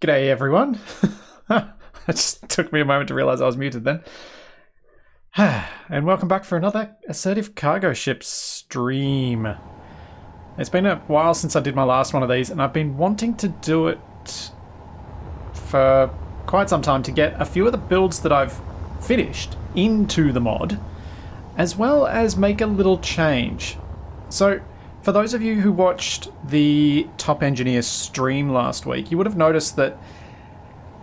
G'day everyone. It just took me a moment to realise I was muted then. And welcome back for another Assertive Cargo Ship stream. It's been a while since I did my last one of these, and I've been wanting to do it for quite some time to get a few of the builds that I've finished into the mod, as well as make a little change. So, for those of you who watched the Top Engineer stream last week, you would have noticed that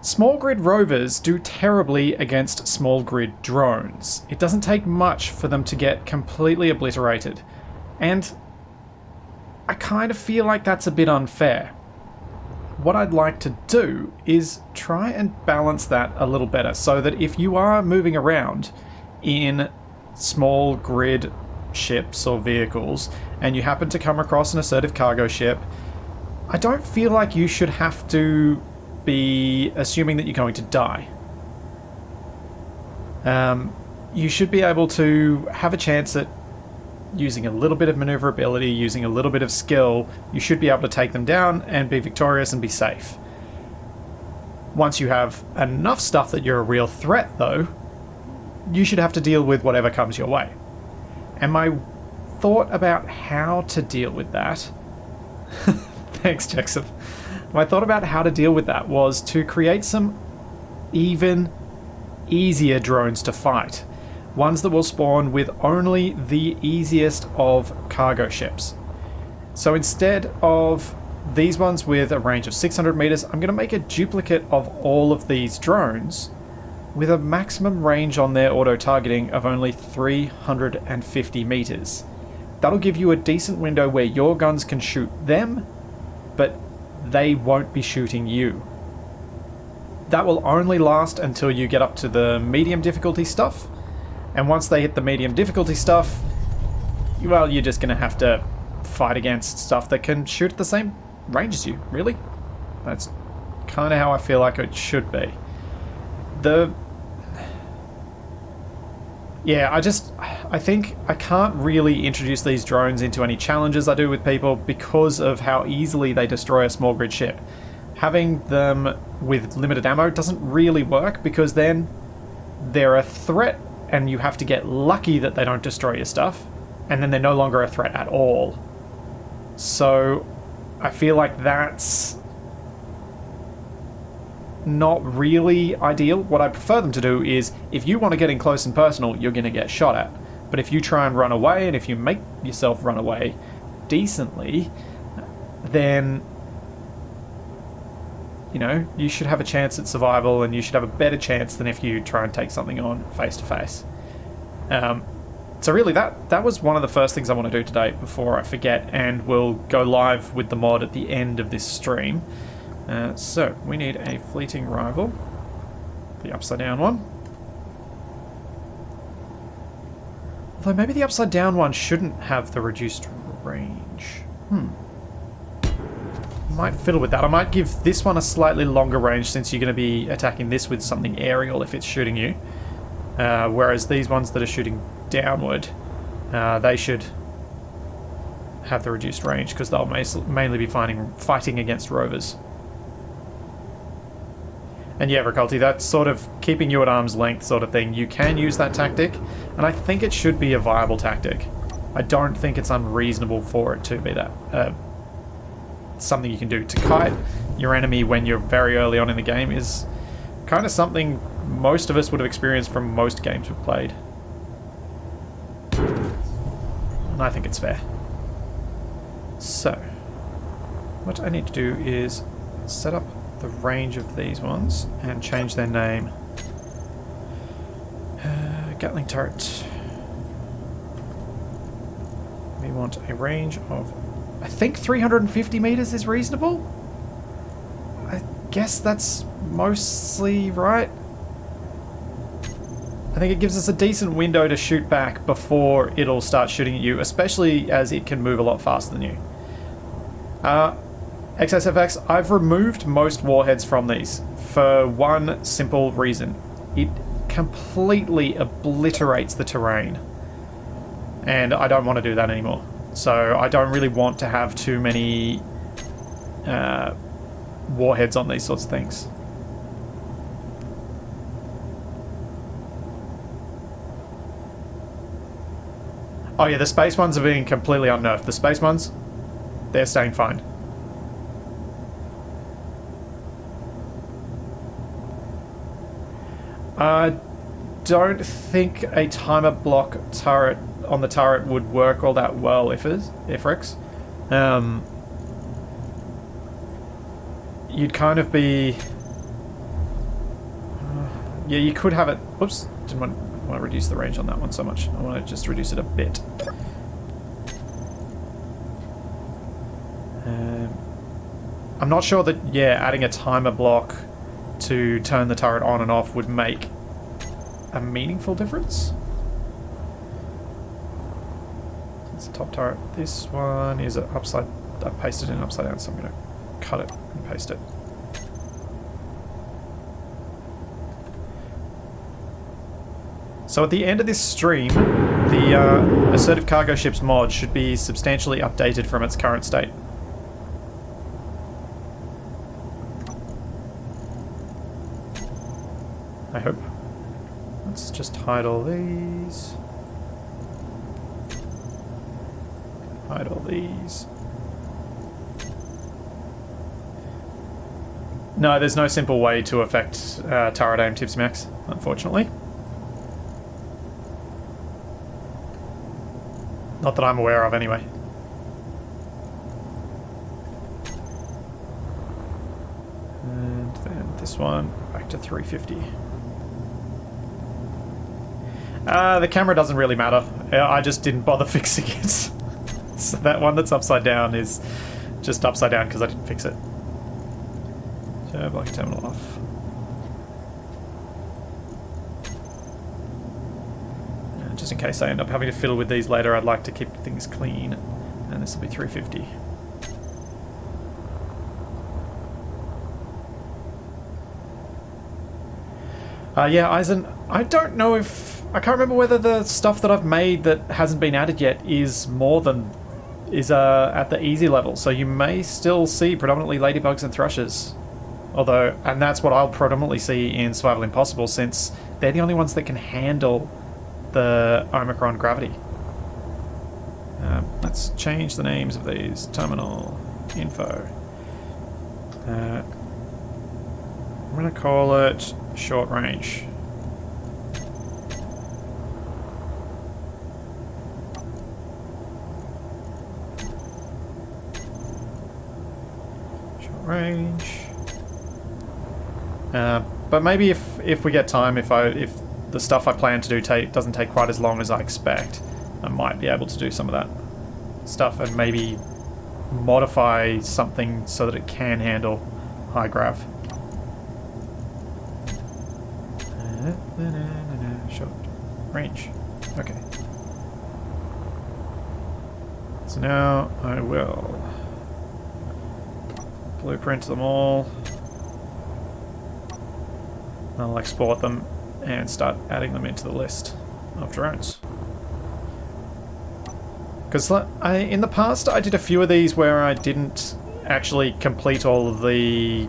small grid rovers do terribly against small grid drones. It doesn't take much for them to get completely obliterated. And I kind of feel like that's a bit unfair. What I'd like to do is try and balance that a little better so that if you are moving around in small grid ships or vehicles and you happen to come across an assertive cargo ship, I don't feel like you should have to be assuming that you're going to die. You should be able to have a chance at using a little bit of maneuverability, using a little bit of skill. You should be able to take them down and be victorious and be safe. Once you have enough stuff that you're a real threat, though, you should have to deal with whatever comes your way. And my thought about how to deal with that... Thanks, Jackson. My thought about how to deal with that was to create some even easier drones to fight. Ones that will spawn with only the easiest of cargo ships. So instead of these ones with a range of 600 meters, I'm going to make a duplicate of all of these drones with a maximum range on their auto-targeting of only 350 meters. That'll give you a decent window where your guns can shoot them, but they won't be shooting you. That will only last until you get up to the medium difficulty stuff, and once they hit the medium difficulty stuff, well, you're just going to have to fight against stuff that can shoot at the same range as you, really. That's kind of how I feel like it should be. I think I can't really introduce these drones into any challenges I do with people because of how easily they destroy a small grid ship. Having them with limited ammo doesn't really work because then they're a threat and you have to get lucky that they don't destroy your stuff, and then they're no longer a threat at all. So I feel like that's not really ideal. What I prefer them to do is, if you want to get in close and personal, you're going to get shot at. But if you try and run away, and if you make yourself run away decently, then, you know, you should have a chance at survival, and you should have a better chance than if you try and take something on face to face. So really that was one of the first things I want to do today before I forget, and we'll go live with the mod at the end of this stream. So, we need a fleeting rival. The upside down one. Although maybe the upside down one shouldn't have the reduced range. Might fiddle with that. I might give this one a slightly longer range since you're going to be attacking this with something aerial if it's shooting you. Whereas these ones that are shooting downward, they should have the reduced range because they'll mainly be fighting against rovers. And yeah, Riculti, that's sort of keeping you at arm's length sort of thing. You can use that tactic, and I think it should be a viable tactic. I don't think it's unreasonable for it to be that. Something you can do. To kite your enemy when you're very early on in the game is kind of something most of us would have experienced from most games we've played. And I think it's fair. So, what I need to do is set up the range of these ones and change their name. Gatling turret. We want a range of, I think 350 meters is reasonable. I guess that's mostly right. I think it gives us a decent window to shoot back before it'll start shooting at you, especially as it can move a lot faster than you. XSFX, I've removed most warheads from these for one simple reason. It completely obliterates the terrain. And I don't want to do that anymore. So I don't really want to have too many warheads on these sorts of things. Oh yeah, the space ones are being completely unnerved. The space ones, they're staying fine. I don't think a timer block turret on the turret would work all that well, Ifrix. You'd kind of be... yeah, you could have it... Whoops, didn't want to reduce the range on that one so much. I want to just reduce it a bit. I'm not sure that, yeah, adding a timer block to turn the turret on and off would make a meaningful difference. It's the top turret. This one is upside... I pasted it in upside down, so I'm going to cut it and paste it. So at the end of this stream, the Assertive Cargo Ships mod should be substantially updated from its current state. I hope. Let's just hide all these. Hide all these. No, there's no simple way to affect turret aim tips max, unfortunately. Not that I'm aware of, anyway. And then this one, back to 350. The camera doesn't really matter. I just didn't bother fixing it. So that one that's upside down is just upside down because I didn't fix it. So block terminal off. Just in case I end up having to fiddle with these later, I'd like to keep things clean. And this will be 350. Yeah, Eisen, I don't know if... I can't remember whether the stuff that I've made that hasn't been added yet is more than... is at the easy level. So you may still see predominantly ladybugs and thrushes. Although, and that's what I'll predominantly see in Survival Impossible, since they're the only ones that can handle the Omicron gravity. Let's change the names of these. Terminal info. I'm going to call it short range. Short range. But maybe if we get time, if the stuff I plan to do doesn't take quite as long as I expect, I might be able to do some of that stuff and maybe modify something so that it can handle high grav. Short range. Okay. So now I will blueprint them all. I'll export them and start adding them into the list of drones. Because in the past I did a few of these where I didn't actually complete all of the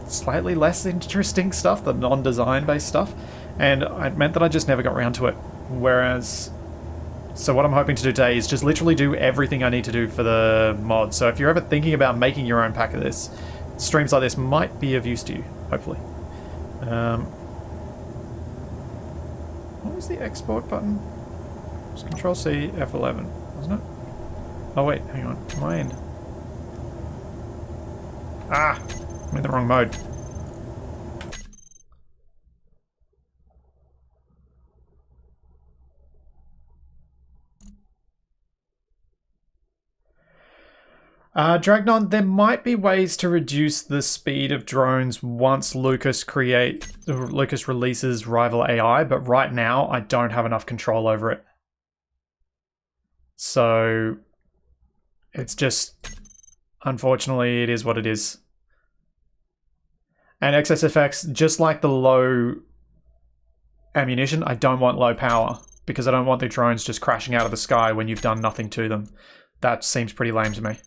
slightly less interesting stuff, the non-design based stuff, and it meant that I just never got around to it. Whereas, so what I'm hoping to do today is just literally do everything I need to do for the mod. So if you're ever thinking about making your own pack of this, streams like this might be of use to you, hopefully. What was the export button? It was Control C, F11, wasn't it? Oh wait, hang on, am I in? Ah! I'm in the wrong mode. Dragnon, there might be ways to reduce the speed of drones once Lucas releases Rival AI, but right now I don't have enough control over it. So it's just, unfortunately, it is what it is. And XSFX, just like the low ammunition, I don't want low power because I don't want the drones just crashing out of the sky when you've done nothing to them. That seems pretty lame to me.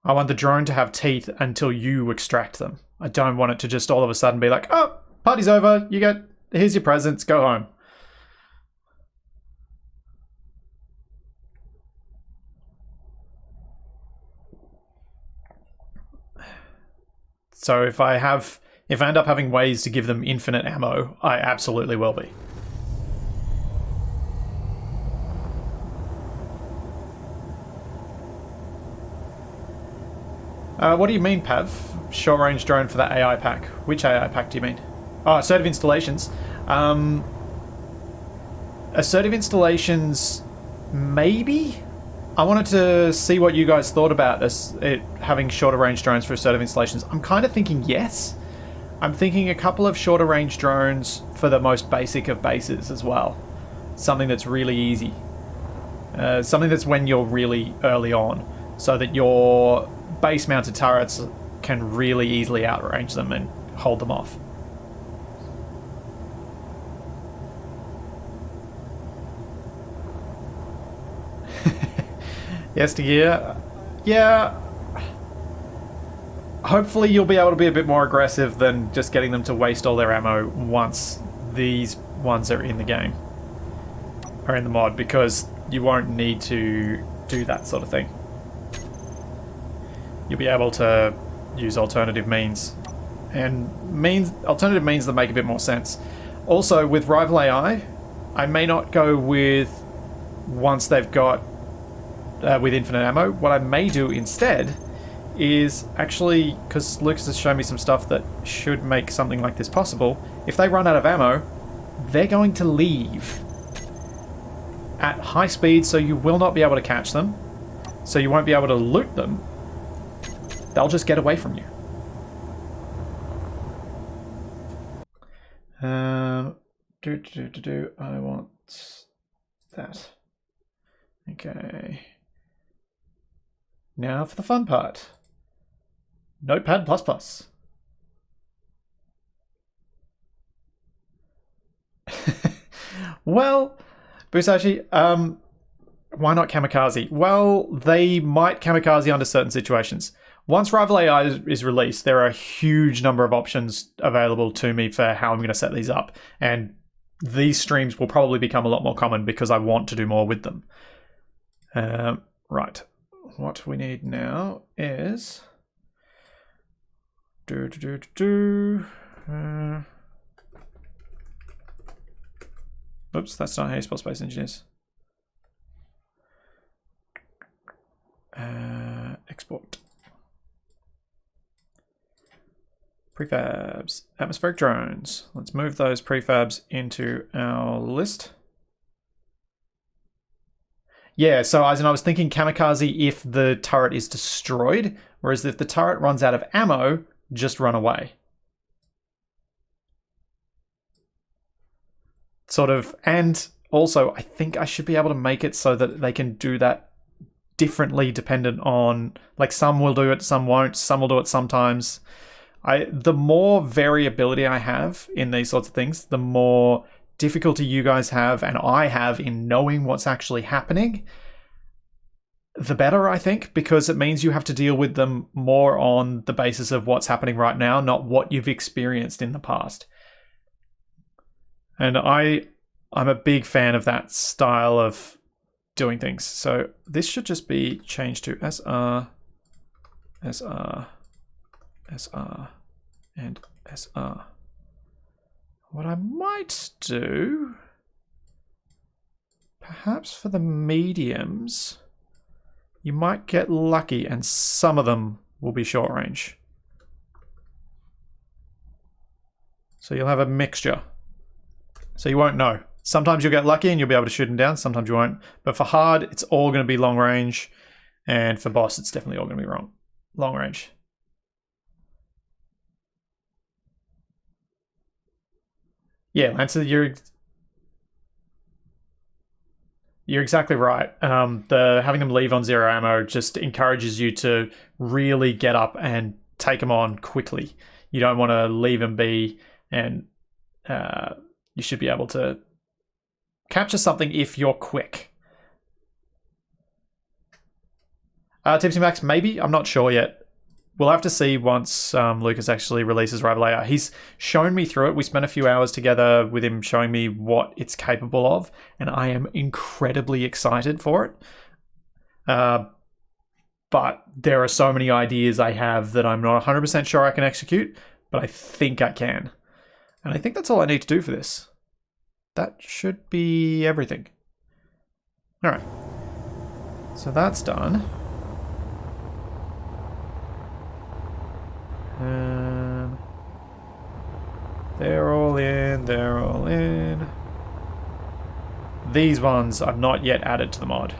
I want the drone to have teeth until you extract them. I don't want it to just all of a sudden be like, oh, party's over, here's your presents, go home. So if I end up having ways to give them infinite ammo, I absolutely will be. What do you mean, Pav? Short range drone for the AI pack. Which AI pack do you mean? Oh, assertive installations. Assertive installations, maybe? I wanted to see what you guys thought about it having shorter range drones for assertive installations. I'm kind of thinking yes. I'm thinking a couple of shorter range drones for the most basic of bases as well. Something that's really easy. Something that's when you're really early on, so that your base mounted turrets can really easily outrange them and hold them off. Yesteryear, yeah. Hopefully you'll be able to be a bit more aggressive than just getting them to waste all their ammo once these ones are in the game. Or in the mod, because you won't need to do that sort of thing. You'll be able to use alternative means. And alternative means that make a bit more sense. Also, with Rival AI, I may not go with once they've got with infinite ammo. What I may do instead is actually, because Lucas has shown me some stuff that should make something like this possible, if they run out of ammo, they're going to leave at high speed, so you will not be able to catch them, so you won't be able to loot them. They'll just get away from you. I want that. Okay. Now for the fun part. Notepad++. Well, Busashi, why not Kamikaze? Well, they might Kamikaze under certain situations. Once Rival AI is released, there are a huge number of options available to me for how I'm going to set these up. And these streams will probably become a lot more common because I want to do more with them. Right. What we need now is... Oops, that's not how you spell Space Engineers. Export. Prefabs. Atmospheric drones. Let's move those prefabs into our list. Yeah, so as in I was thinking Kamikaze if the turret is destroyed, whereas if the turret runs out of ammo, just run away. Sort of, and also I think I should be able to make it so that they can do that differently dependent on, like some will do it, some won't, some will do it sometimes. The more variability I have in these sorts of things, the more difficulty you guys have and I have in knowing what's actually happening, the better, I think, because it means you have to deal with them more on the basis of what's happening right now, not what you've experienced in the past. And I'm a big fan of that style of doing things. So this should just be changed to SR, SR, SR, and SR. What I might do, perhaps for the mediums, you might get lucky and some of them will be short range. So you'll have a mixture. So you won't know. Sometimes you'll get lucky and you'll be able to shoot them down, sometimes you won't. But for hard, it's all going to be long range. And for boss, it's definitely all going to be long range. Yeah, Lancer, you're exactly right. Having them leave on zero ammo just encourages you to really get up and take them on quickly. You don't want to leave them be, and you should be able to capture something if you're quick. Tipsy Max, maybe. I'm not sure yet. We'll have to see once Lucas actually releases Rival AI. He's shown me through it. We spent a few hours together with him showing me what it's capable of, and I am incredibly excited for it. But there are so many ideas I have that I'm not 100% sure I can execute, but I think I can. And I think that's all I need to do for this. That should be everything. All right. So that's done. They're all in, they're all in. These ones I've not yet added to the mod.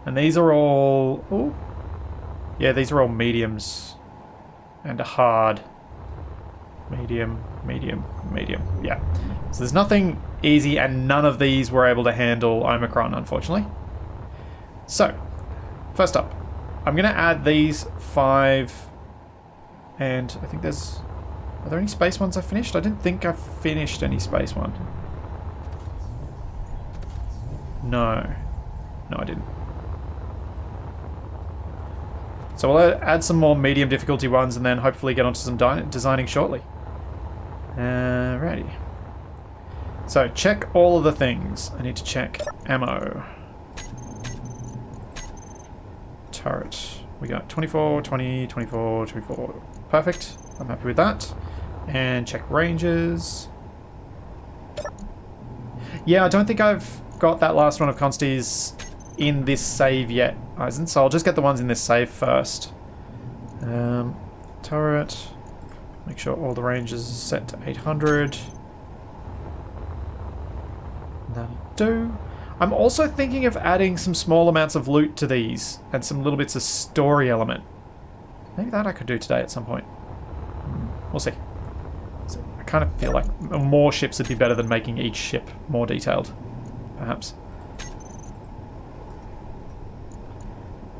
And these are all... Ooh. Yeah, these are all mediums. And a hard. Medium, medium, medium. Yeah. So there's nothing easy, and none of these were able to handle Omicron, unfortunately. So, first up, I'm going to add these 5... And I think there's... Are there any space ones I finished? I didn't think I finished any space one. No. No, I didn't. So we'll add some more medium difficulty ones and then hopefully get onto some designing shortly. Alrighty. So check all of the things. I need to check ammo. Turret. We got 24, 20, 24, 24. Perfect. I'm happy with that. And check ranges. Yeah, I don't think I've got that last one of Consti's in this save yet, Eisen, so I'll just get the ones in this save first. Turret. Make sure all the ranges are set to 800. That'll do. I'm also thinking of adding some small amounts of loot to these and some little bits of story element. Maybe that I could do today at some point. We'll see. So I kind of feel like more ships would be better than making each ship more detailed, perhaps.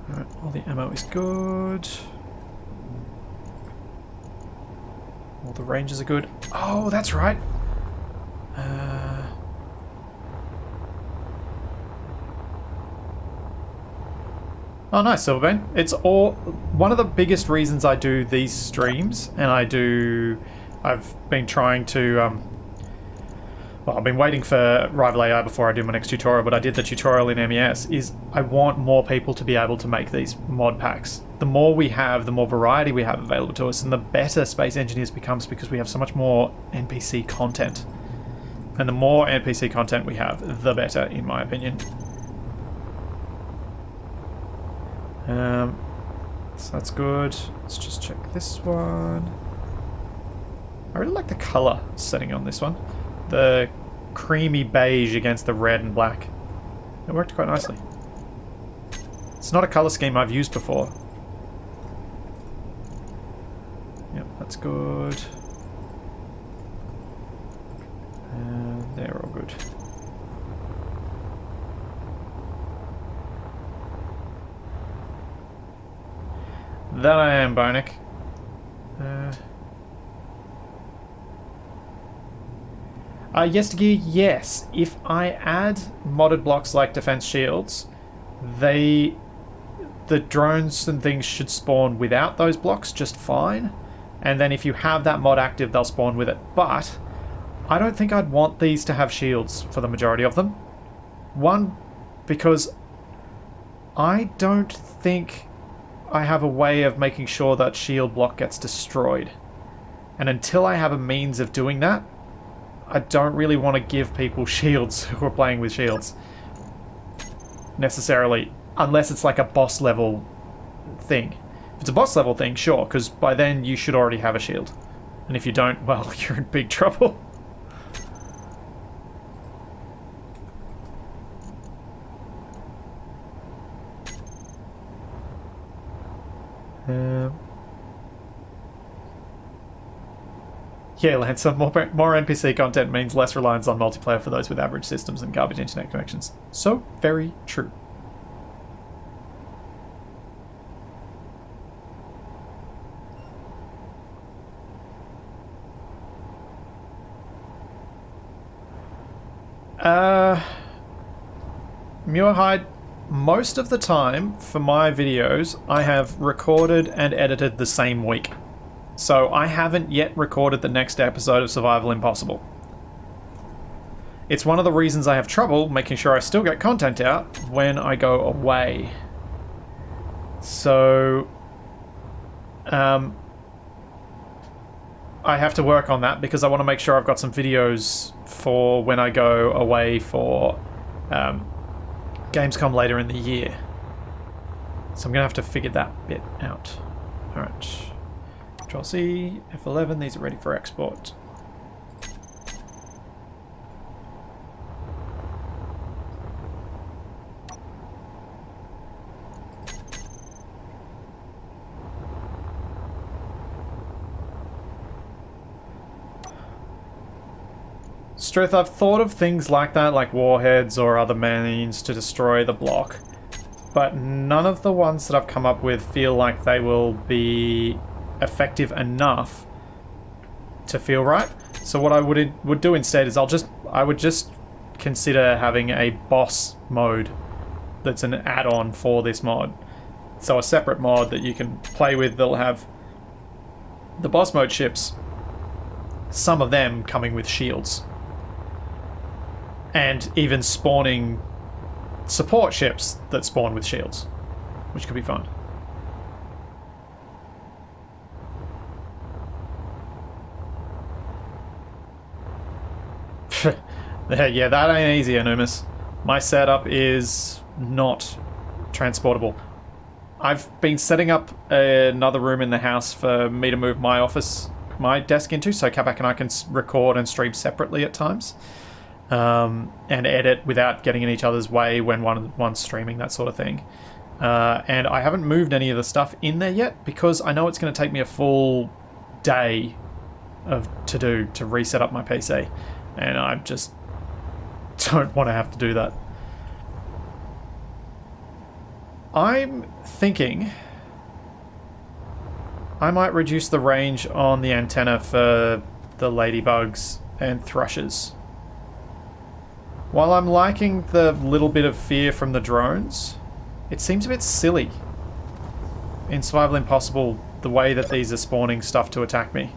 Alright, all the ammo is good. All the ranges are good. Oh, that's right. Oh, nice, Silverbane. It's all one of the biggest reasons I do these streams, and I've been trying to, well, I've been waiting for Rival AI before I do my next tutorial, but I did the tutorial in MES, is I want more people to be able to make these mod packs. The more we have, the more variety we have available to us, and the better Space Engineers becomes because we have so much more NPC content. And the more NPC content we have, the better, in my opinion. So that's good. Let's just check this one. I really like the colour setting on this one. The creamy beige against the red and black. It worked quite nicely. It's not a colour scheme I've used before. Yep, that's good. And they're all good. That I am, Bonic. Yestergear, yes. If I add modded blocks like defense shields, the drones and things should spawn without those blocks just fine. And then if you have that mod active, they'll spawn with it. But I don't think I'd want these to have shields for the majority of them. One, because I don't think I have a way of making sure that shield block gets destroyed. And until I have a means of doing that, I don't really want to give people shields who are playing with shields. Necessarily. Unless it's like a boss level thing. If it's a boss level thing, sure, because by then you should already have a shield. And if you don't, well, you're in big trouble. Yeah, Lance, more NPC content means less reliance on multiplayer for those with average systems and garbage internet connections. So very true. Muirhide, most of the time for my videos, I have recorded and edited the same week. So I haven't yet recorded the next episode of Survival Impossible. It's one of the reasons I have trouble making sure I still get content out when I go away. So, I have to work on that because I want to make sure I've got some videos for when I go away for Gamescom later in the year. So I'm going to have to figure that bit out. Alright. Control C, F11, these are ready for export. Struth, I've thought of things like that, like warheads or other means to destroy the block, but none of the ones that I've come up with feel like they will be effective enough to feel right. So what I would do instead is I would just consider having a boss mode that's an add-on for this mod. So a separate mod that you can play with that'll have the boss mode ships, some of them coming with shields. And even spawning support ships that spawn with shields, which could be fun. Yeah, that ain't easy, Anumis. My setup is not transportable. I've been setting up another room in the house for me to move my desk into, so Kabak and I can record and stream separately at times. And edit without getting in each other's way when one's streaming, that sort of thing. And I haven't moved any of the stuff in there yet because I know it's going to take me a full day to reset up my PC, and I just don't want to have to do that. I'm thinking I might reduce the range on the antenna for the ladybugs and thrushes. While I'm liking the little bit of fear from the drones, it seems a bit silly in Survival Impossible the way that these are spawning stuff to attack me.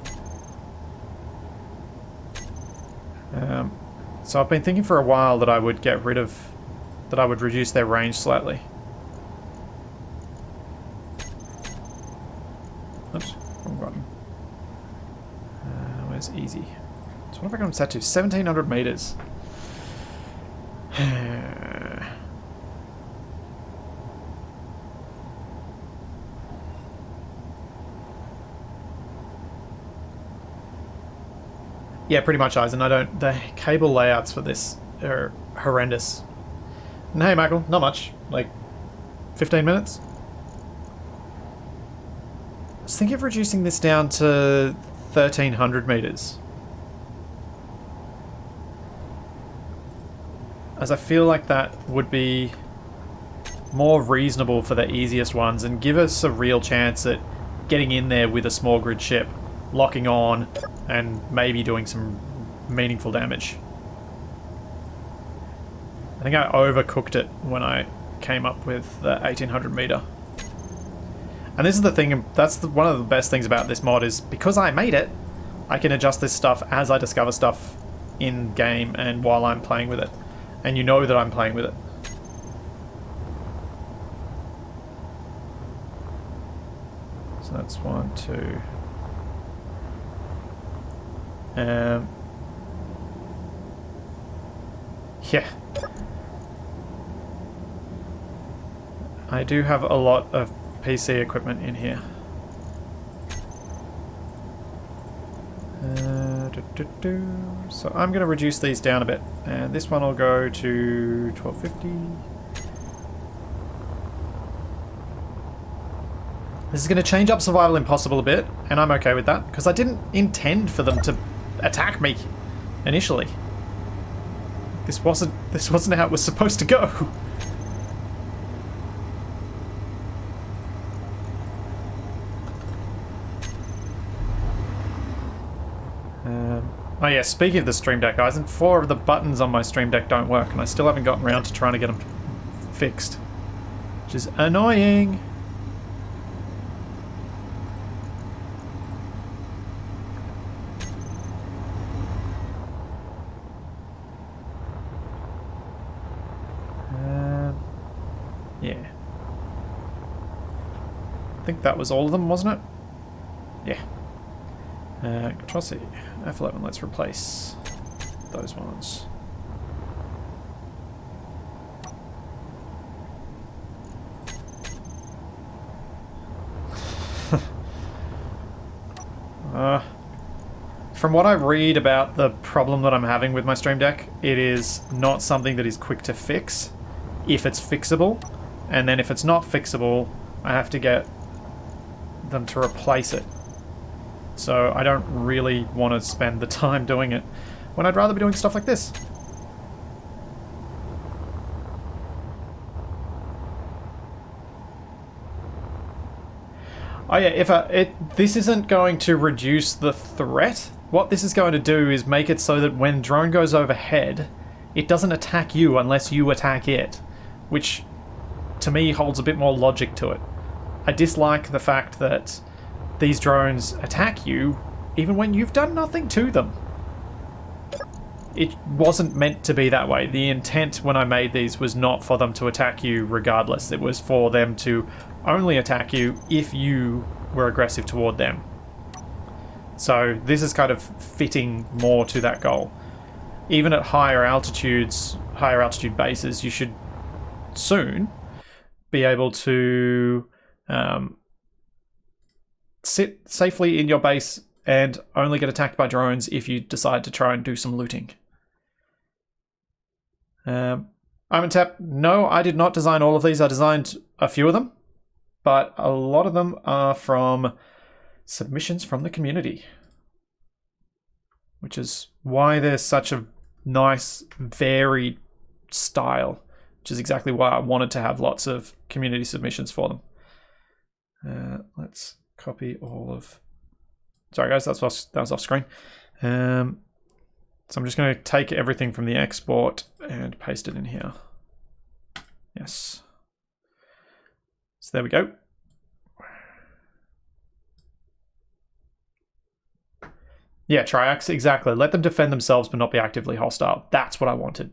So I've been thinking for a while that I would reduce their range slightly. Oops, wrong button. Where's easy? So what have I got them set to? 1700 meters. Yeah, pretty much, Eisen. The cable layouts for this are horrendous. And hey, Michael, not much. Like, 15 minutes? I was thinking of reducing this down to 1300 meters. As I feel like that would be more reasonable for the easiest ones and give us a real chance at getting in there with a small grid ship, locking on, and maybe doing some meaningful damage. I think I overcooked it when I came up with the 1800 meter. And this is the thing, one of the best things about this mod is because I made it, I can adjust this stuff as I discover stuff in game and while I'm playing with it. And you know that I'm playing with it. So that's 1, 2. Yeah. I do have a lot of PC equipment in here. So I'm going to reduce these down a bit, and this one will go to 1250. This is going to change up Survival Impossible a bit, and I'm okay with that, because I didn't intend for them to attack me initially. This wasn't how it was supposed to go. Oh yeah, speaking of the Stream Deck, Eisen, 4 of the buttons on my Stream Deck don't work, and I still haven't gotten around to trying to get them fixed. which is annoying. Yeah. I think that was all of them, wasn't it? Yeah. Control C. F11, let's replace those ones. From what I read about the problem that I'm having with my Stream Deck, it is not something that is quick to fix, if it's fixable. And then if it's not fixable, I have to get them to replace it. So I don't really want to spend the time doing it when I'd rather be doing stuff like this. Oh yeah, this isn't going to reduce the threat. What this is going to do is make it so that when drone goes overhead, it doesn't attack you unless you attack it, which to me holds a bit more logic to it. I dislike the fact that these drones attack you even when you've done nothing to them. It wasn't meant to be that way. The intent when I made these was not for them to attack you regardless. It was for them to only attack you if you were aggressive toward them. So this is kind of fitting more to that goal. Even at higher altitude bases, you should soon be able to sit safely in your base and only get attacked by drones if you decide to try and do some looting. I'm in tap. No, I did not design all of these. I designed a few of them, but a lot of them are from submissions from the community, which is why there's such a nice, varied style, which is exactly why I wanted to have lots of community submissions for them. Let's copy all of... Sorry guys, that was off screen. So I'm just going to take everything from the export and paste it in here. Yes. So there we go. Yeah, Triax, exactly. Let them defend themselves but not be actively hostile. That's what I wanted.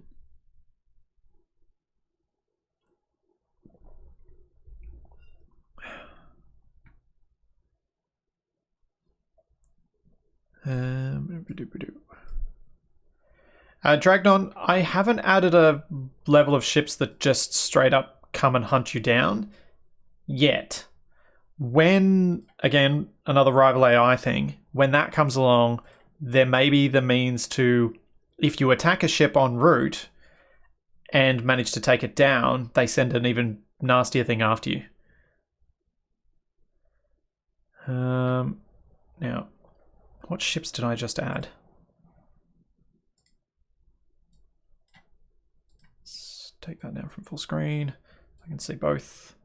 Dragnon, I haven't added a level of ships that just straight up come and hunt you down yet. When, again, another rival AI thing, when that comes along, there may be the means to, if you attack a ship en route and manage to take it down, they send an even nastier thing after you. Now, what ships did I just add? Let's take that down from full screen. I can see both.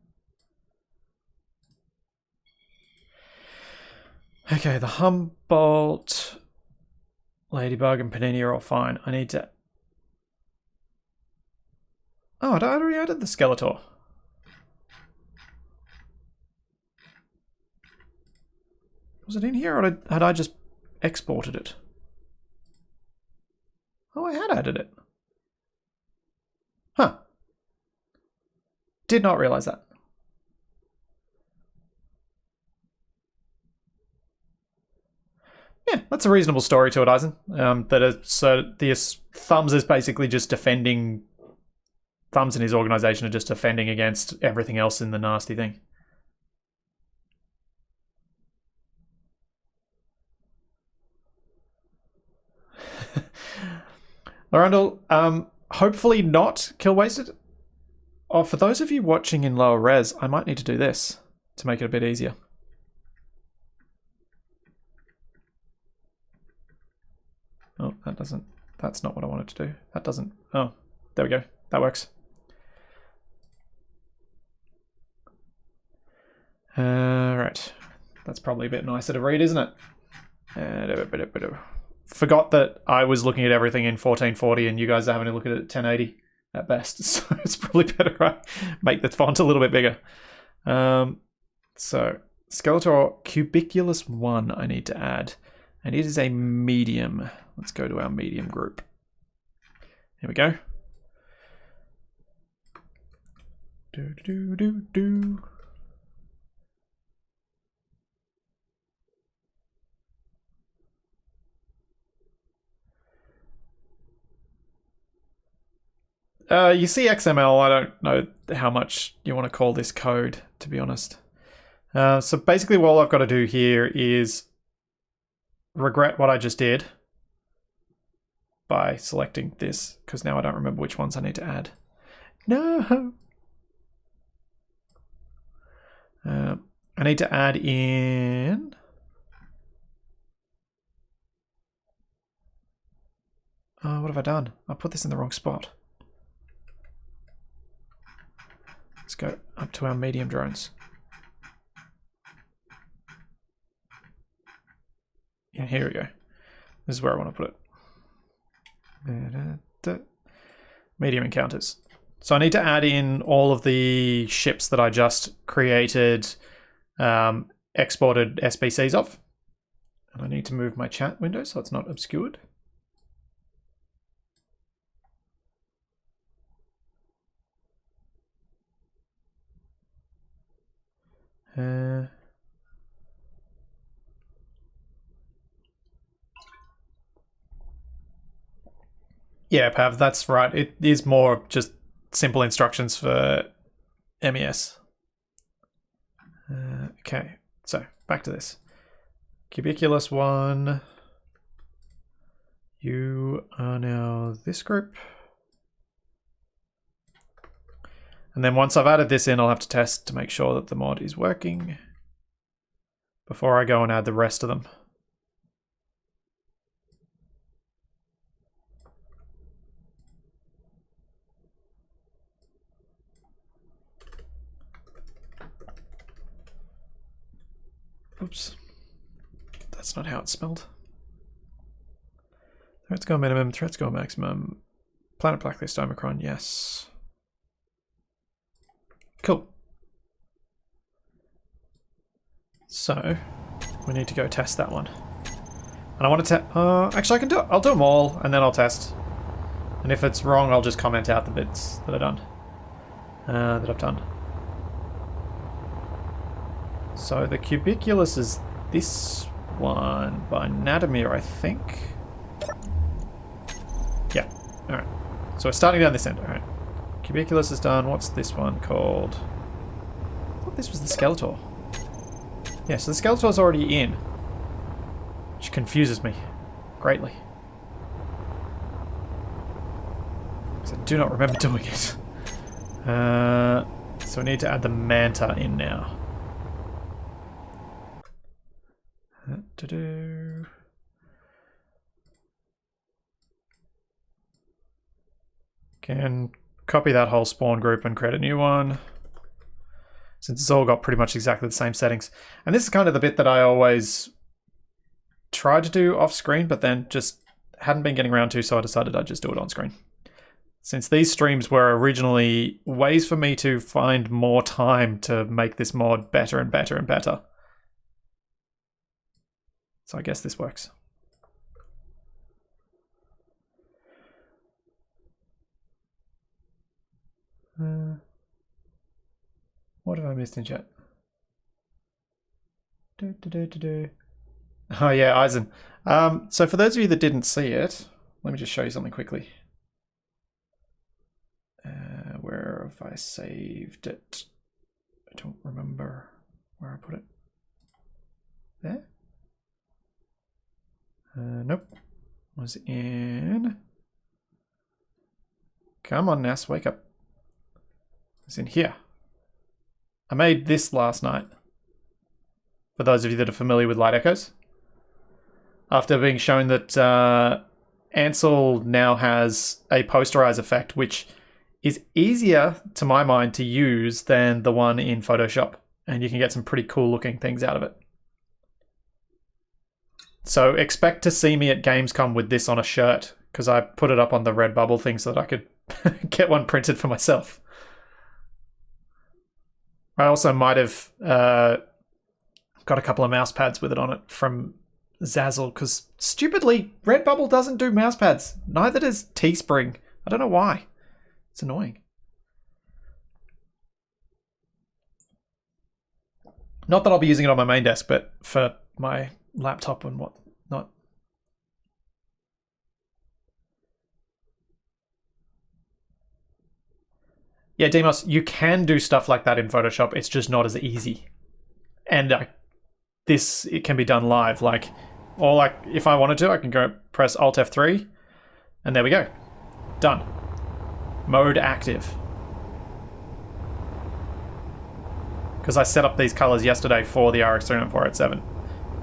Okay, the Humboldt, Ladybug, and Panini are all fine. I need to... Oh, I already added the Skeletor. Was it in here, or had I just exported it? Oh, I had added it. Huh. Did not realize that. Yeah, that's a reasonable story to it, Eisen. So the Thumbs is basically just defending... Thumbs and his organization are just defending against everything else in the nasty thing. Lorandal, hopefully not kill wasted. Oh, for those of you watching in lower res, I might need to do this to make it a bit easier. Oh, that's not what I wanted to do. That doesn't, oh, there we go. That works. Right. That's probably a bit nicer to read, isn't it? Forgot that I was looking at everything in 1440 and you guys are having a look at it at 1080. at best. So it's probably better I make the font a little bit bigger. So Skeletor Cubiculus 1 I need to add. And it is a medium. Let's go to our medium group. Here we go. Do. You see XML, I don't know how much you want to call this code, to be honest. So basically all I've got to do here is regret what I just did by selecting this, because now I don't remember which ones I need to add. No! I need to add in... what have I done? I put this in the wrong spot. Let's go up to our medium drones. Yeah, here we go. This is where I want to put it. Medium encounters. So I need to add in all of the ships that I just created, exported SBCs of. And I need to move my chat window so it's not obscured. Yeah, Pav, that's right. It is more just simple instructions for MES. Okay, so back to this. Cubiculus 1. You are now this group. And then once I've added this in, I'll have to test to make sure that the mod is working before I go and add the rest of them. Oops. That's not how it's spelled. Threats go minimum, threats go maximum. Planet blacklist Omicron, yes. Cool. So, we need to go test that one. And I want to actually I can do it. I'll do them all and then I'll test. And if it's wrong, I'll just comment out the bits that I've done. So the Cubiculus is this one by Nadamir, I think. Yeah, alright. So we're starting down this end, alright. Cubiculus is done. What's this one called? I thought this was the Skeletor. Yeah, so the Skeletor's already in. Which confuses me greatly. Because I do not remember doing it. So we need to add the Manta in now. Can copy that whole spawn group and create a new one, since it's all got pretty much exactly the same settings. And this is kind of the bit that I always tried to do off screen, but then just hadn't been getting around to, so I decided I'd just do it on screen. Since these streams were originally ways for me to find more time to make this mod better and better and better. So I guess this works. What have I missed in chat? Oh yeah, Eisen. So for those of you that didn't see it, let me just show you something quickly. Where have I saved it? I don't remember where I put it. There? Nope. Was in... Come on, Ness, wake up. It's in here. I made this last night. For those of you that are familiar with Light Echoes. After being shown that Ansel now has a posterize effect, which is easier, to my mind, to use than the one in Photoshop. And you can get some pretty cool looking things out of it. So expect to see me at Gamescom with this on a shirt, because I put it up on the Redbubble thing so that I could get one printed for myself. I also might have got a couple of mouse pads with it on it from Zazzle, because stupidly, Redbubble doesn't do mouse pads. Neither does Teespring. I don't know why. It's annoying. Not that I'll be using it on my main desk, but for my laptop and whatnot. Yeah, Demos, you can do stuff like that in Photoshop. It's just not as easy. And it can be done live. Like, if I wanted to, I can go press Alt F3, and there we go. Done. Mode active. Because I set up these colors yesterday for the RX 39487.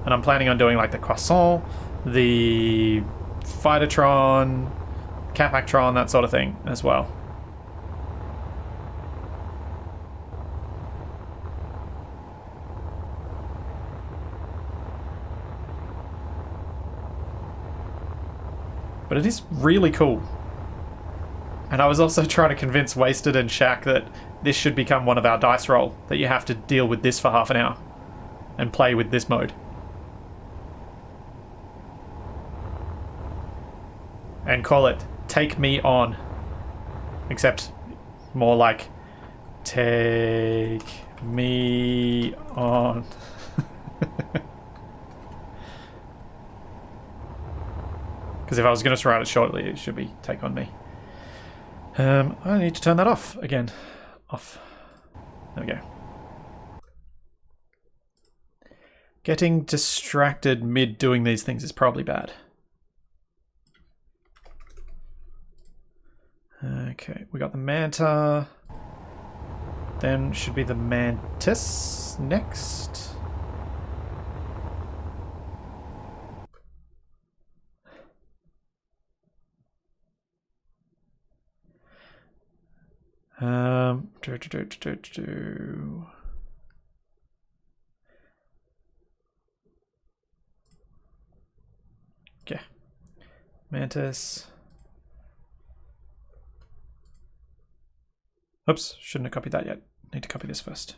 And I'm planning on doing like the Croissant, the Phytotron, Capactron, that sort of thing as well. But it is really cool. And I was also trying to convince Wasted and Shaq that this should become one of our dice roll, that you have to deal with this for half an hour and play with this mode. And call it Take Me On. Except more like Take Me On. Because if I was going to write it shortly, it should be Take On Me. I need to turn that off again. Off. There we go. Getting distracted mid doing these things is probably bad. Okay, we got the Manta. Then should be the Mantis next. Okay. Mantis. Oops, shouldn't have copied that yet. Need to copy this first.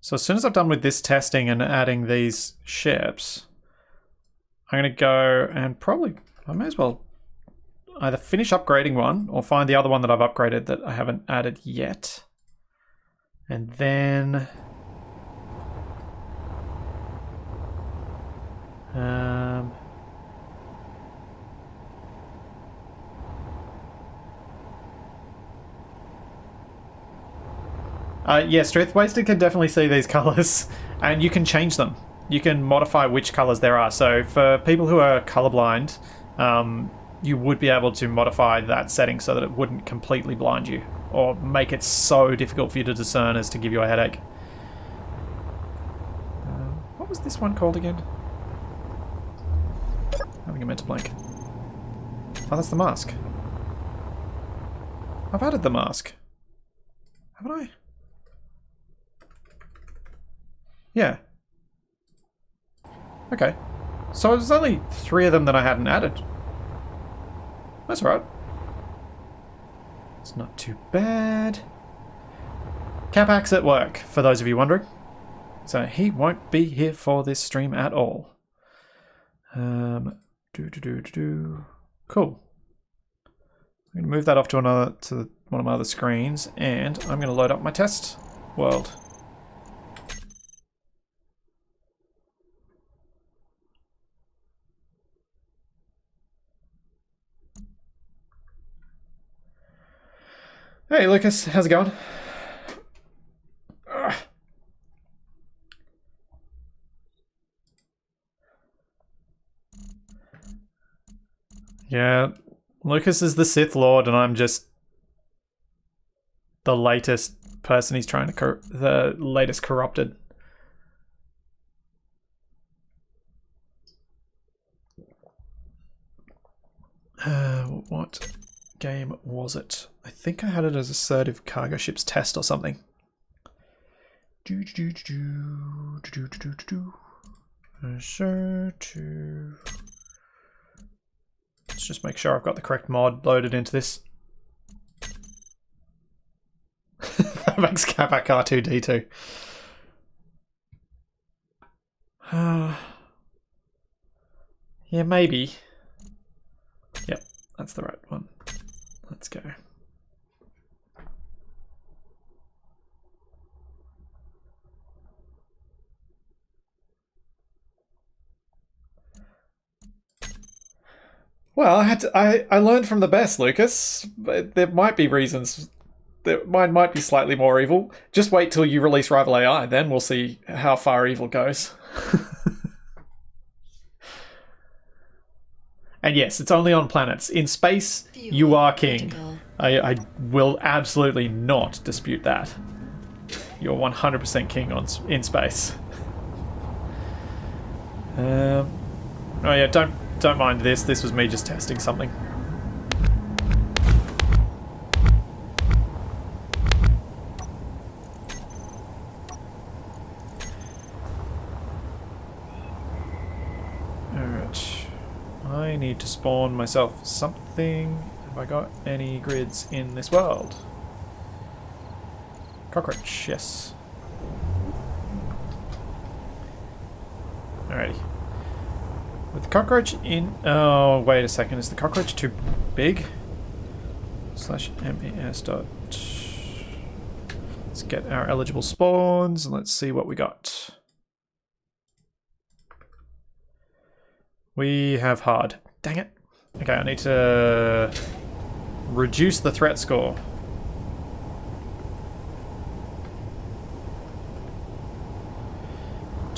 So as soon as I've done with this testing and adding these ships, I'm going to go and I may as well either finish upgrading one or find the other one that I've upgraded that I haven't added yet. And then yeah, Strength Wasted can definitely see these colors, and you can change them. You can modify which colors there are. So for people who are colorblind, you would be able to modify that setting so that it wouldn't completely blind you or make it so difficult for you to discern as to give you a headache. What was this one called again? I think I meant to blank. Oh, that's the mask. I've added the mask. Haven't I? Yeah. Okay. So there's only 3 of them that I hadn't added. That's all right. It's not too bad. Capac's at work, for those of you wondering. So he won't be here for this stream at all. Cool. I'm going to move that off to one of my other screens, and I'm going to load up my test world. Hey Lucas, how's it going? Ugh. Yeah, Lucas is the Sith Lord and I'm just the latest person he's trying to the latest corrupted. What game was it? I think I had it as Assertive Cargo Ships Test or something. Assertive. Let's just make sure I've got the correct mod loaded into this. That makes Capac R2D2. Yeah, maybe. Yep, that's the right one. Let's go. Well, I learned from the best, Lucas. But there might be reasons that mine might be slightly more evil. Just wait till you release Rival AI, then we'll see how far evil goes. And yes, it's only on planets. In space, you are king. I will absolutely not dispute that. You're 100% king in space. Oh yeah, don't mind this. This was me just testing something. Alright. I need to spawn myself something. Have I got any grids in this world? Cockroach, yes. Alrighty. With the cockroach in... Oh, wait a second. Is the cockroach too big? /mes dot... Let's get our eligible spawns and let's see what we got. We have hard. Dang it. Okay, I need to reduce the threat score.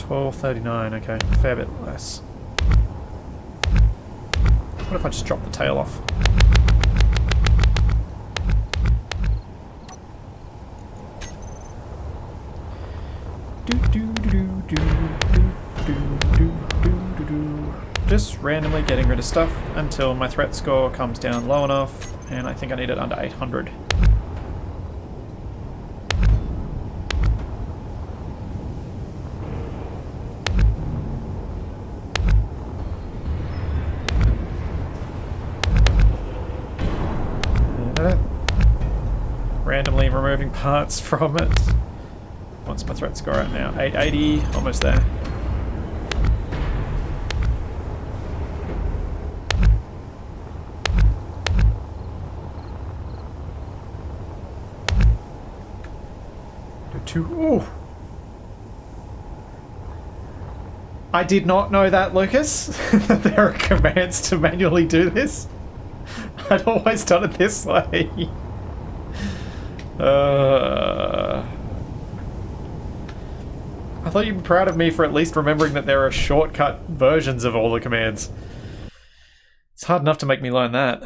1239, okay, fair bit less. What if I just drop the tail off? Just randomly getting rid of stuff until my threat score comes down low enough, and I think I need it under 800. Randomly removing parts from it. What's my threat score at now? 880, almost there. Ooh. I did not know that, Lucas. That there are commands to manually do this. I'd always done it this way. I thought you'd be proud of me for at least remembering that there are shortcut versions of all the commands. It's hard enough to make me learn that.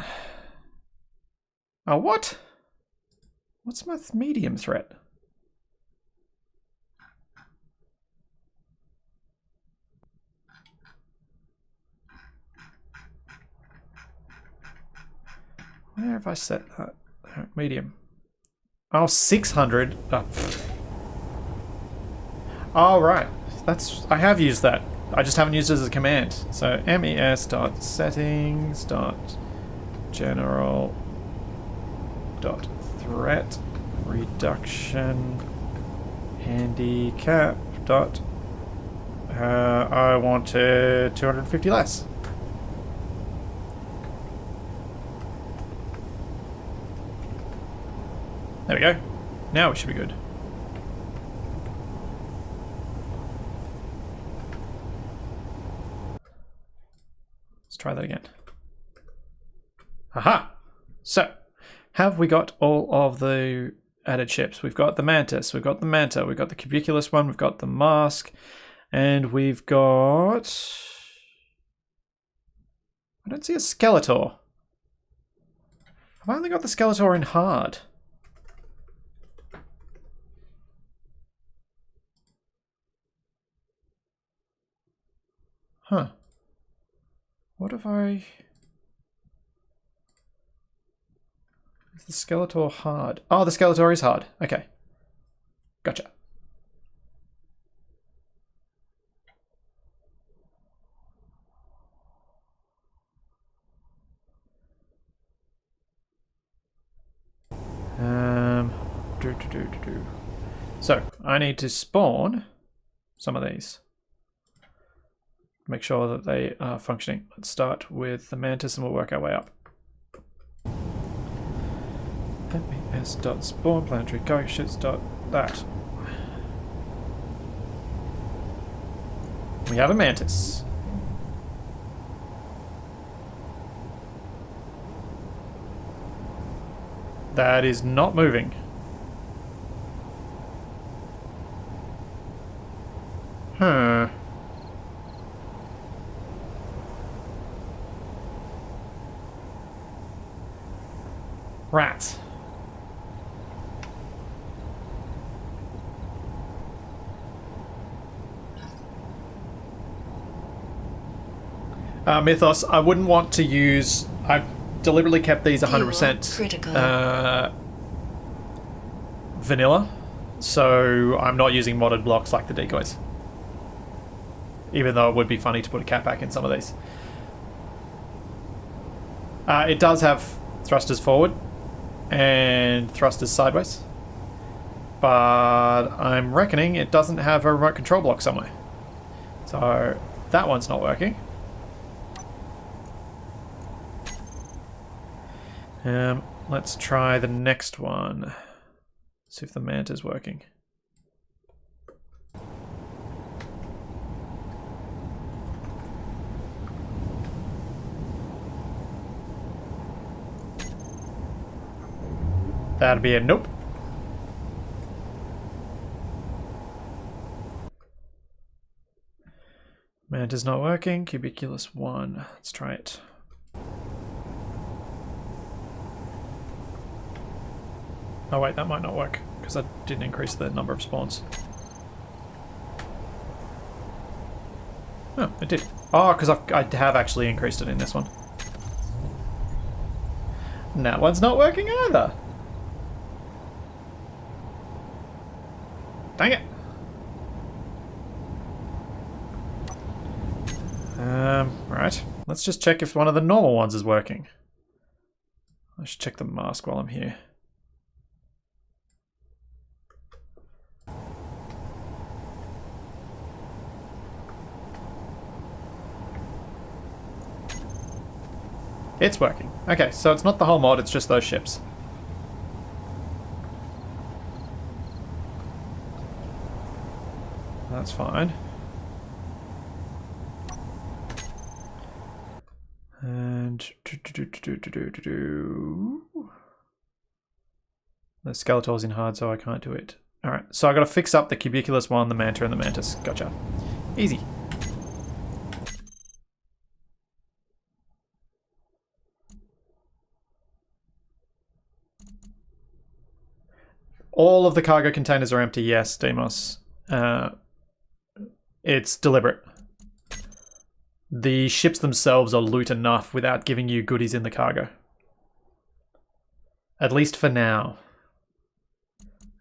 Oh, what? What's my medium threat? Where have I set that? Medium. Oh, 600. Oh, right. I have used that. I just haven't used it as a command. So mes.settings.general.threat reduction handicap dot. I wanted 250 less. There we go. Now we should be good. Let's try that again. Aha! So, have we got all of the added ships? We've got the Mantis, we've got the Manta, we've got the Cubiculus one, we've got the Mask, and we've got... I don't see a Skeletor. Have I only got the Skeletor in hard? Huh. What if I... Is the Skeletor hard? Oh, the Skeletor is hard. Okay. Gotcha. So, I need to spawn some of these. Make sure that they are functioning. Let's start with the Mantis and we'll work our way up. MES.spawn planetary cargo ships that. We have a Mantis. That is not moving. Huh. Rats. Mythos, I wouldn't want to use... I've deliberately kept these 100% vanilla, so I'm not using modded blocks like the decoys. Even though it would be funny to put a cat back in some of these. It does have thrusters forward and thrusters sideways, but I'm reckoning it doesn't have a remote control block somewhere. So that one's not working. Let's try the next one. See if the Manta's working. That'd be a nope. Manta's not working. Cubiculus 1. Let's try it. Oh wait, that might not work, because I didn't increase the number of spawns. Oh, it did. Oh, because I have actually increased it in this one. And that one's not working either. Dang it. Right. Let's just check if one of the normal ones is working. I should check the mask while I'm here. It's working. Okay, so it's not the whole mod, it's just those ships. That's fine. And the Skeletor's in hard, so I can't do it. Alright, so I gotta fix up the Cubiculus 1, the Manta, and the Mantis. Gotcha. Easy. All of the cargo containers are empty, yes, Demos. It's deliberate. The ships themselves are loot enough without giving you goodies in the cargo. At least for now.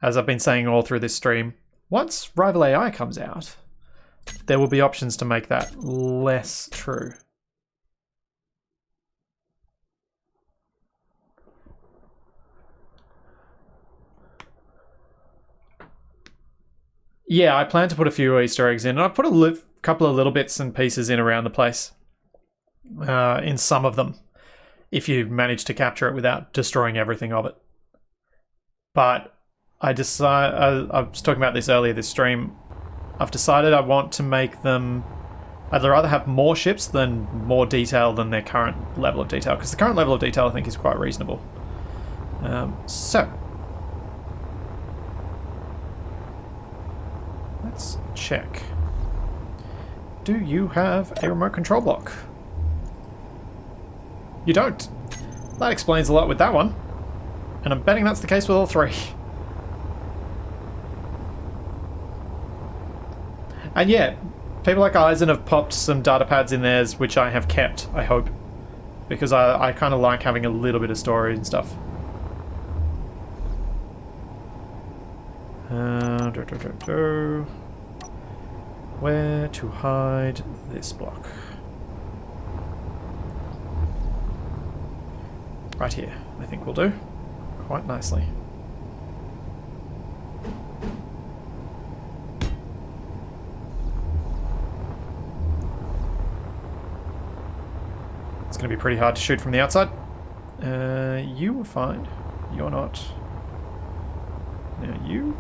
As I've been saying all through this stream, once Rival AI comes out, there will be options to make that less true. Yeah, I plan to put a few Easter eggs in, and I've put a couple of little bits and pieces in around the place. In some of them, if you manage to capture it without destroying everything of it. But I was talking about this earlier this stream. I've decided I want to make them... I'd rather have more ships than more detail than their current level of detail, because the current level of detail I think is quite reasonable. So... let's check. Do you have a remote control block? You don't. That explains a lot with that one. And I'm betting that's the case with all three. And yeah, people like Eisen have popped some data pads in theirs, which I have kept, I hope. Because I kind of like having a little bit of storage and stuff. Where to hide this block? Right here, I think will do. Quite nicely. It's going to be pretty hard to shoot from the outside. You were fine. You're not. Now you.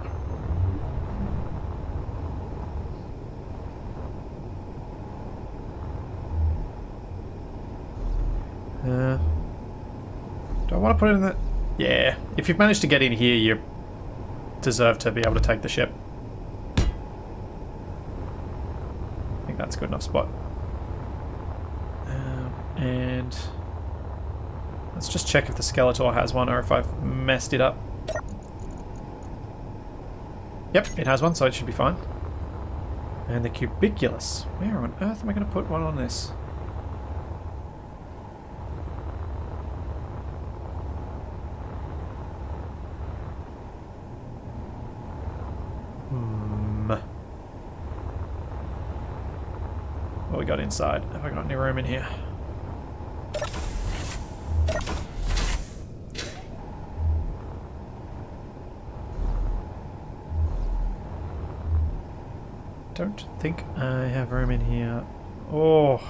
Do I want to put it in that? Yeah. If you've managed to get in here, you deserve to be able to take the ship. I think that's a good enough spot. And let's just check if the Skeletor has one or if I've messed it up. Yep, it has one, so it should be fine. And the Cubiculus. Where on earth am I going to put one on this? What we got inside? Have I got any room in here? Don't think I have room in here. Oh,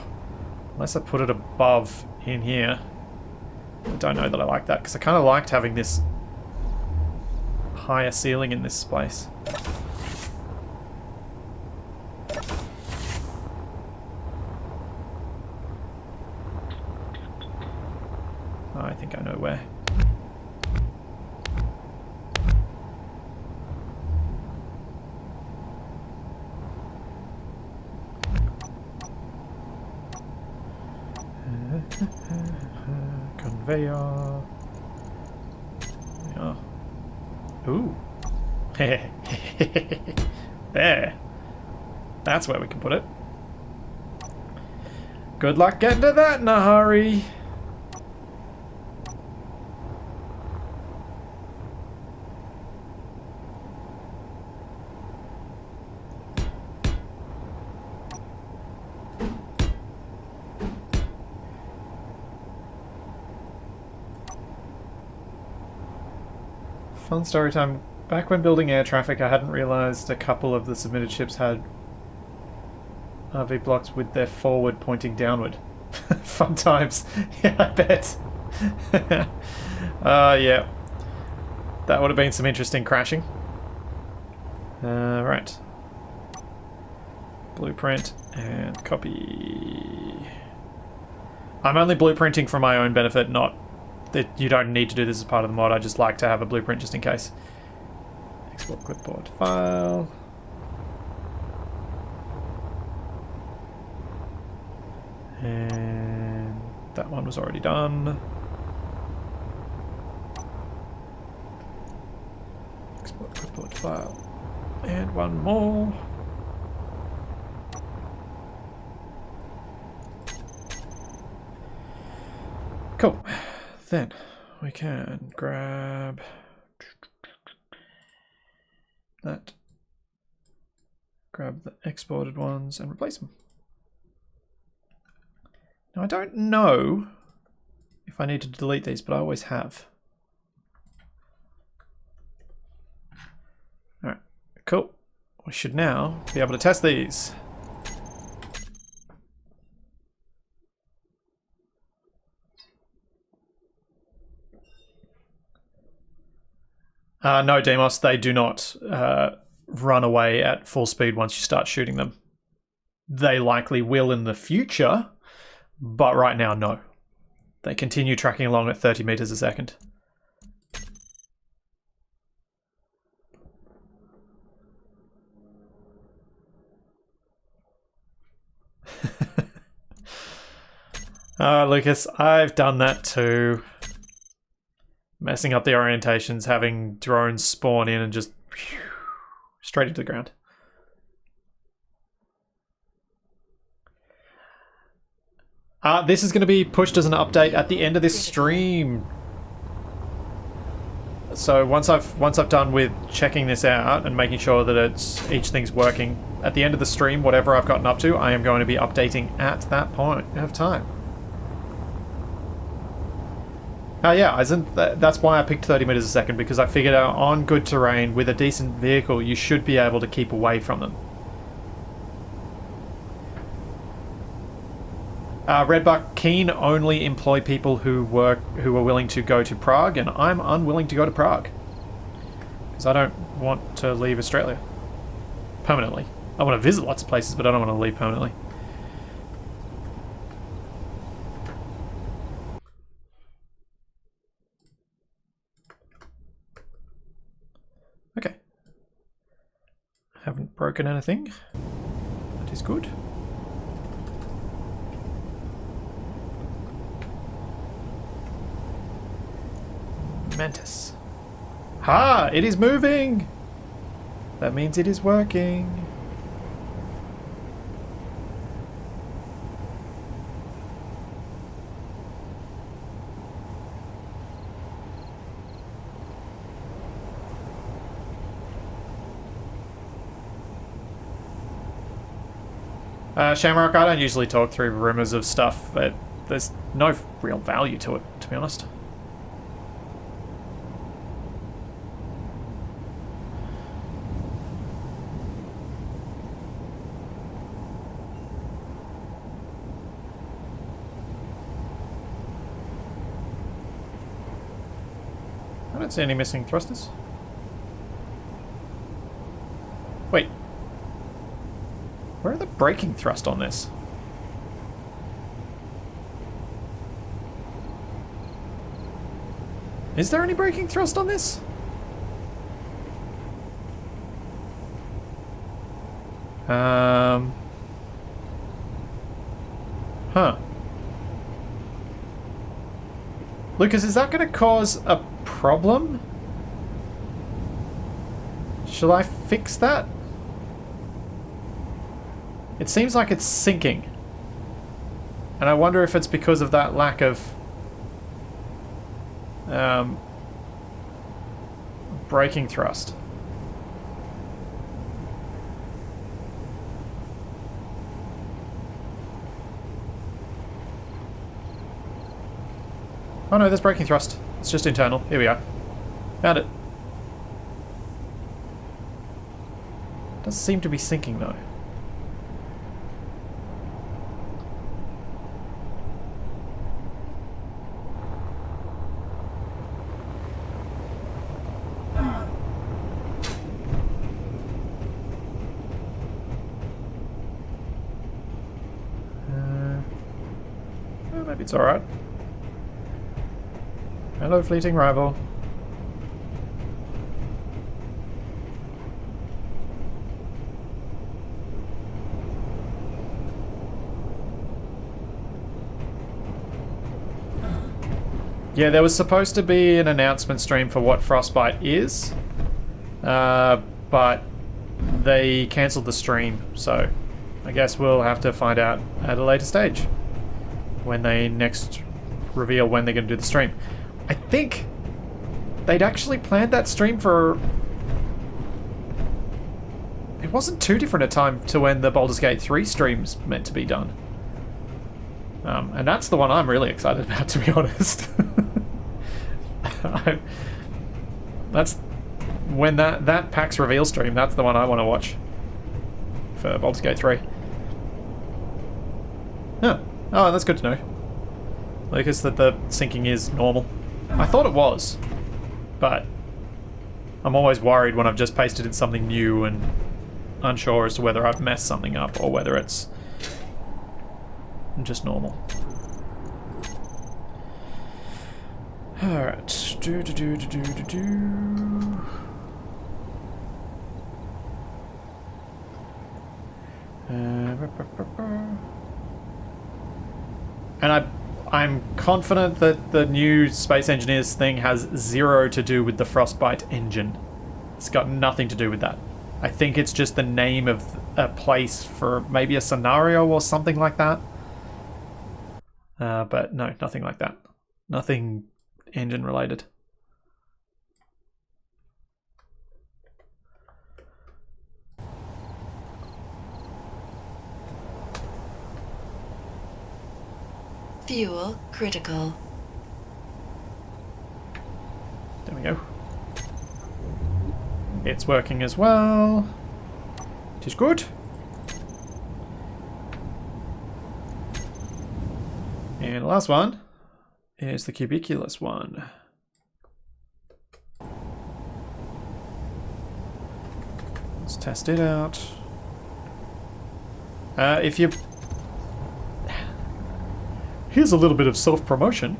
unless I put it above in here. I don't know that I like that because I kind of liked having this higher ceiling in this place. I think I know where. Conveyor. Yeah. Ooh. There. That's where we can put it. Good luck getting to that in a hurry. Fun story time. Back when building air traffic, I hadn't realised a couple of the submitted ships had RV blocks with their forward pointing downward. Fun times. Yeah, I bet. Yeah. That would have been some interesting crashing. Right. Blueprint and copy. I'm only blueprinting for my own benefit, not that you don't need to do this as part of the mod. I just like to have a blueprint just in case. Export clipboard file. And that one was already done. Export clipboard file. And one more. Cool. Then we can grab that, grab the exported ones and replace them. Now I don't know if I need to delete these, but I always have. Alright, cool. We should now be able to test these. No, Demos, they do not run away at full speed once you start shooting them. They likely will in the future, but right now, no. They continue tracking along at 30 meters a second. Lucas, I've done that too. Messing up the orientations, having drones spawn in and just straight into the ground. This is going to be pushed as an update at the end of this stream. So once I've done with checking this out and making sure that each thing's working, at the end of the stream, whatever I've gotten up to, I am going to be updating at that point of time. Yeah, that's why I picked 30 meters a second, because I figured out on good terrain with a decent vehicle, you should be able to keep away from them. Redbuck, keen only employ people who are willing to go to Prague, and I'm unwilling to go to Prague. Because I don't want to leave Australia. Permanently. I want to visit lots of places, but I don't want to leave permanently. Okay. Haven't broken anything. That is good. Mantis. Ha! It is moving! That means it is working. Shamrock, I don't usually talk through rumors of stuff, but there's no real value to it, to be honest. I don't see any missing thrusters. Wait. Where are the braking thrust on this? Is there any braking thrust on this? Huh. Lucas, is that going to cause a problem? Shall I fix that? It seems like it's sinking. And I wonder if it's because of that lack of braking thrust. Oh no, there's braking thrust. It's just internal. Here we are. Found it. Does seem to be sinking though. Well, maybe it's alright. Hello, fleeting rival. Yeah, there was supposed to be an announcement stream for what Frostbite is, but they cancelled the stream, so I guess we'll have to find out at a later stage when they next reveal when they're going to do the stream. I think they'd actually planned that stream for... It wasn't too different a time to when the Baldur's Gate 3 stream's meant to be done. And that's the one I'm really excited about, to be honest. That's when that PAX reveal stream, that's the one I want to watch for Baldur's Gate 3. Oh, that's good to know. Lucas, that the syncing is normal. I thought it was, but I'm always worried when I've just pasted in something new and unsure as to whether I've messed something up or whether it's just normal. Alright. And I'm confident that the new Space Engineers thing has zero to do with the Frostbite engine. It's got nothing to do with that. I think it's just the name of a place for maybe a scenario or something like that. But no, nothing like that. Nothing engine related. Fuel critical. There we go. It's working as well. Which is good. And the last one is the cubiculus one. Let's test it out. Here's a little bit of self-promotion.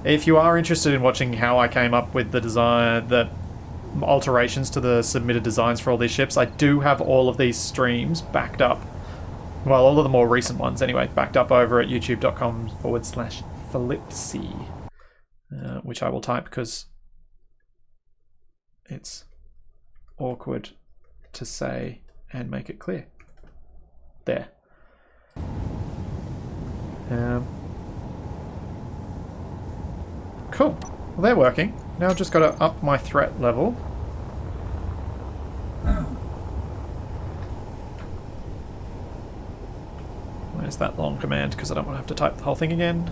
If you are interested in watching how I came up with the design, the alterations to the submitted designs for all these ships, I do have all of these streams backed up. Well, all of the more recent ones anyway, backed up over at youtube.com/Philipsy, which I will type because it's awkward to say and make it clear. There. Cool. Well, they're working. Now I've just got to up my threat level. Where's that long command? Because I don't want to have to type the whole thing again.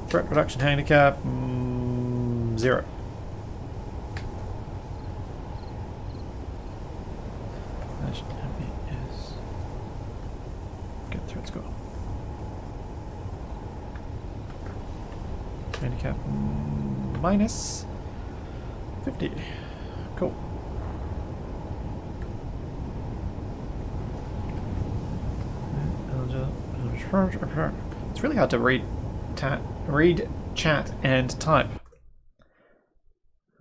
Threat reduction handicap 0. Get threat score. Handicap minus 50. Cool. It's really hard to read chat and type.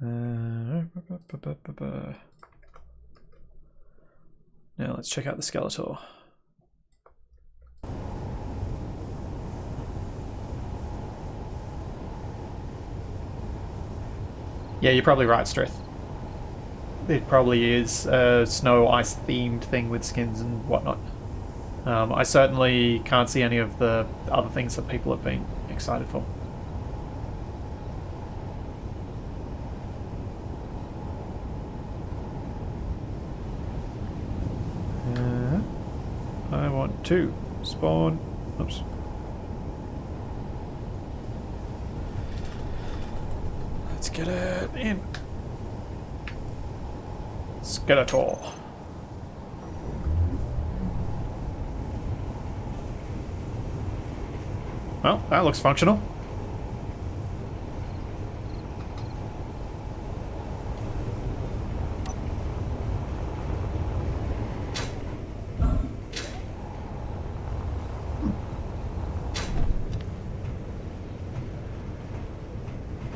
Now let's check out the Skeletor. Yeah, you're probably right, Strith. It probably is a snow ice themed thing with skins and whatnot. I certainly can't see any of the other things that people have been excited for. I want to spawn. Oops. Let's get it in. Skeletor. Well, that looks functional.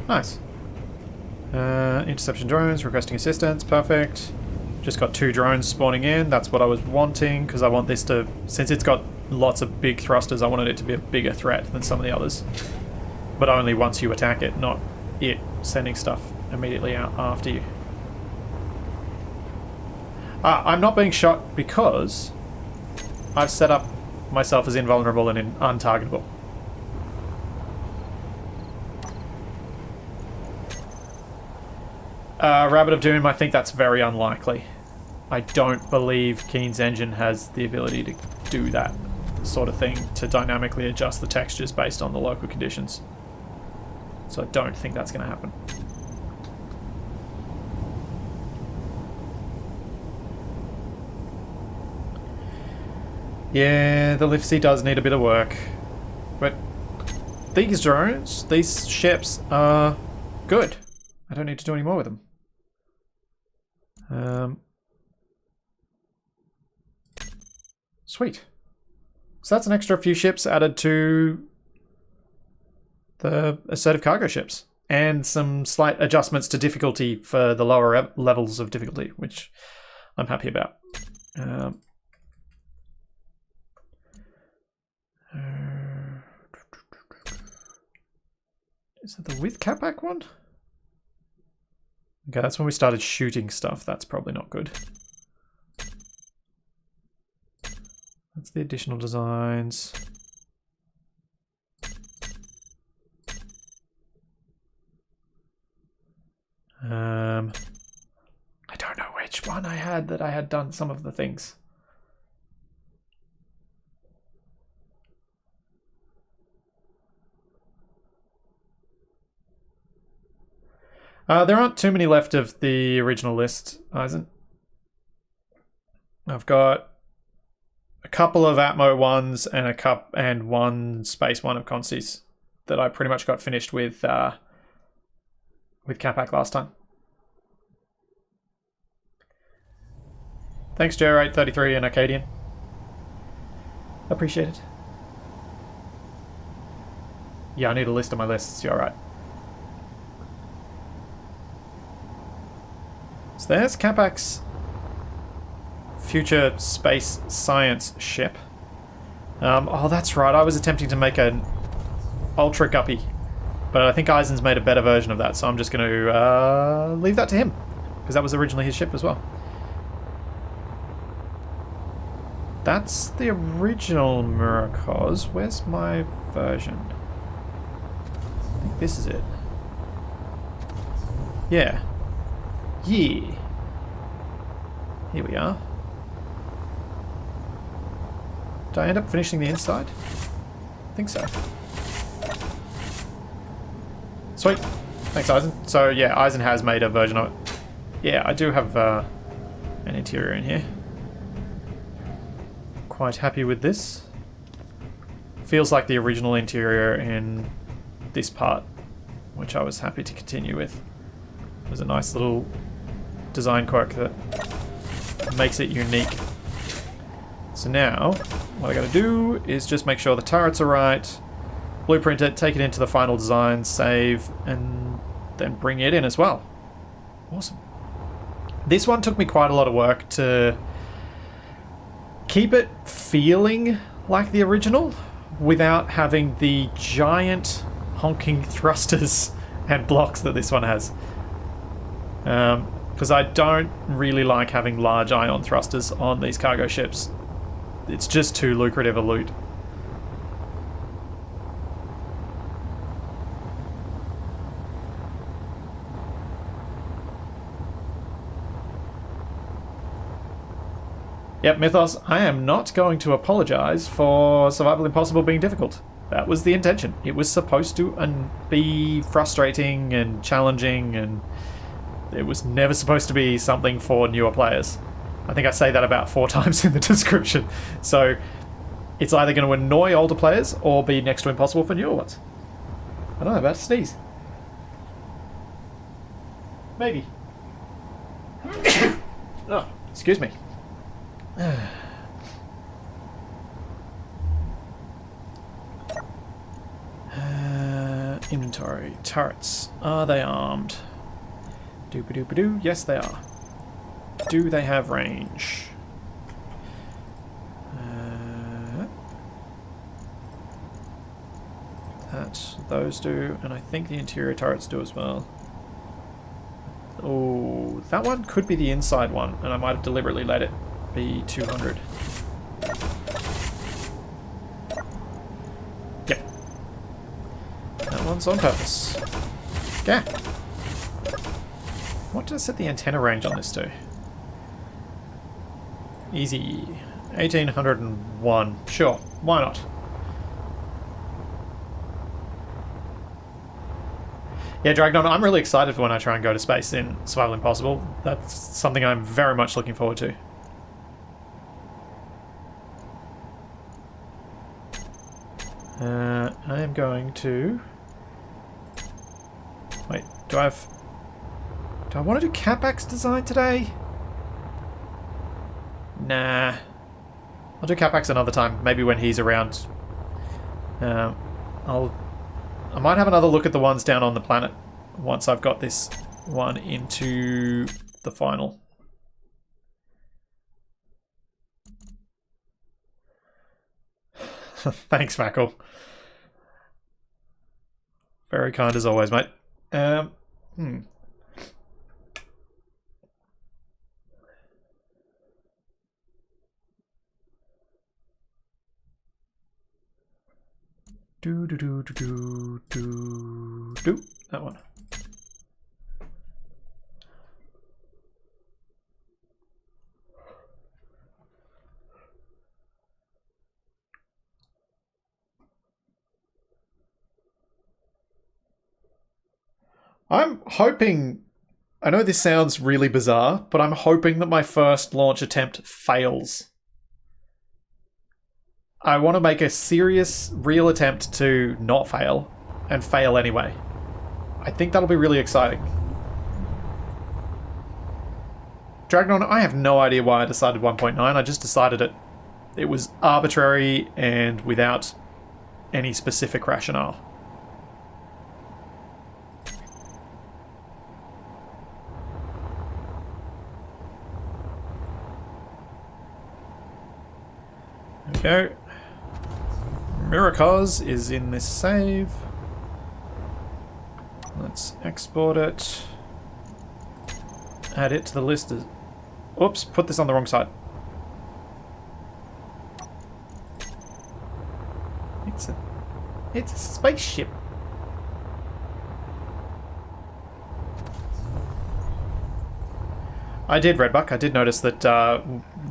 Nice. Interception drones, requesting assistance, perfect. Just got 2 drones spawning in, that's what I was wanting, because I want this to, since it's got lots of big thrusters, I wanted it to be a bigger threat than some of the others. But only once you attack it, not it sending stuff immediately out after you. I'm not being shot because I've set up myself as invulnerable and untargetable. Rabbit of Doom, I think that's very unlikely. I don't believe Keen's engine has the ability to do that sort of thing, to dynamically adjust the textures based on the local conditions. So I don't think that's going to happen. Yeah, the Liftsy does need a bit of work. But these drones, these ships are good. I don't need to do any more with them. Sweet. So that's an extra few ships added to the assertive cargo ships. And some slight adjustments to difficulty for the lower levels of difficulty, which I'm happy about. Is that the with Capac one? Okay, that's when we started shooting stuff. That's probably not good. That's the additional designs. I don't know which one I had that I had done some of the things. There aren't too many left of the original list, Eisen. I've got a couple of Atmo ones and one space one of Consti's that I pretty much got finished with Capac last time. Thanks, Joe833 and Arcadian. Appreciate it. Yeah, I need a list of my lists. You're right. So there's Capac's future space science ship. Oh, that's right. I was attempting to make an Ultra Guppy, but I think Eisen's made a better version of that, so I'm just going to leave that to him, because that was originally his ship as well. That's the original Murakos. Where's my version? I think this is it. Yeah. Yeah. Here we are. Did I end up finishing the inside? I think so. Sweet. Thanks, Eisen. So, yeah, Eisen has made a version of it. Yeah, I do have an interior in here. Quite happy with this. Feels like the original interior in this part, which I was happy to continue with. It was a nice little design quirk that makes it unique. So now, what I gotta do is just make sure the turrets are right, blueprint it, take it into the final design, save, and then bring it in as well. Awesome. This one took me quite a lot of work to keep it feeling like the original without having the giant honking thrusters and blocks that this one has. Because I don't really like having large ion thrusters on these cargo ships. It's just too lucrative a loot. Yep, Mythos, I am not going to apologize for Survival Impossible being difficult. That was the intention. It was supposed to be frustrating and challenging, and it was never supposed to be something for newer players. I think I say that about 4 times in the description. So it's either going to annoy older players or be next to impossible for newer ones. I don't know, about to sneeze. Maybe. Oh, excuse me. Inventory. Turrets. Are they armed? Doop-a-doop-a-doo. Yes, they are. Do they have range? Those do, and I think the interior turrets do as well. Oh, that one could be the inside one, and I might have deliberately let it be 200. Yep. That one's on purpose. Yeah. What did I set the antenna range on this to? Easy. 1801. Sure, why not? Yeah, Dragnon, I'm really excited for when I try and go to space in Survival Impossible. That's something I'm very much looking forward to. I am going to... Wait, do I want to do Capac's design today? Nah. I'll do Capac's another time, maybe when he's around. I might have another look at the ones down on the planet once I've got this one into the final. Thanks, Mackle. Very kind as always, mate. Do. That one. I'm hoping... I know this sounds really bizarre, but I'm hoping that my first launch attempt fails. I want to make a serious, real attempt to not fail, and fail anyway. I think that'll be really exciting. Dragnon, I have no idea why I decided 1.9. I just decided it. It was arbitrary and without any specific rationale. There we go. Miracos is in this save. Let's export it. Add it to the list. Oops, put this on the wrong side. It's a spaceship. I did, Redbuck. I did notice that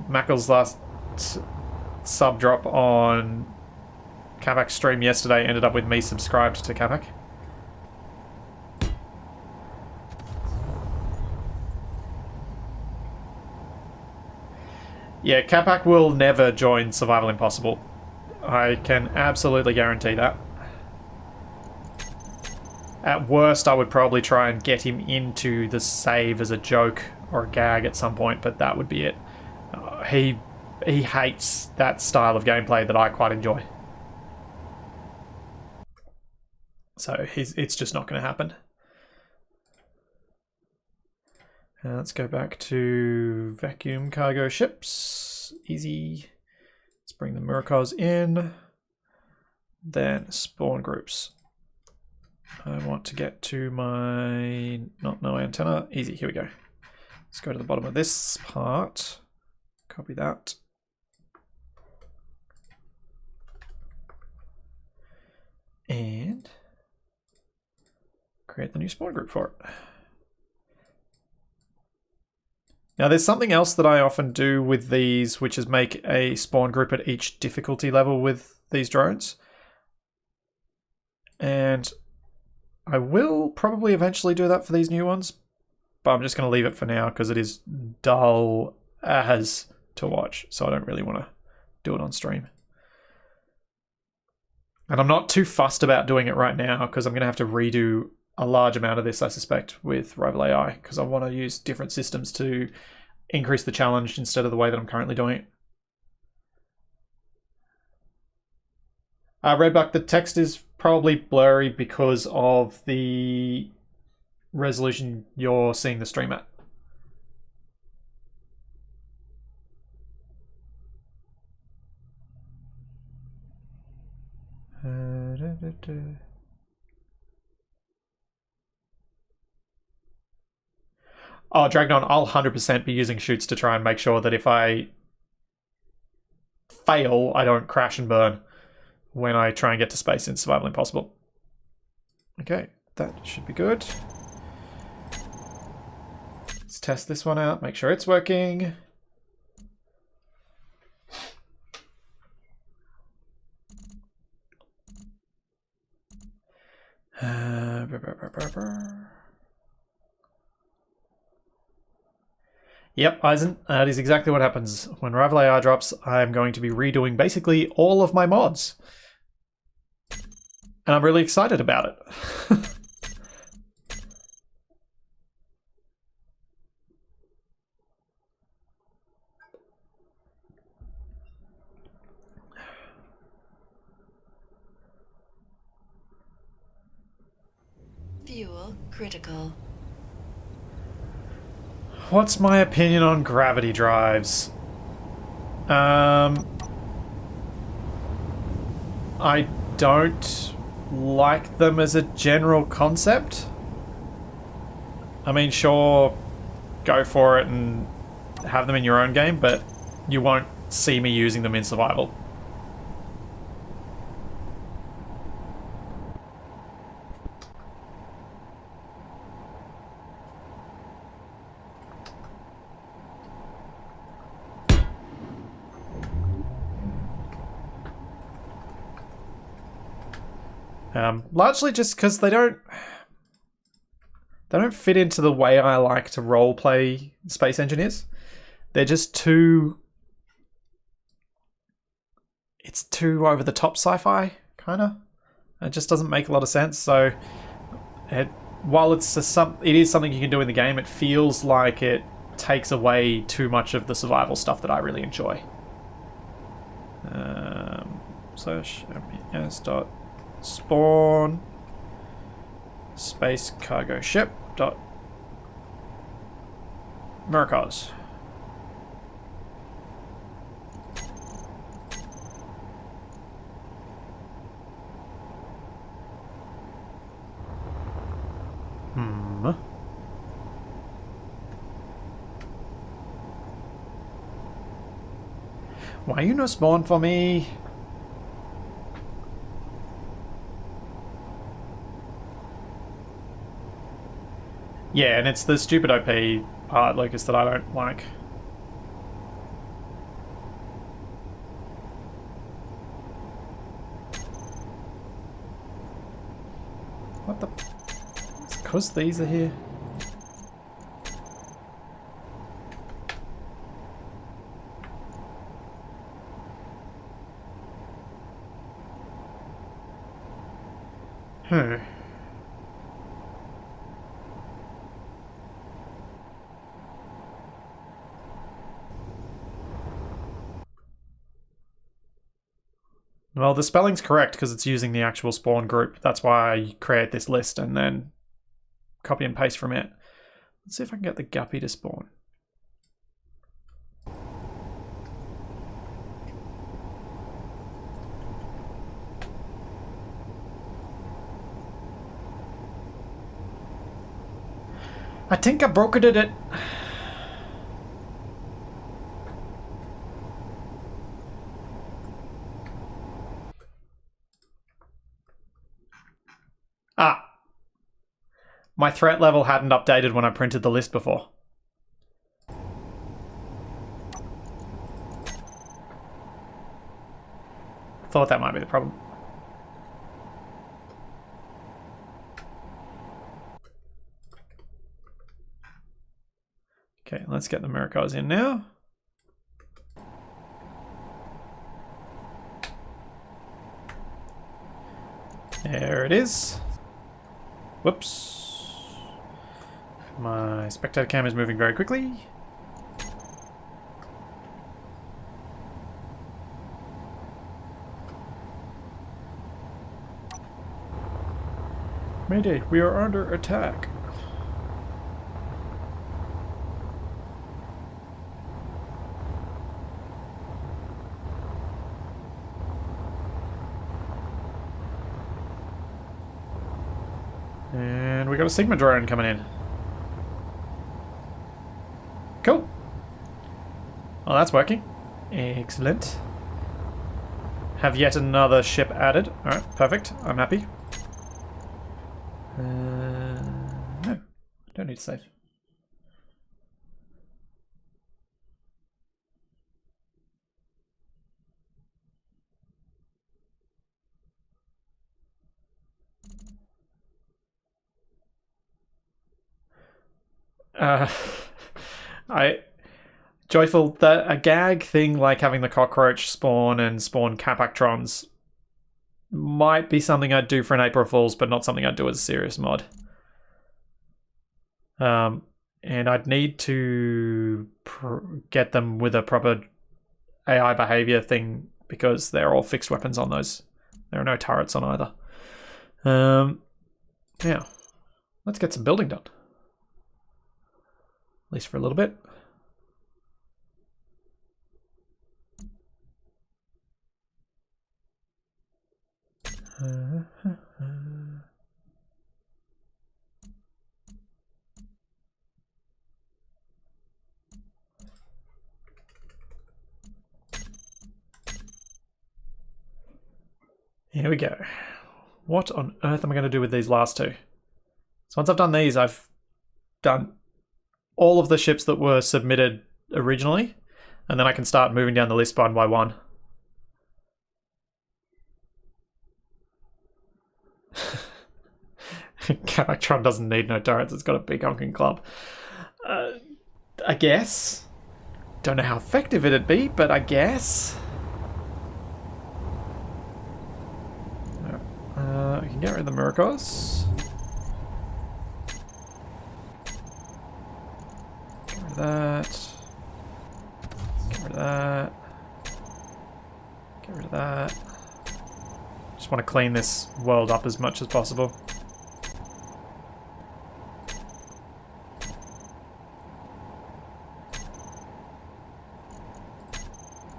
Mackle's last sub drop on Kavak's stream yesterday ended up with me subscribed to Kavak. Yeah, Capac will never join Survival Impossible. I can absolutely guarantee that. At worst, I would probably try and get him into the save as a joke or a gag at some point, but that would be it. He hates that style of gameplay that I quite enjoy. So it's just not going to happen. Let's go back to vacuum cargo ships. Easy. Let's bring the Miracos in. Then spawn groups. I want to get to my... no antenna. Easy, here we go. Let's go to the bottom of this part. Copy that. And create the new spawn group for it. Now there's something else that I often do with these, which is make a spawn group at each difficulty level with these drones. And I will probably eventually do that for these new ones, but I'm just going to leave it for now because it is dull as to watch, so I don't really want to do it on stream. And I'm not too fussed about doing it right now because I'm going to have to redo a large amount of this, I suspect, with Rival AI, because I want to use different systems to increase the challenge instead of the way that I'm currently doing it. Redbuck, the text is probably blurry because of the resolution you're seeing the stream at. Oh, Dragnon, I'll 100% be using shoots to try and make sure that if I fail, I don't crash and burn when I try and get to space in Survival Impossible. Okay, that should be good. Let's test this one out, make sure it's working. Yep, Eisen, that is exactly what happens. When Rival AI drops, I'm going to be redoing basically all of my mods. And I'm really excited about it. Fuel critical. What's my opinion on gravity drives? I don't like them as a general concept. I mean, sure, go for it and have them in your own game, but you won't see me using them in survival. Largely just because they don't... they don't fit into the way I like to roleplay space engineers. They're just too... It's too over the top sci-fi, kind of. It just doesn't make a lot of sense. So, while it is something you can do in the game, it feels like it takes away too much of the survival stuff that I really enjoy. Slash ms.spawn space cargo ship dot Miracos. Why you no spawn for me? Yeah, and it's the stupid OP part, Lucas, that I don't like. What the... It's because these are here. Well, the spelling's correct because it's using the actual spawn group. That's why I create this list and then copy and paste from it. Let's see if I can get the guppy to spawn. I think I brokered it. Ah. My threat level hadn't updated when I printed the list before. Thought that might be the problem. Okay, let's get the Miracos in now. There it is. Whoops. My spectator cam is moving very quickly. Mayday, we are under attack. And we got a Sigma drone coming in. Cool. Well, that's working. Excellent. Have yet another ship added. Alright, perfect. I'm happy. No, don't need to save. Joyful that a gag thing like having the cockroach spawn and spawn capactrons might be something I'd do for an April Fool's, but not something I'd do as a serious mod. And I'd need to get them with a proper AI behavior thing because they're all fixed weapons on those. There are no turrets on either. Now, let's get some building done. At least for a little bit. Here we go. What on earth am I going to do with these last two? So once I've done these, I've done all of the ships that were submitted originally, and then I can start moving down the list one by one. Caractron doesn't need no turrets, it's got a big honking club. I guess. Don't know how effective it'd be, but I guess. I can get rid of the Murkos. Get rid of that. Get rid of that. Get rid of that. Just want to clean this world up as much as possible.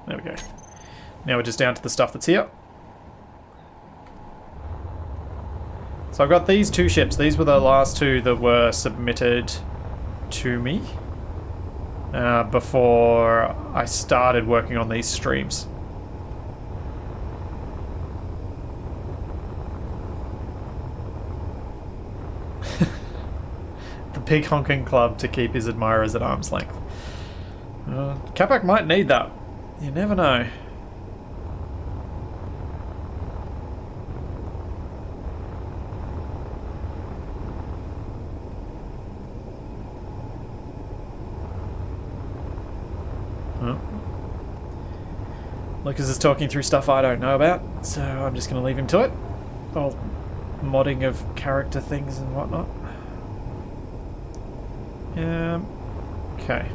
There we go. Now we're just down to the stuff that's here. So I've got these two ships. These were the last two that were submitted to me before I started working on these streams. The big honking club to keep his admirers at arm's length. Capac might need that. You never know. Lucas is talking through stuff I don't know about, so I'm just going to leave him to it. All modding of character things and whatnot. Okay.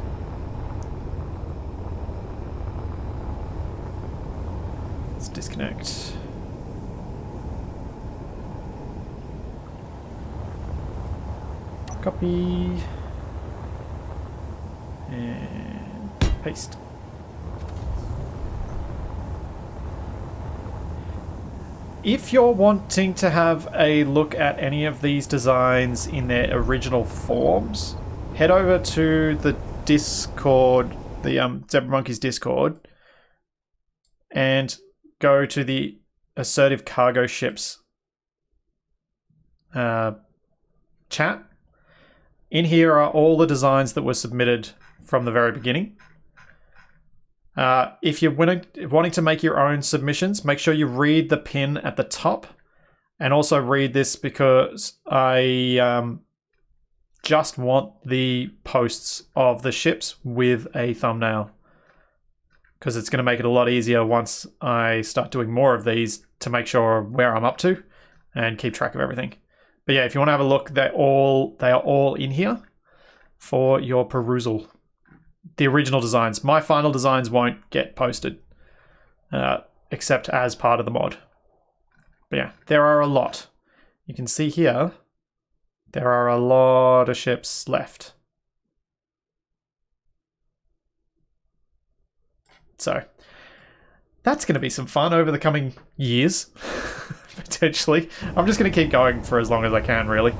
Let's disconnect. Copy. And paste. If you're wanting to have a look at any of these designs in their original forms, head over to the Discord, the Zebra Monkeys Discord, and go to the Assertive Cargo Ships chat. In here are all the designs that were submitted from the very beginning. If you're wanting to make your own submissions, make sure you read the pin at the top, and also read this because I just want the posts of the ships with a thumbnail, because it's going to make it a lot easier once I start doing more of these to make sure where I'm up to and keep track of everything. But yeah, if you want to have a look, they are all in here for your perusal. The original designs. My final designs won't get posted, except as part of the mod. But yeah, there are a lot. You can see here, there are a lot of ships left. So, that's going to be some fun over the coming years, potentially. I'm just going to keep going for as long as I can, really.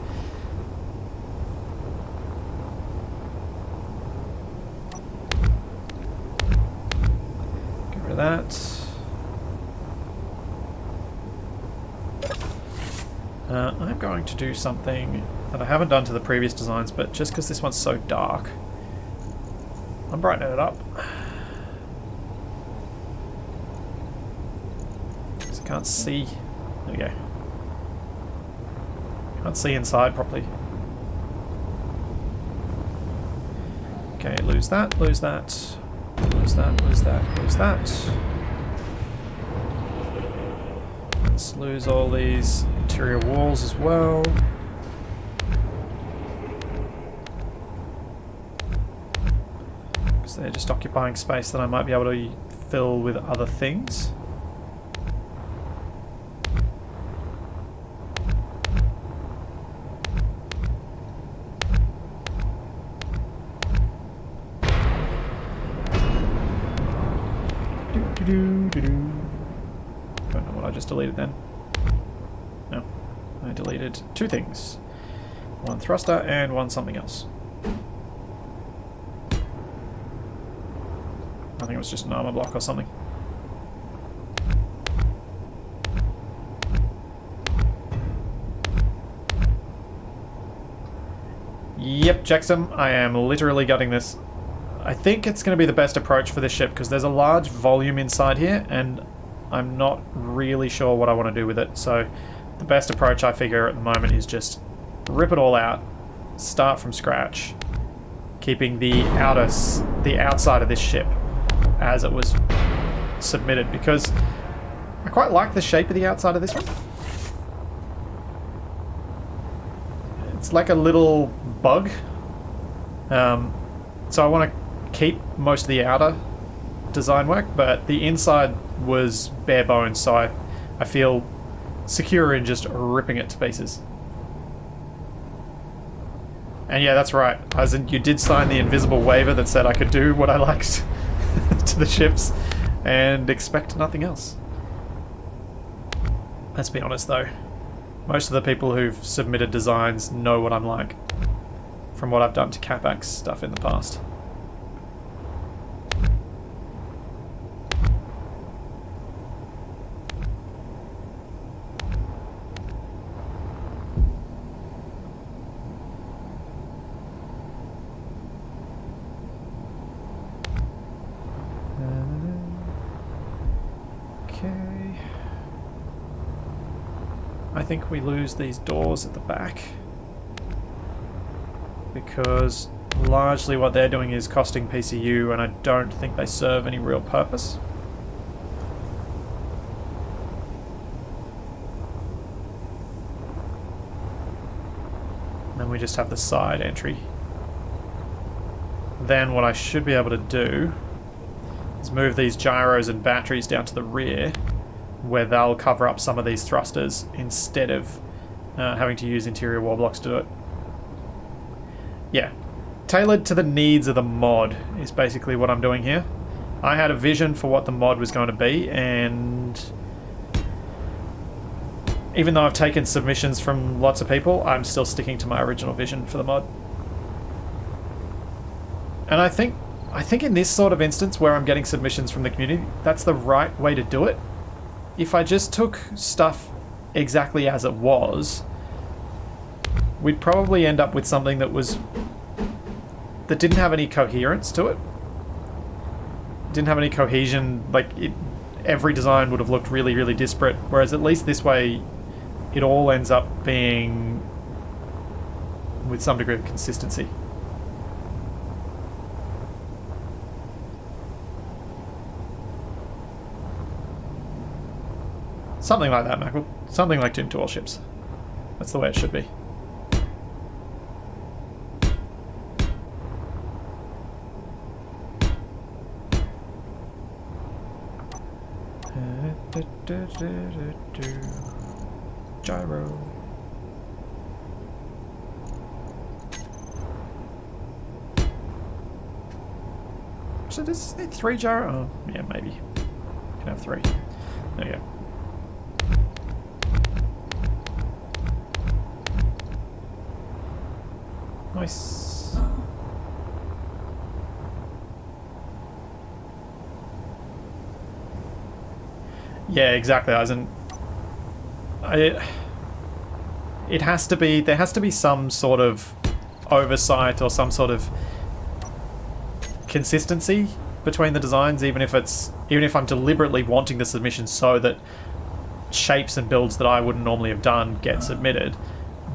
That. I'm going to do something that I haven't done to the previous designs, but just because this one's so dark, I'm brightening it up. Because I can't see. There we go. Can't see inside properly. Okay, lose that, lose that. Lose that, lose that, lose that. Let's lose all these interior walls as well. Because they're just occupying space that I might be able to fill with other things. Don't know what I just deleted then. No. I deleted two things. One thruster and one something else. I think it was just an armor block or something. Yep, checksum. I am literally gutting this. I think it's going to be the best approach for this ship because there's a large volume inside here and I'm not really sure what I want to do with it. So the best approach I figure at the moment is just rip it all out, start from scratch, keeping the outside of this ship as it was submitted, because I quite like the shape of the outside of this one. It's like a little bug. So I want to keep most of the outer design work, but the inside was bare bones, so I feel secure in just ripping it to pieces. And yeah, that's right. As in, you did sign the invisible waiver that said I could do what I liked to the ships and expect nothing else. Let's be honest though. Most of the people who've submitted designs know what I'm like from what I've done to Capax stuff in the past. I think we lose these doors at the back because largely what they're doing is costing PCU, and I don't think they serve any real purpose. And then we just have the side entry. Then what I should be able to do is move these gyros and batteries down to the rear, where they'll cover up some of these thrusters instead of having to use interior wall blocks to do it. Yeah, tailored to the needs of the mod is basically what I'm doing here. I had a vision for what the mod was going to be, and even though I've taken submissions from lots of people, I'm still sticking to my original vision for the mod. And I think in this sort of instance where I'm getting submissions from the community, that's the right way to do it. If I just took stuff exactly as it was, we'd probably end up with something that didn't have any coherence to it. Didn't have any cohesion. Every design would have looked really, really disparate. Whereas at least this way, it all ends up being with some degree of consistency. Something like that, Mackerel. Something like Doom to all ships. That's the way it should be. Gyro. So does this need 3 gyro? Oh, yeah, maybe. Can have 3. There you go. Nice. Yeah, exactly. As in, it has to be. There has to be some sort of oversight or some sort of consistency between the designs, even if I'm deliberately wanting the submission so that shapes and builds that I wouldn't normally have done get submitted.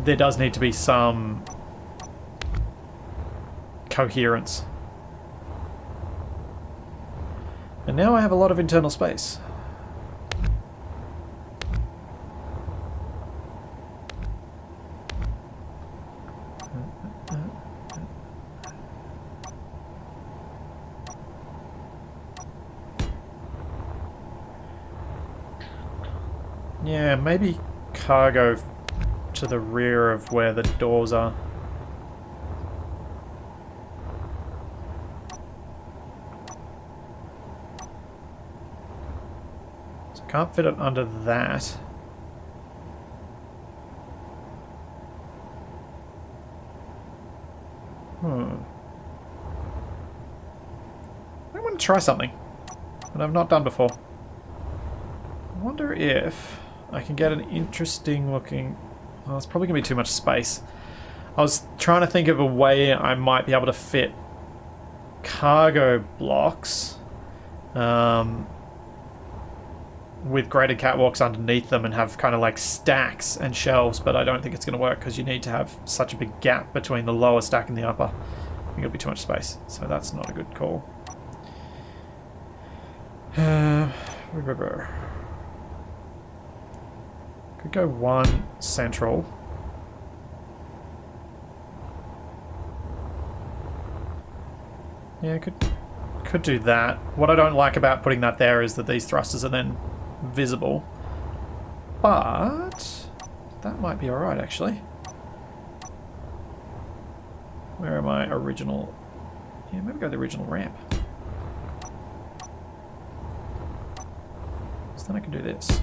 There does need to be some coherence. And now I have a lot of internal space. Yeah, maybe cargo to the rear of where the doors are. So can't fit it under that. I'm going to try something that I've not done before. I wonder if I can get an interesting looking... Well, it's probably going to be too much space. I was trying to think of a way I might be able to fit cargo blocks with graded catwalks underneath them and have kind of like stacks and shelves, but I don't think it's going to work because you need to have such a big gap between the lower stack and the upper. I think it'll be too much space, so that's not a good call. Could go one central. Yeah, could do that. What I don't like about putting that there is that these thrusters are then visible. But that might be alright, actually. Where are my original... Yeah, maybe go the original ramp. So then I can do this.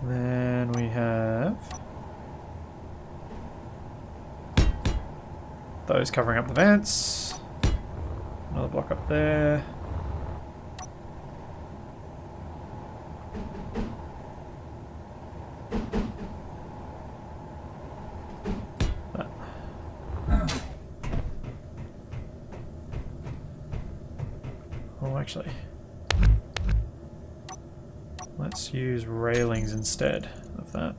Then we have those covering up the vents. Another block up there. Oh, actually, let's use railings instead of that.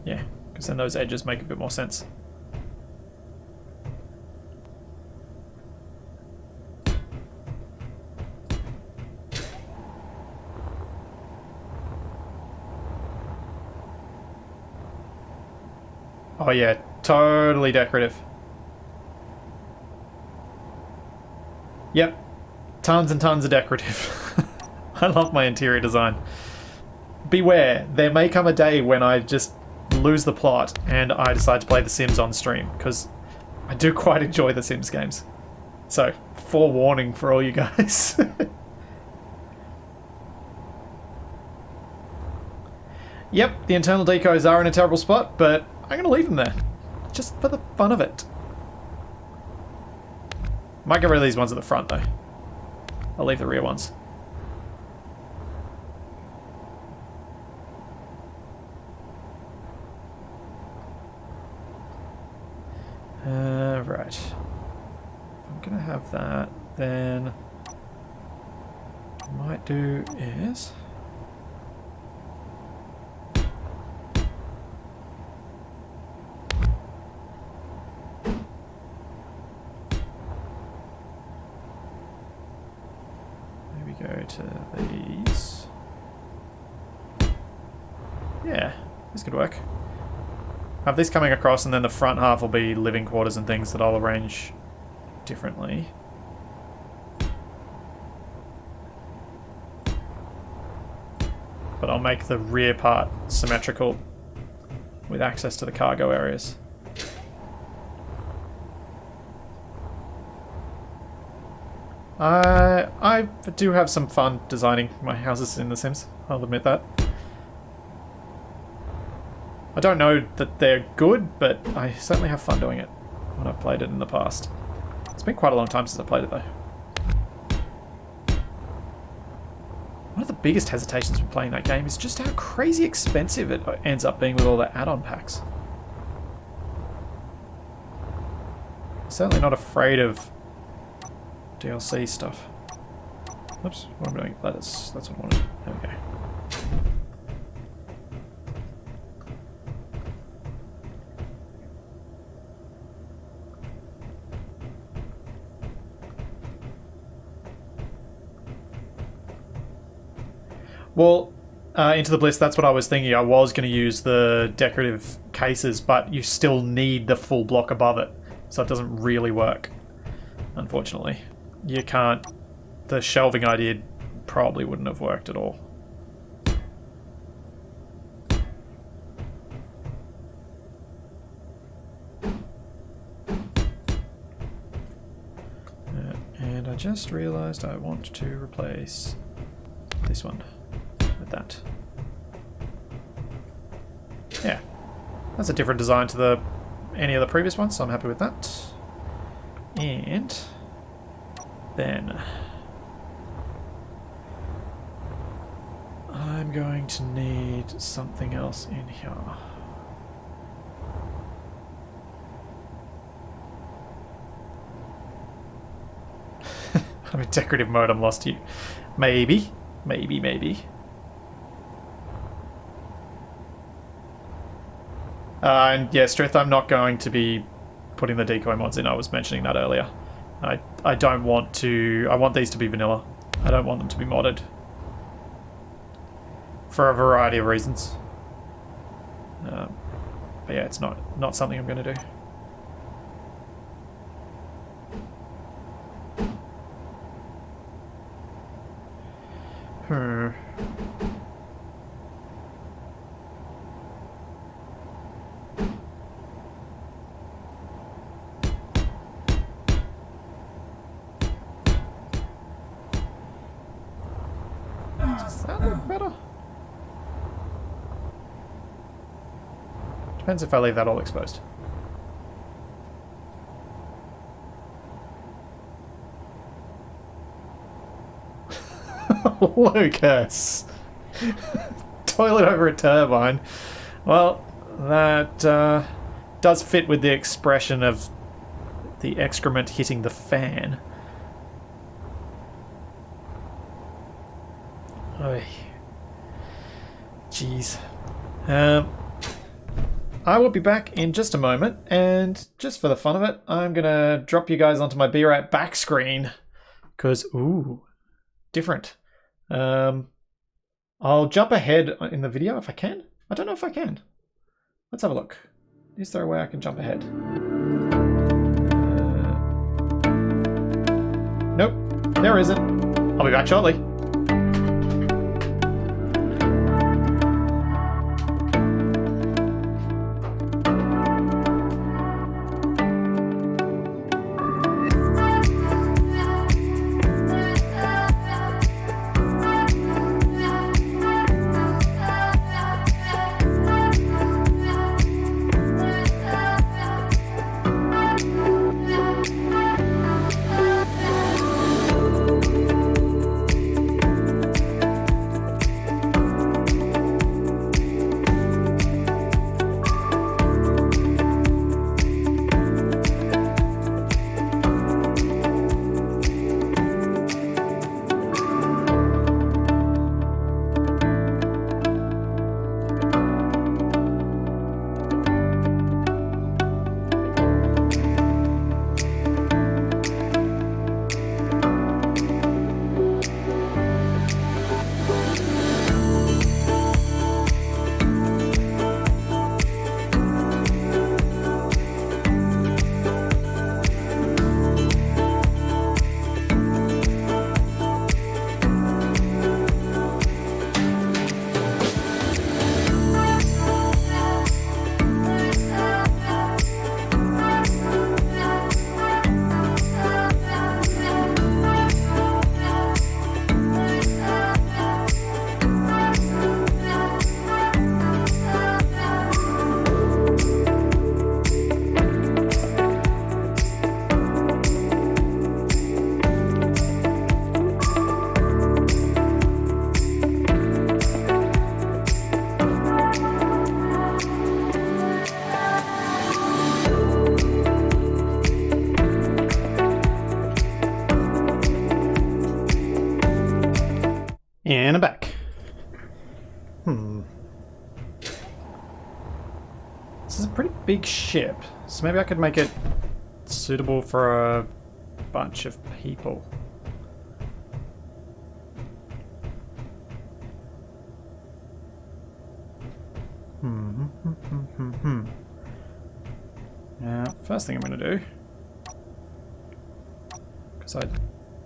Yeah, because then those edges make a bit more sense. Oh yeah, totally decorative. Yep, tons and tons of decorative. I love my interior design. Beware, there may come a day when I just lose the plot and I decide to play The Sims on stream, because I do quite enjoy The Sims games. So, forewarning for all you guys. Yep, the internal decos are in a terrible spot, but I'm going to leave them there, just for the fun of it. Might get rid of these ones at the front, though. I'll leave the rear ones. Right. I'm going to have that, then what I might do is... go to these. Yeah, this could work. Have this coming across, and then the front half will be living quarters and things that I'll arrange differently. But I'll make the rear part symmetrical with access to the cargo areas. I do have some fun designing my houses in The Sims, I'll admit that. I don't know that they're good, but I certainly have fun doing it when I've played it in the past. It's been quite a long time since I played it, though. One of the biggest hesitations when playing that game is just how crazy expensive it ends up being with all the add-on packs. Certainly not afraid of DLC stuff. Oops, what am I doing? That's what I wanted. There we go. Well, Into the Bliss, that's what I was thinking. I was going to use the decorative cases, but you still need the full block above it, so it doesn't really work, unfortunately. You can't... The shelving idea probably wouldn't have worked at all. And I just realised I want to replace this one with that. Yeah, that's a different design to any of the previous ones, so I'm happy with that. And Then I'm going to need something else in here. I'm in decorative mode, I'm lost you. Maybe. And yeah, Strith, I'm not going to be putting the decoy mods in. I was mentioning that earlier. I don't want to... I want these to be vanilla. I don't want them to be modded. For a variety of reasons. But yeah, it's not something I'm going to do. Does that look better? Depends if I leave that all exposed. Lucas! Toilet over a turbine. Well, that does fit with the expression of the excrement hitting the fan. Oy. Jeez. I will be back in just a moment, and just for the fun of it, I'm gonna drop you guys onto my B-Rat back screen, because, ooh, different. I'll jump ahead in the video if I can. I don't know if I can. Let's have a look. Is there a way I can jump ahead? Nope, there isn't. I'll be back shortly. And I'm back. This is a pretty big ship, so maybe I could make it suitable for a bunch of people. Now, first thing I'm going to do, because I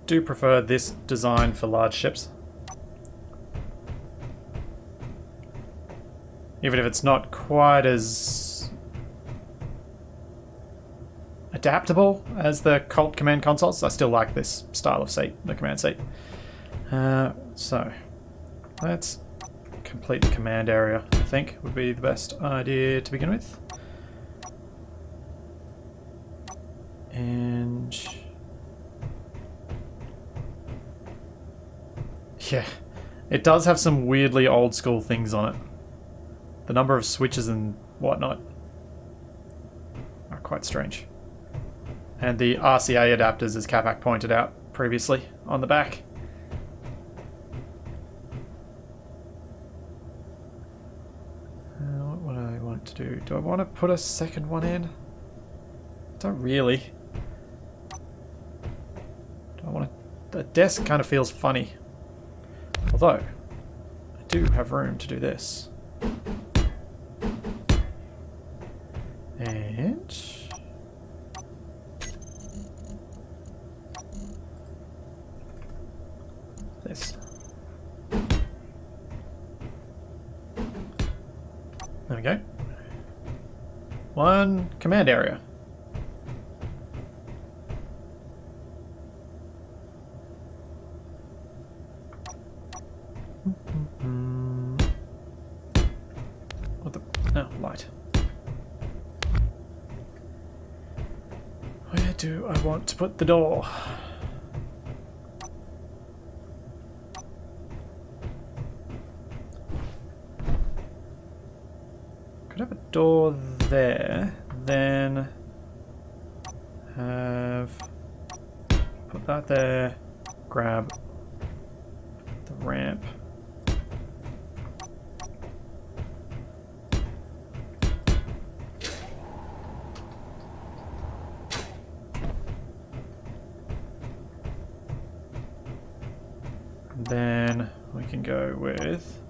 do prefer this design for large ships, even if it's not quite as adaptable as the Colt command consoles, I still like this style of seat, the command seat. So, let's complete the command area, I think, would be the best idea to begin with. And Yeah, it does have some weirdly old school things on it. The number of switches and whatnot are quite strange. And the RCA adapters, as Capac pointed out previously, on the back. What would I want to do? Do I want to put a second one in? Don't really. Do I want to... The desk kind of feels funny. Although, I do have room to do this. And... this. There we go. One command area. What the... no, light. Where do I want to put the door? Could have a door there, then have... put that there, grab the ramp. Then we can go with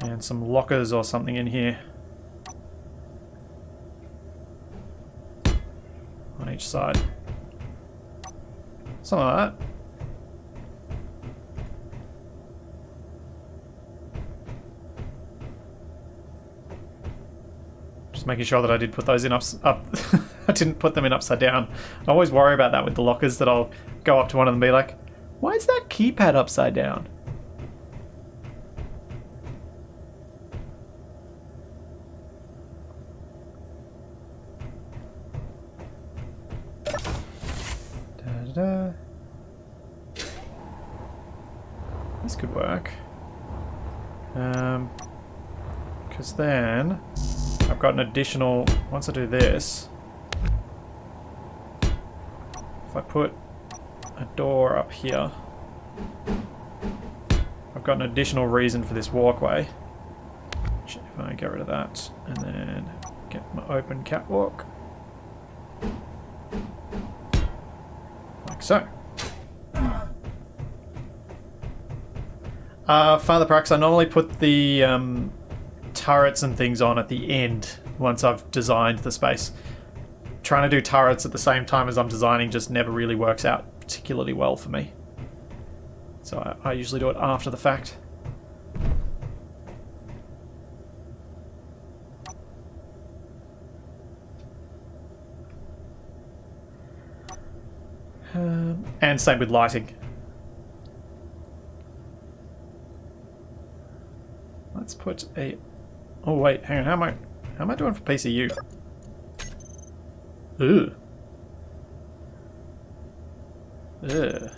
and some lockers or something in here on each side. Something like that. Making sure that I did put those in up I didn't put them in upside down. I always worry about that with the lockers, that I'll go up to one of them and be like, why is that keypad upside down? Da-da-da. This could work. Because then I've got an additional, once I do this, if I put a door up here, I've got an additional reason for this walkway. If I get rid of that and then get my open catwalk. Like so. Father Prax, I normally put the turrets and things on at the end once I've designed the space. Trying to do turrets at the same time as I'm designing just never really works out particularly well for me. So I usually do it after the fact. And same with lighting. Let's put a... oh wait, hang on, how am I doing for PCU? Ugh. Ugh.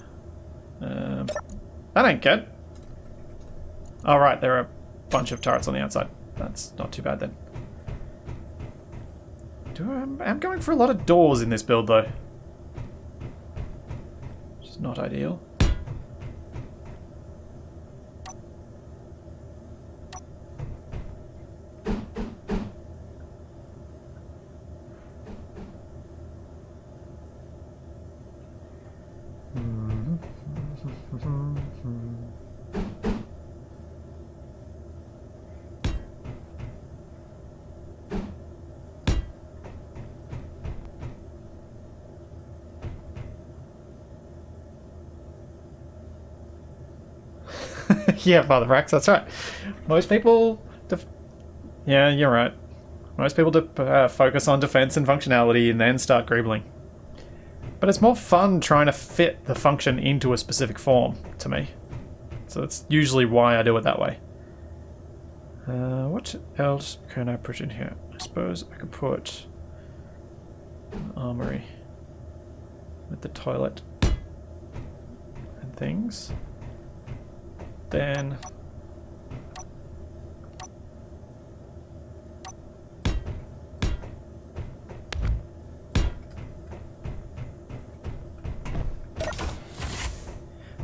That ain't good. Alright, there are a bunch of turrets on the outside. That's not too bad then. I'm going for a lot of doors in this build though. Which is not ideal. Yeah, Father Brax, that's right. Most people... yeah, you're right. Most people focus on defense and functionality and then start greebling. But it's more fun trying to fit the function into a specific form, to me. So that's usually why I do it that way. What else can I put in here? I suppose I could put armory with the toilet and things. Then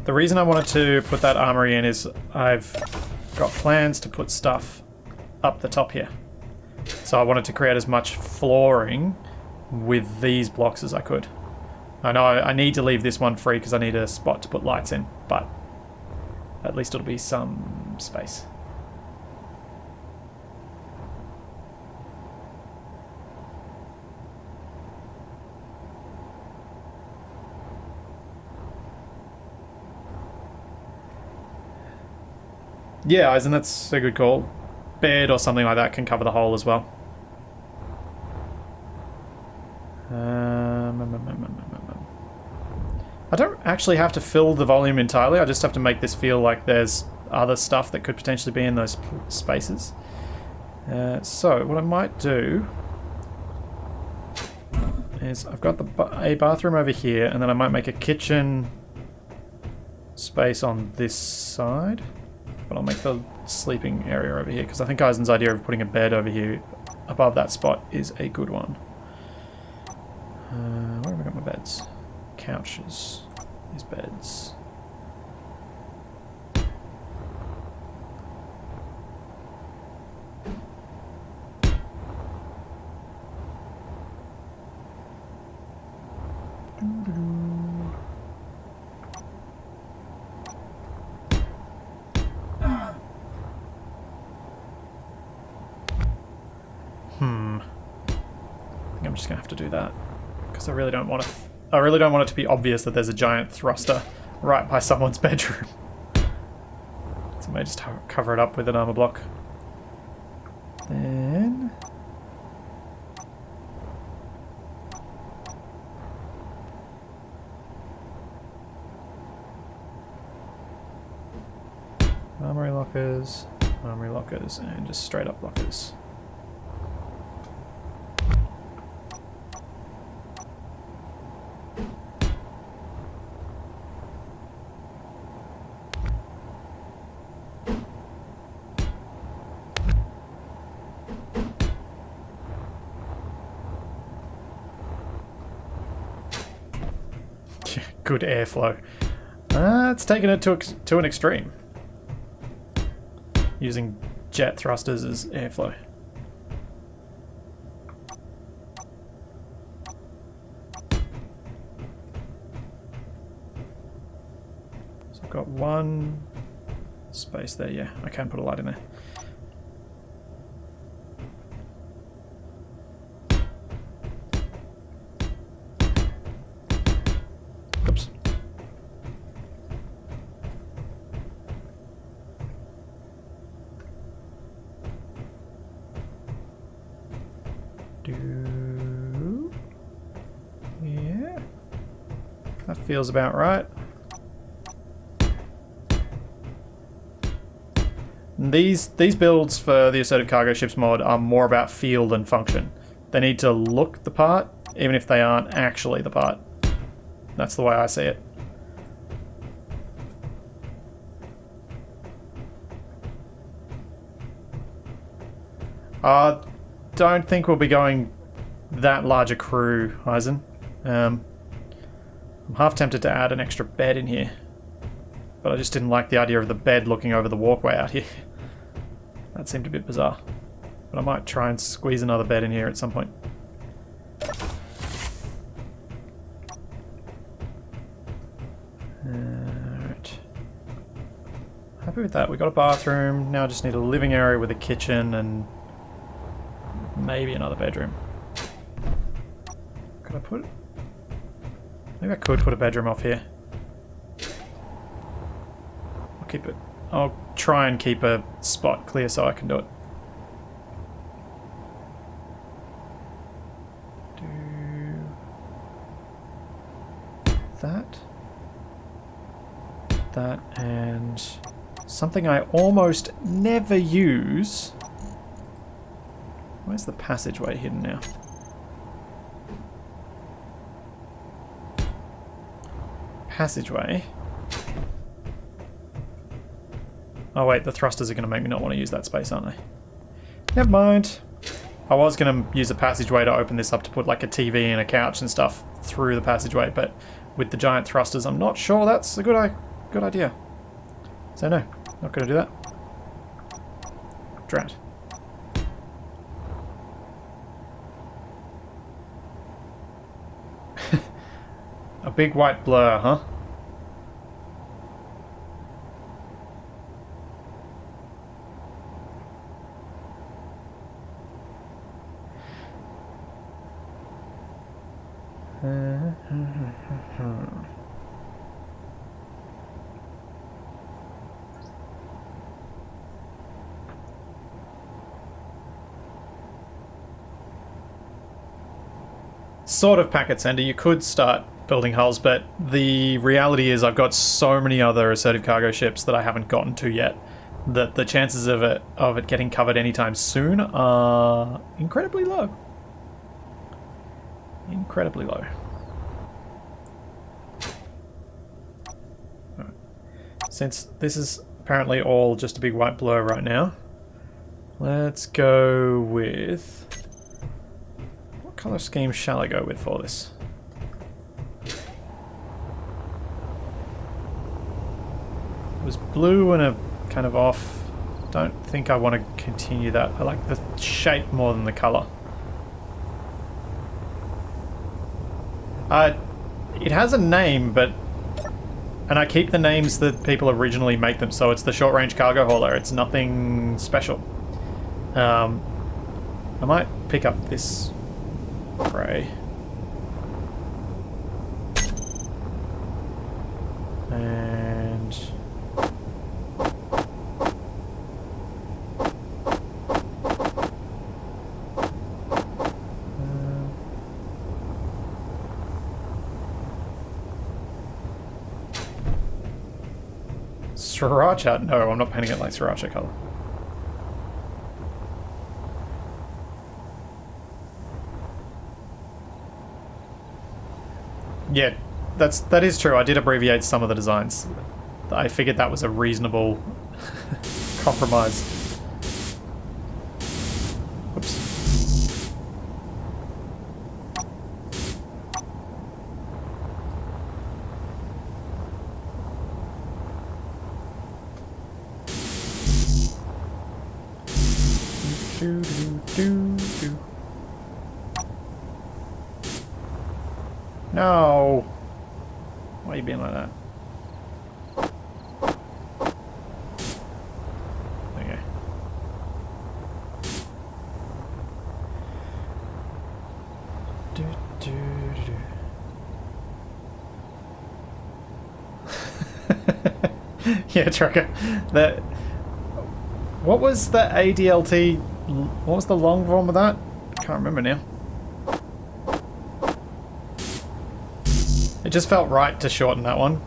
the reason I wanted to put that armory in is I've got plans to put stuff up the top here. So I wanted to create as much flooring with these blocks as I could. I know I need to leave this one free because I need a spot to put lights in, but at least it'll be some space. Yeah, Eisen, that's a good call. Bed or something like that can cover the hole as well. I don't actually have to fill the volume entirely, I just have to make this feel like there's other stuff that could potentially be in those spaces. So what I might do is I've got a bathroom over here, and then I might make a kitchen space on this side. But I'll make the sleeping area over here, because I think Eisen's idea of putting a bed over here above that spot is a good one. Where have I got my beds? Couches. These beds. I think I'm just gonna have to do that because I really don't want to. I really don't want it to be obvious that there's a giant thruster right by someone's bedroom. So I may just cover it up with an armor block. Then armory lockers, and just straight up lockers. Good airflow. It's taken it to an extreme. Using jet thrusters as airflow. So I've got one space there, yeah. I can put a light in there. Oops. Yeah. That feels about right. These builds for the Assertive Cargo Ships mod are more about feel than function. They need to look the part, even if they aren't actually the part. That's the way I see it. Don't think we'll be going that large a crew, Eisen. I'm half tempted to add an extra bed in here. But I just didn't like the idea of the bed looking over the walkway out here. That seemed a bit bizarre. But I might try and squeeze another bed in here at some point. Alright. Happy with that. We got a bathroom. Now I just need a living area with a kitchen and maybe another bedroom. Could I put... Maybe I could put a bedroom off here. Keep it. I'll try and keep a spot clear so I can do it. Do that and something I almost never use. Where's the passageway hidden now? passageway. Oh wait, the thrusters are going to make me not want to use that space, aren't they? Never mind. I was going to use a passageway to open this up to put like a TV and a couch and stuff through the passageway, but with the giant thrusters, I'm not sure that's a good idea. So no, not going to do that. Drat. A big white blur, huh? Sort of packet sender. You could start building hulls, but the reality is I've got so many other assertive cargo ships that I haven't gotten to yet that the chances of it getting covered anytime soon are incredibly low. Incredibly low. Right. Since this is apparently all just a big white blur right now, let's go with... What color scheme shall I go with for this? It was blue and a kind of off. Don't think I want to continue that. I like the shape more than the color. It has a name, but... And I keep the names that people originally make them, so it's the short range cargo hauler. It's nothing special. I might pick up this prey. And... Sriracha? No, I'm not painting it like Sriracha color. Yeah, that is true. I did abbreviate some of the designs. I figured that was a reasonable compromise. Oops. No! Why are you being like that? There you go. Yeah, Trucker. That. What was the ADLT? What was the long form of that? I can't remember now. It just felt right to shorten that one.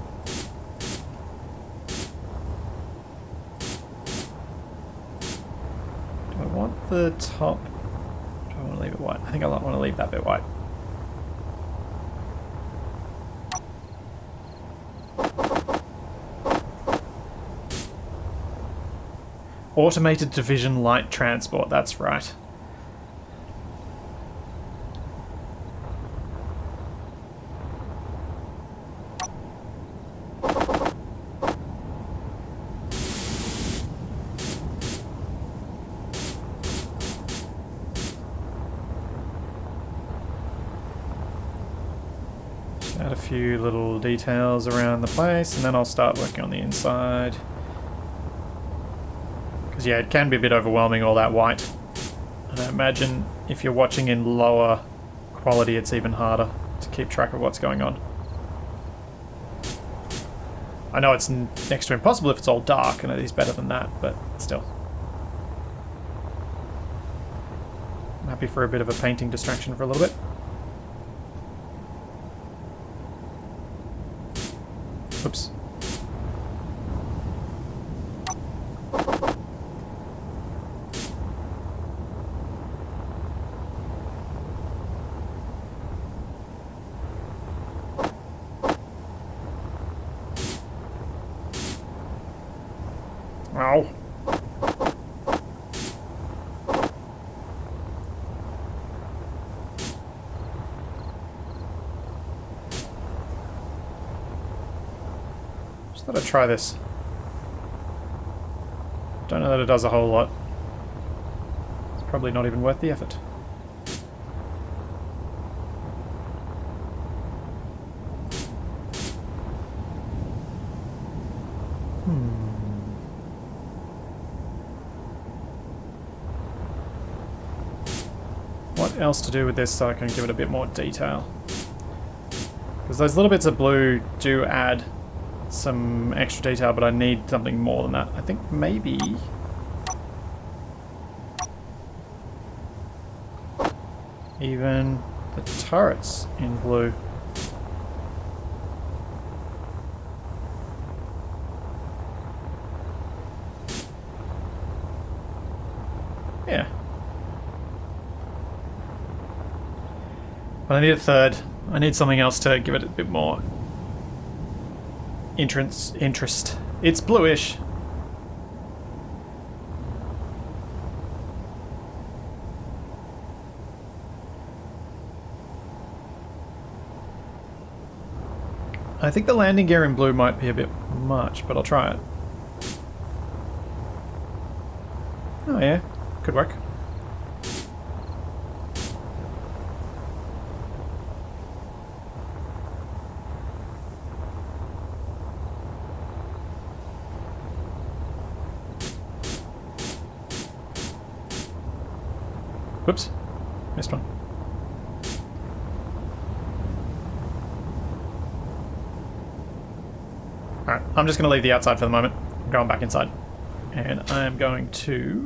Do I want the top? Do I want to leave it white? I think I want to leave that bit white. Automated Division Light Transport, that's right. Add a few little details around the place and then I'll start working on the inside. Because yeah, it can be a bit overwhelming, all that white. And I imagine if you're watching in lower quality, it's even harder to keep track of what's going on. I know it's next to impossible if it's all dark, and it is better than that, but still. I'm happy for a bit of a painting distraction for a little bit. Oops. Ow. Just thought I'd try this. Don't know that it does a whole lot. It's probably not even worth the effort. What else to do with this so I can give it a bit more detail? Because those little bits of blue do add some extra detail, but I need something more than that. I think maybe... even the turrets in blue. Yeah. But I need a third. I need something else to give it a bit more interest. It's bluish. I think the landing gear in blue might be a bit much, but I'll try it. Oh yeah, could work. Whoops, missed one. Alright, I'm just going to leave the outside for the moment. I'm going back inside. And I'm going to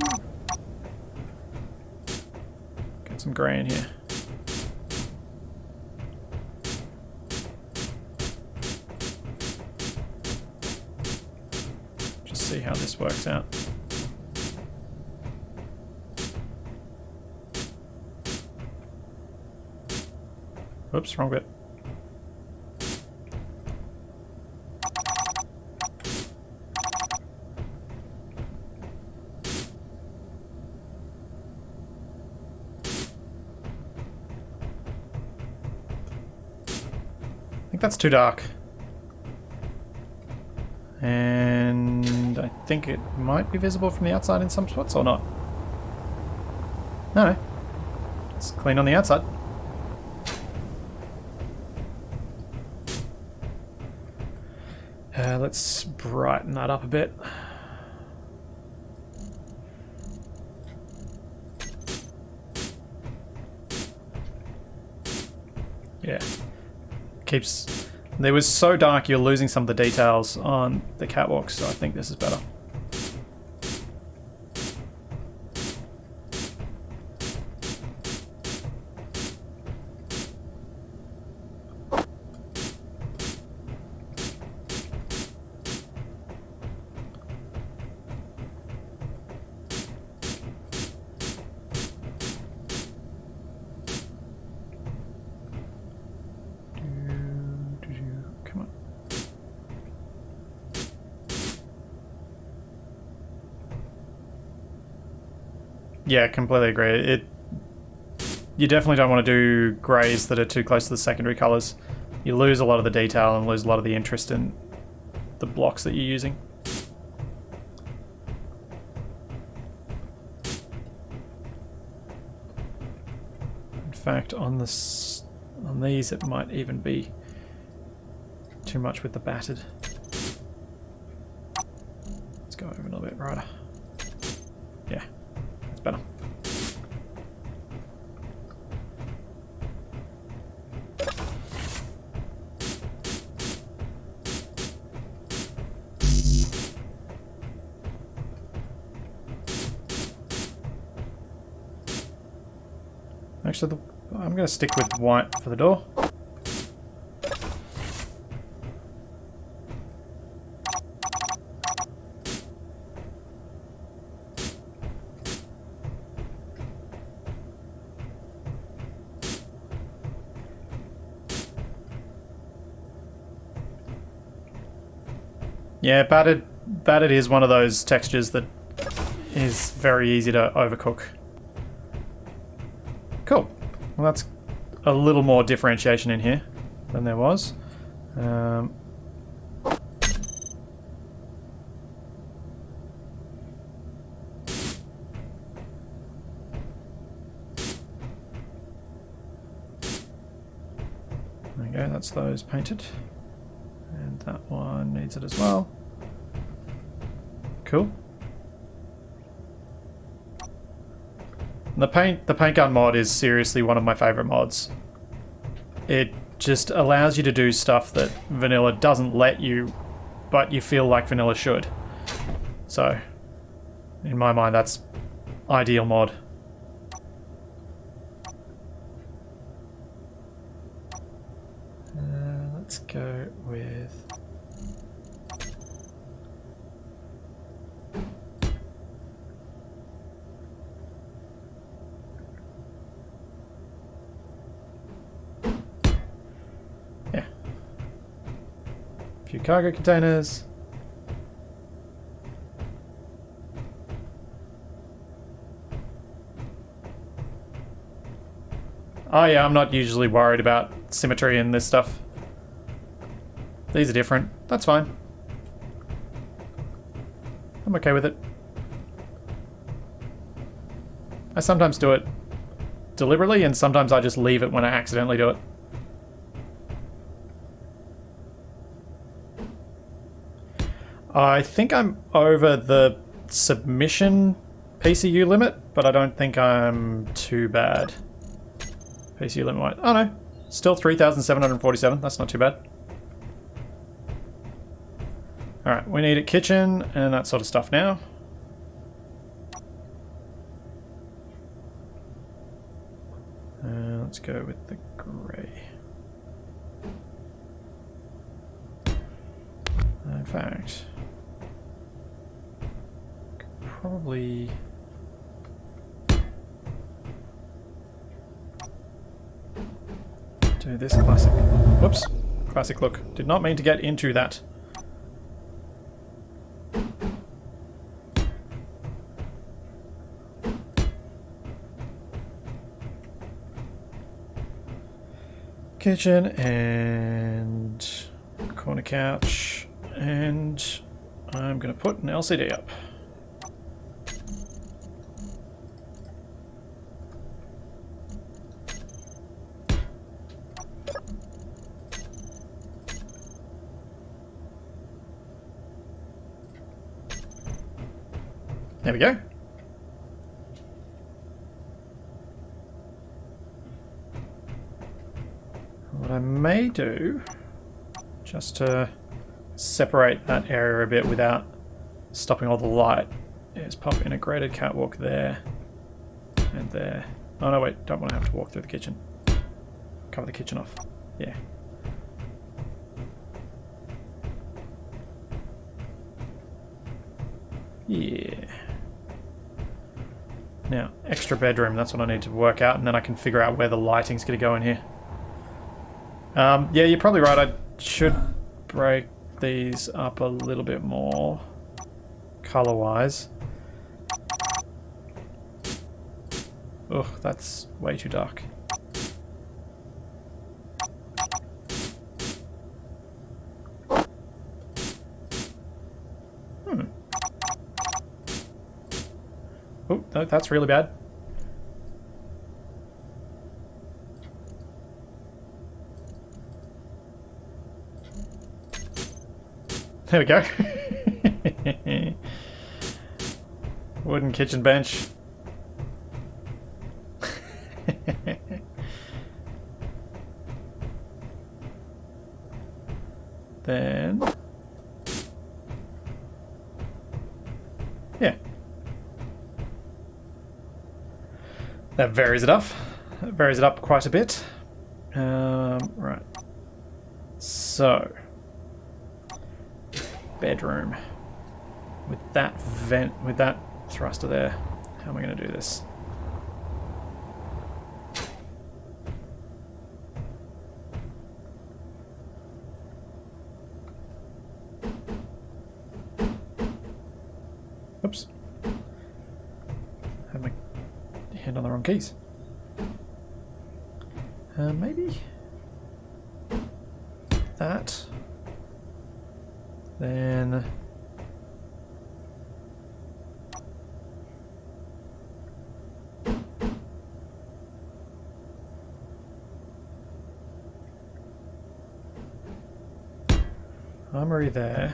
get some grey in here. Just see how this works out. Oops, wrong bit. I think that's too dark. And I think it might be visible from the outside in some spots or not. No. It's clean on the outside. Let's brighten that up a bit. Yeah. Keeps... It was so dark you're losing some of the details on the catwalk, so I think this is better. Yeah, completely agree. You definitely don't want to do greys that are too close to the secondary colours. You lose a lot of the detail and lose a lot of the interest in the blocks that you're using. In fact, on these it might even be too much with the battered. Let's go over a little bit brighter. Yeah. Better. Actually, I'm going to stick with white for the door. Yeah, battered that it is one of those textures that is very easy to overcook. Cool. Well, that's a little more differentiation in here than there was. There we go, that's those painted. And that one needs it as well. Cool. The paint gun mod is seriously one of my favorite mods. It just allows you to do stuff that vanilla doesn't let you, but you feel like vanilla should. So, in my mind, that's ideal mod. Let's go with... yeah. A few cargo containers. Oh yeah, I'm not usually worried about symmetry in this stuff. These are different. That's fine. I'm okay with it. I sometimes do it deliberately, and sometimes I just leave it when I accidentally do it. I think I'm over the submission PCU limit, but I don't think I'm too bad. PCU limit wise. Oh no, still 3,747. That's not too bad. Alright, we need a kitchen and that sort of stuff now. Let's go with the grey. In fact, could probably... do this classic. Whoops. Classic look. Did not mean to get into that. Kitchen and corner couch, and I'm going to put an LCD up. There we go. What I may do, just to separate that area a bit without stopping all the light, is pop in a graded catwalk there and there. Oh no, wait, don't want to have to walk through the kitchen. Cover the kitchen off. Yeah. Yeah. Now, extra bedroom, that's what I need to work out, and then I can figure out where the lighting's going to go in here. Yeah, you're probably right. I should break these up a little bit more color-wise. Ugh, that's way too dark. Oh, no, that's really bad. There we go. Wooden kitchen bench. Then... yeah. That varies it up. That varies it up quite a bit. Right. So... bedroom. With that vent, with that thruster there, how am I going to do this? Oops. Had my hand on the wrong keys. Maybe that. Then armory there.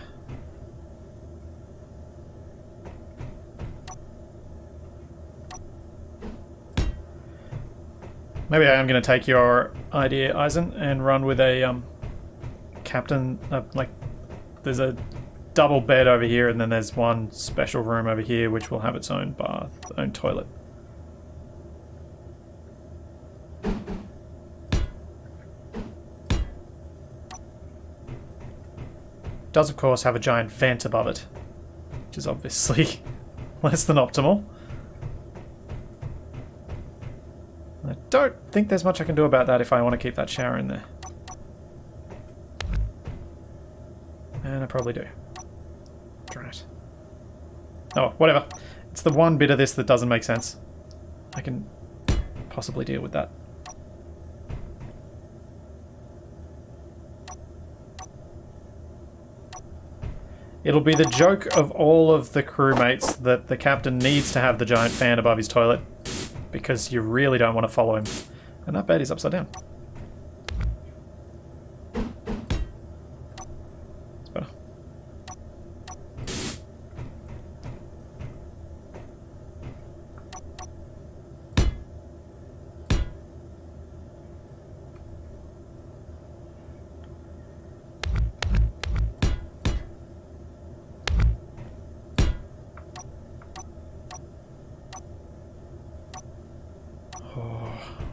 Maybe I am going to take your idea, Eisen, and run with a captain. Like, there's a double bed over here, and then there's one special room over here, which will have its own bath, own toilet. Does, of course, have a giant vent above it, which is obviously less than optimal. I don't think there's much I can do about that if I want to keep that shower in there. And I probably do. Darn it. Oh, whatever. It's the one bit of this that doesn't make sense. I can possibly deal with that. It'll be the joke of all of the crewmates that the captain needs to have the giant fan above his toilet, because you really don't want to follow him. And that bed is upside down. It's better.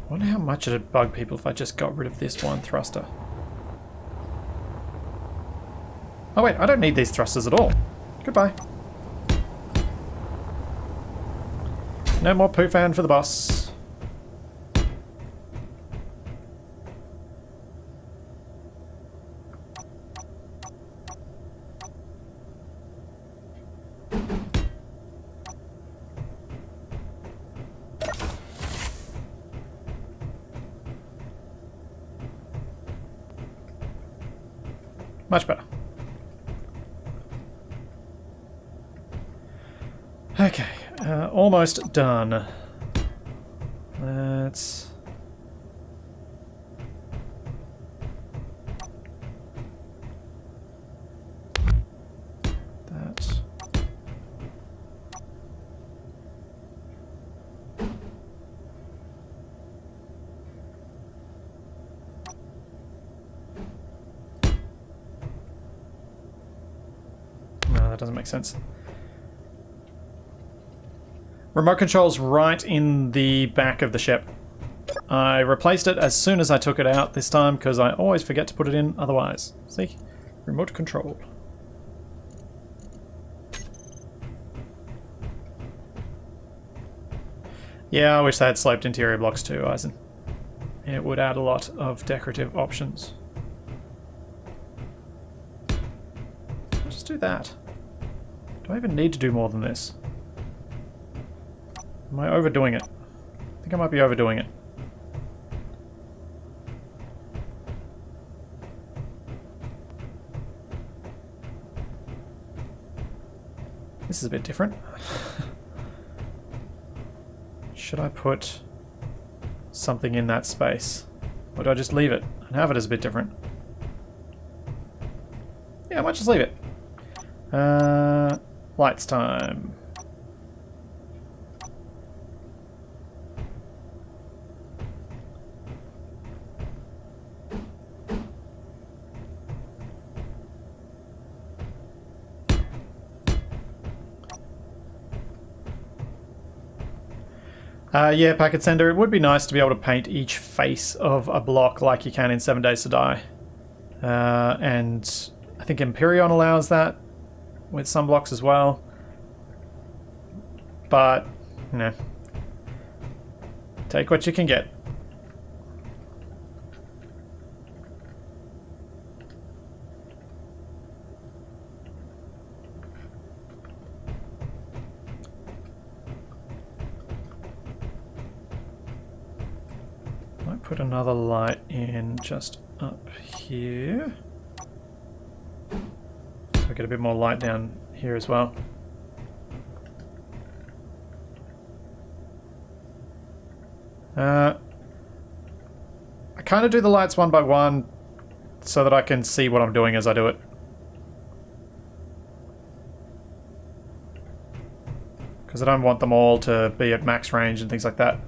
I wonder how much it'd bug people if I just got rid of this one thruster. Oh wait, I don't need these thrusters at all. Goodbye. No more poo fan for the boss. Much better. Okay, almost done. Let's... that. No, that doesn't make sense. Remote control's right in the back of the ship. I replaced it as soon as I took it out this time because I always forget to put it in otherwise. See? Remote control. Yeah, I wish they had sloped interior blocks too, Eisen. It would add a lot of decorative options. I'll just do that. Do I even need to do more than this? Am I overdoing it? I think I might be overdoing it. This is a bit different. Should I put something in that space? Or do I just leave it and have it as a bit different? Yeah, I might just leave it. Lights time. Yeah, packet sender. It would be nice to be able to paint each face of a block like you can in 7 Days to Die. And I think Empyreon allows that with some blocks as well. But, you know, take what you can get. put another light in just up here. So I get a bit more light down here as well. I kind of do the lights one by one so that I can see what I'm doing as I do it. Because I don't want them all to be at max range and things like that.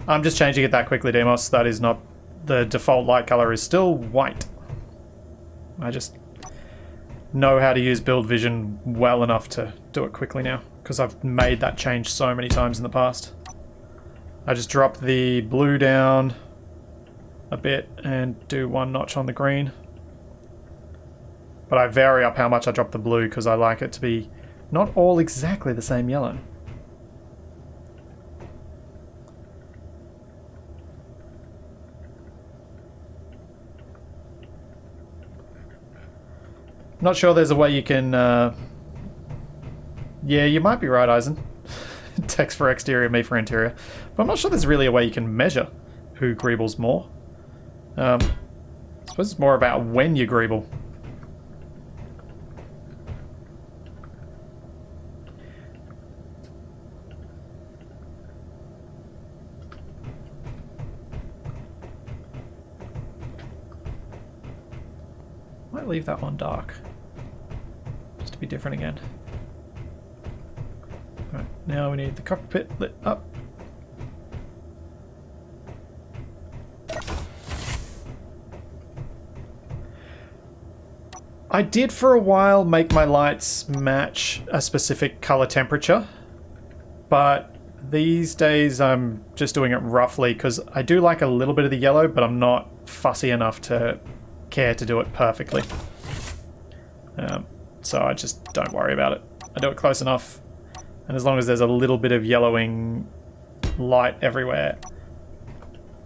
I'm just changing it that quickly, Demos. That is not... The default light color is still white. I just know how to use build vision well enough to do it quickly now, because I've made that change so many times in the past. I just drop the blue down a bit and do one notch on the green. But I vary up how much I drop the blue because I like it to be not all exactly the same yellow. Not sure there's a way you can... Yeah, you might be right, Eisen. Text for exterior, me for interior. But I'm not sure there's really a way you can measure who greebles more. I suppose it's more about when you greeble. Might leave that one dark. Just to be different again. Alright, now we need the cockpit lit up. I did for a while make my lights match a specific color temperature, but these days I'm just doing it roughly because I do like a little bit of the yellow, but I'm not fussy enough to care to do it perfectly. So I just don't worry about it. I do it close enough, and as long as there's a little bit of yellowing light everywhere,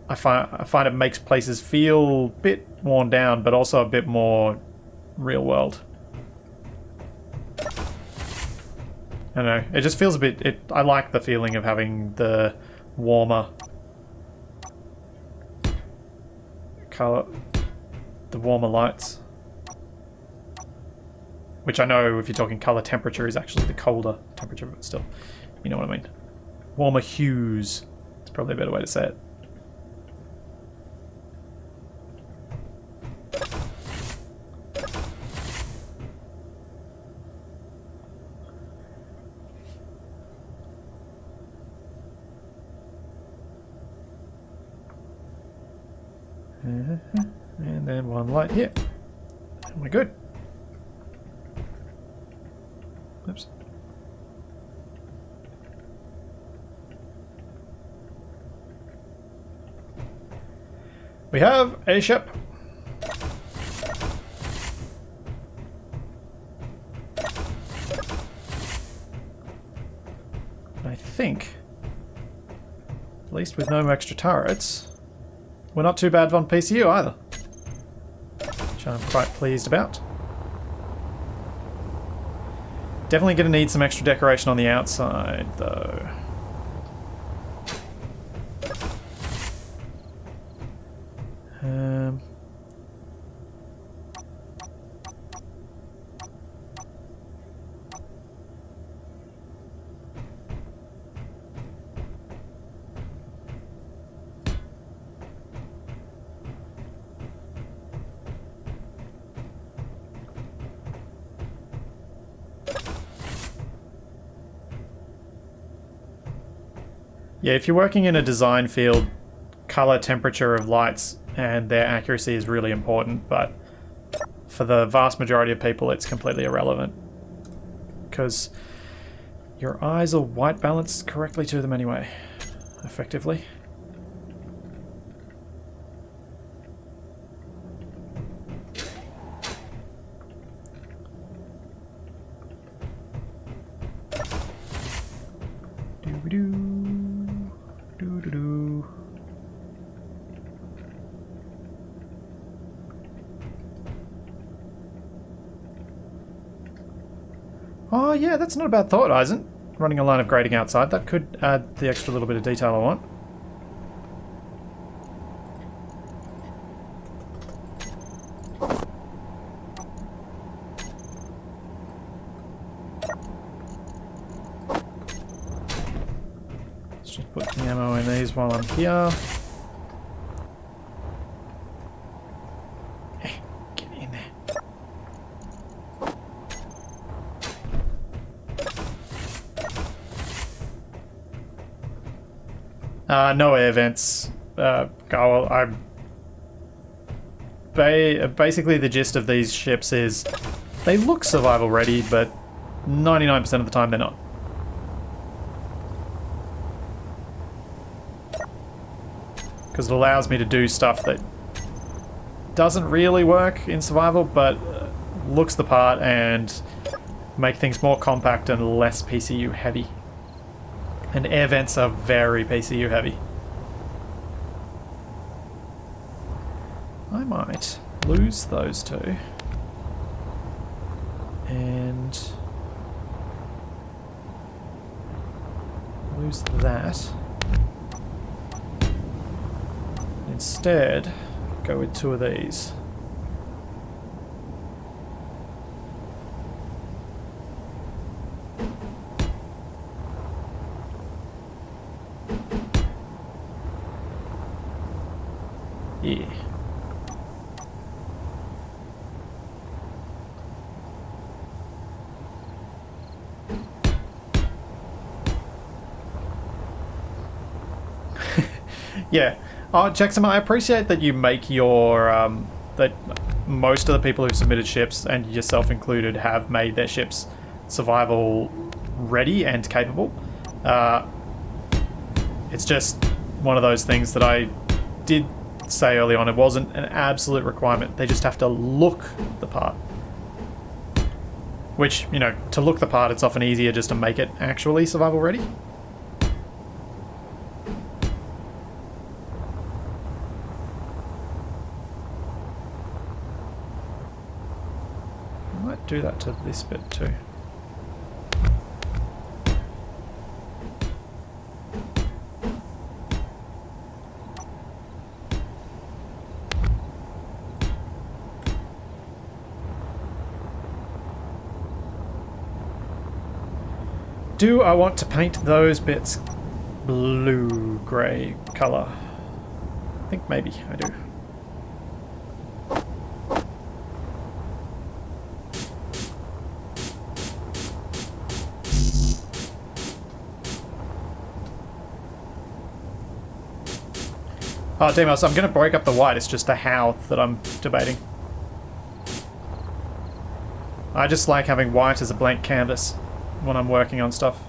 I find it makes places feel a bit worn down, but also a bit more real world. I don't know, it just feels a bit... I like the feeling of having the warmer color, the warmer lights. Which I know, if you're talking color temperature, is actually the colder temperature, but still, you know what I mean. Warmer hues. It's probably a better way to say it. And then one light here. And we're good. Oops. We have a ship. I think, at least with no extra turrets, we're not too bad on PCU either, which I'm quite pleased about. Definitely going to need some extra decoration on the outside, though. Yeah, if you're working in a design field, color temperature of lights and their accuracy is really important, but for the vast majority of people it's completely irrelevant because your eyes are white balanced correctly to them anyway, effectively. Oh yeah, that's not a bad thought, Eisen. Running a line of grading outside, that could add the extra little bit of detail I want. Let's just put the ammo in these while I'm here. Get in there. No air vents. Basically the gist of these ships is they look survival ready, but 99% of the time they're not. Because it allows me to do stuff that doesn't really work in survival, but looks the part and make things more compact and less PCU heavy. And air vents are very PCU heavy. I might lose those two. And lose that. Instead, go with two of these. Yeah. Yeah. Oh, Jackson, I appreciate that you make your, that most of the people who submitted ships, and yourself included, have made their ships survival ready and capable. It's just one of those things that I did say early on, it wasn't an absolute requirement. They just have to look the part. Which, you know, to look the part, it's often easier just to make it actually survival ready. Do that to this bit too. Do I want to paint those bits blue-grey colour? I think maybe I do. Oh, Demos, I'm going to break up the white. It's just the how that I'm debating. I just like having white as a blank canvas when I'm working on stuff.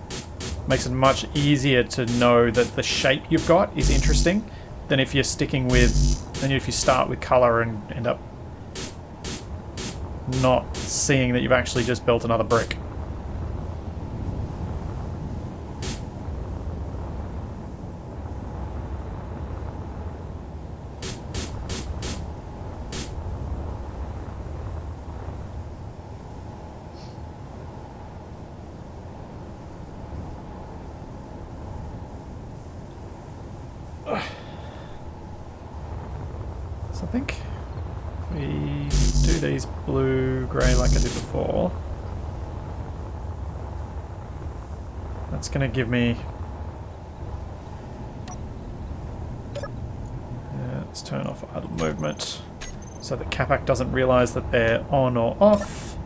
Makes it much easier to know that the shape you've got is interesting than if you're sticking with, than if you start with color and end up not seeing that you've actually just built another brick. I think if we do these blue-grey like I did before, that's going to give me... let's turn off idle movement so that Capac doesn't realise that they're on or off.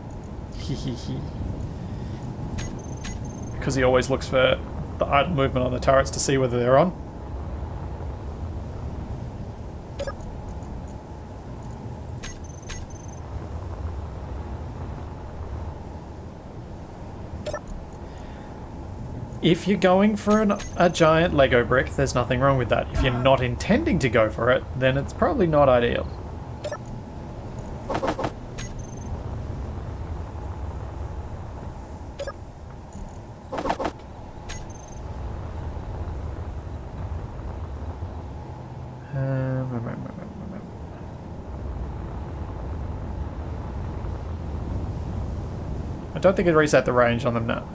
Because he always looks for the idle movement on the turrets to see whether they're on. If you're going for a giant Lego brick, there's nothing wrong with that. If you're not intending to go for it, then it's probably not ideal. I don't think it reset the range on them now.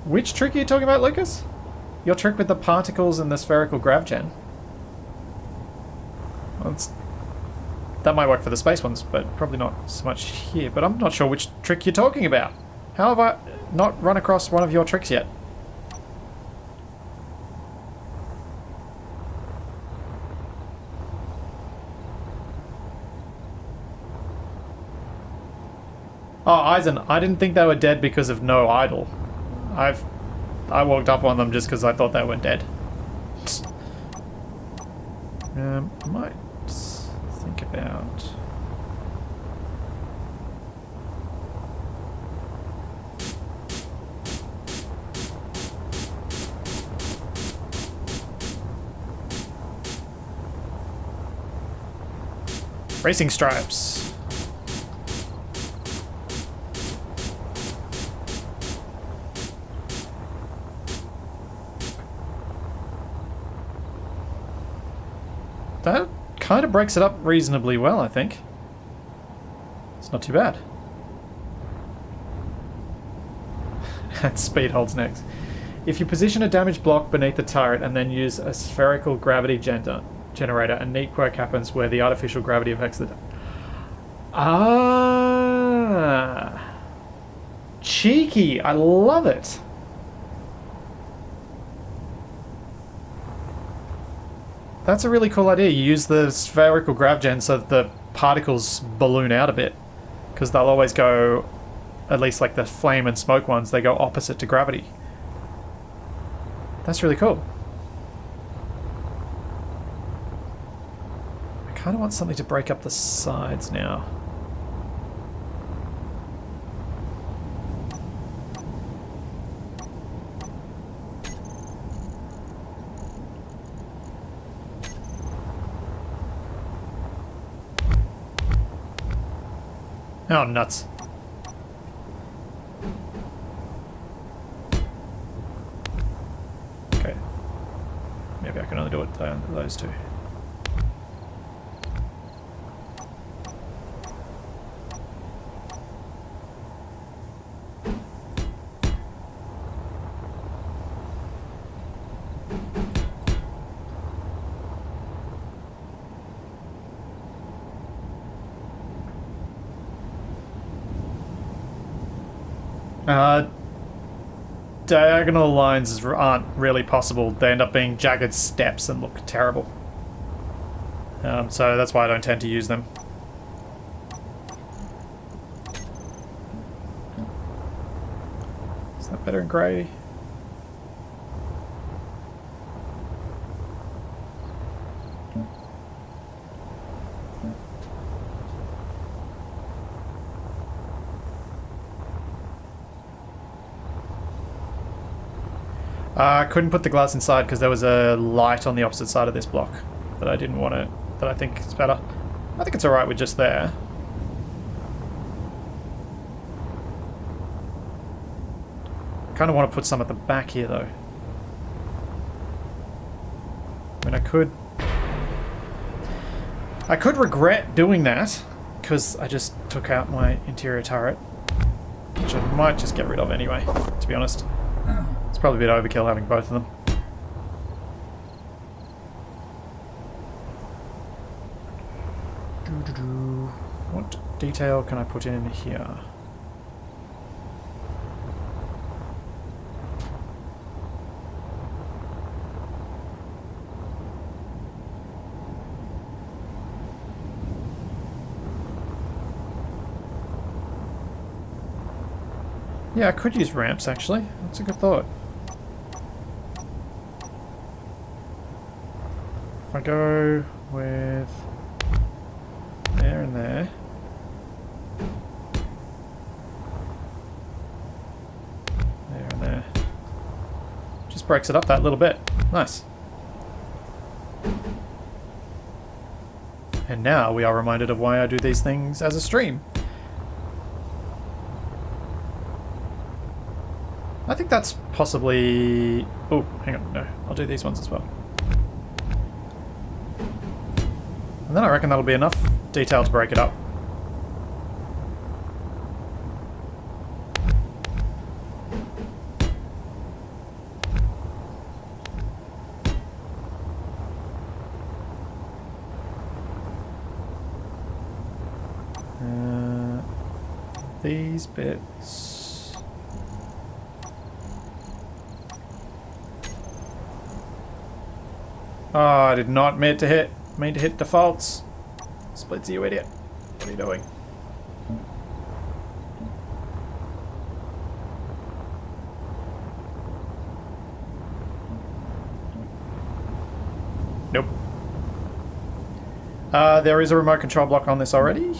Which trick are you talking about, Lucas? Your trick with the particles and the spherical grav gen? That might work for the space ones, but probably not so much here. But I'm not sure which trick you're talking about. How have I not run across one of your tricks yet? Oh, Eisen, I didn't think they were dead because of no idol. I walked up on them just because I thought they were dead. I might think about... Racing stripes. That kind of breaks it up reasonably well, I think. It's not too bad. And speed holds next. If you position a damaged block beneath the turret and then use a spherical gravity generator, a neat quirk happens where the artificial gravity affects the... Ah! Cheeky! I love it! That's a really cool idea. You use the spherical grav gen so that the particles balloon out a bit. Because they'll always go, at least like the flame and smoke ones, they go opposite to gravity. That's really cool. I kind of want something to break up the sides now. Oh, nuts. Okay. Maybe I can only do it those two. Diagonal lines aren't really possible. They end up being jagged steps and look terrible. So that's why I don't tend to use them. Is that better in grey? I couldn't put the glass inside because there was a light on the opposite side of this block that I didn't want to, that I think is better. I think it's alright with just there. Kind of want to put some at the back here though. I mean, I could regret doing that because I just took out my interior turret, which I might just get rid of anyway, to be honest. It's probably a bit overkill having both of them. What detail can I put in here? Yeah, I could use ramps actually. That's a good thought. If I go with there and there. There and there. Just breaks it up that little bit. Nice. And now we are reminded of why I do these things as a stream. I think that's possibly... Oh, hang on, no. I'll do these ones as well. And then I reckon that'll be enough detail to break it up. these bits. Oh, I did not mean to hit defaults. Splitsy, you idiot. What are you doing? Nope. There is a remote control block on this already.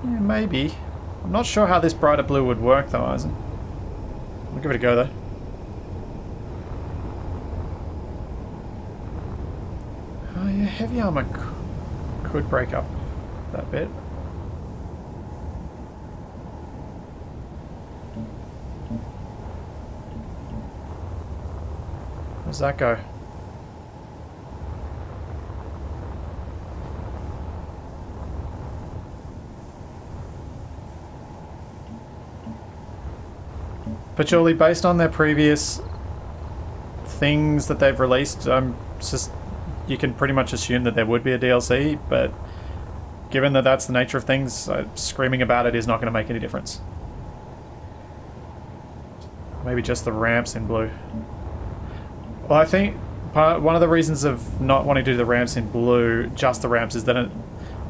Yeah, maybe. I'm not sure how this brighter blue would work though, Eisen. I'll give it a go though. Oh yeah, heavy armor could break up that bit. Where's that go? But surely, based on their previous things that they've released, you can pretty much assume that there would be a DLC, but given that that's the nature of things, screaming about it is not going to make any difference. Maybe just the ramps in blue. Well, I think one of the reasons of not wanting to do the ramps in blue, just the ramps, is that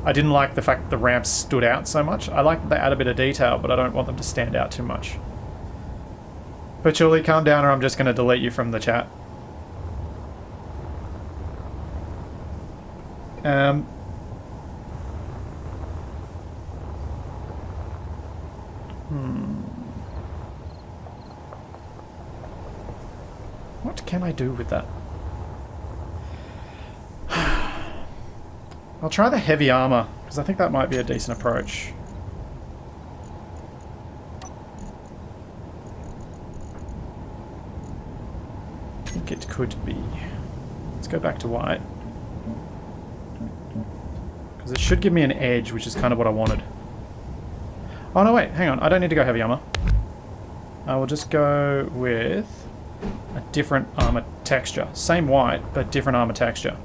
I didn't like the fact that the ramps stood out so much. I like that they add a bit of detail, but I don't want them to stand out too much. But surely, calm down or I'm just going to delete you from the chat. What can I do with that? I'll try the heavy armor, because I think that might be a decent approach. I think it could be. Let's go back to white. Because it should give me an edge, which is kind of what I wanted. Oh no, wait, hang on. I don't need to go heavy armor. I will just go with a different armor texture. Same white, but different armor texture.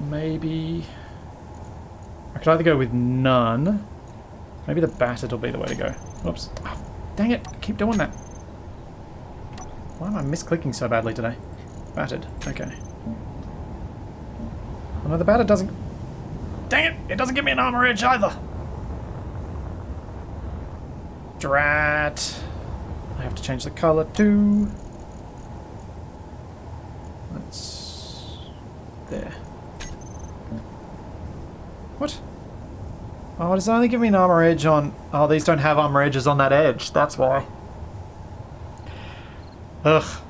Maybe I could either go with none. Maybe the battered will be the way to go. Whoops. Oh, dang it. I keep doing that. Why am I misclicking so badly today? Battered. Okay. Oh no, the battered doesn't... Dang it! It doesn't give me an armor edge either! Drat. I have to change the colour too. Let's... There. What? Oh, does it only give me an armor edge on... Oh, these don't have armor edges on that edge. That's why. Ugh.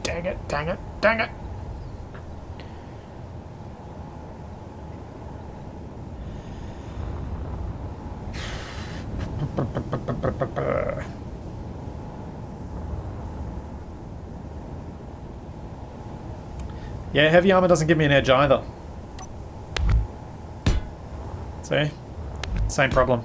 Dang it, dang it, dang it! Yeah, heavy armor doesn't give me an edge either. See? Same problem.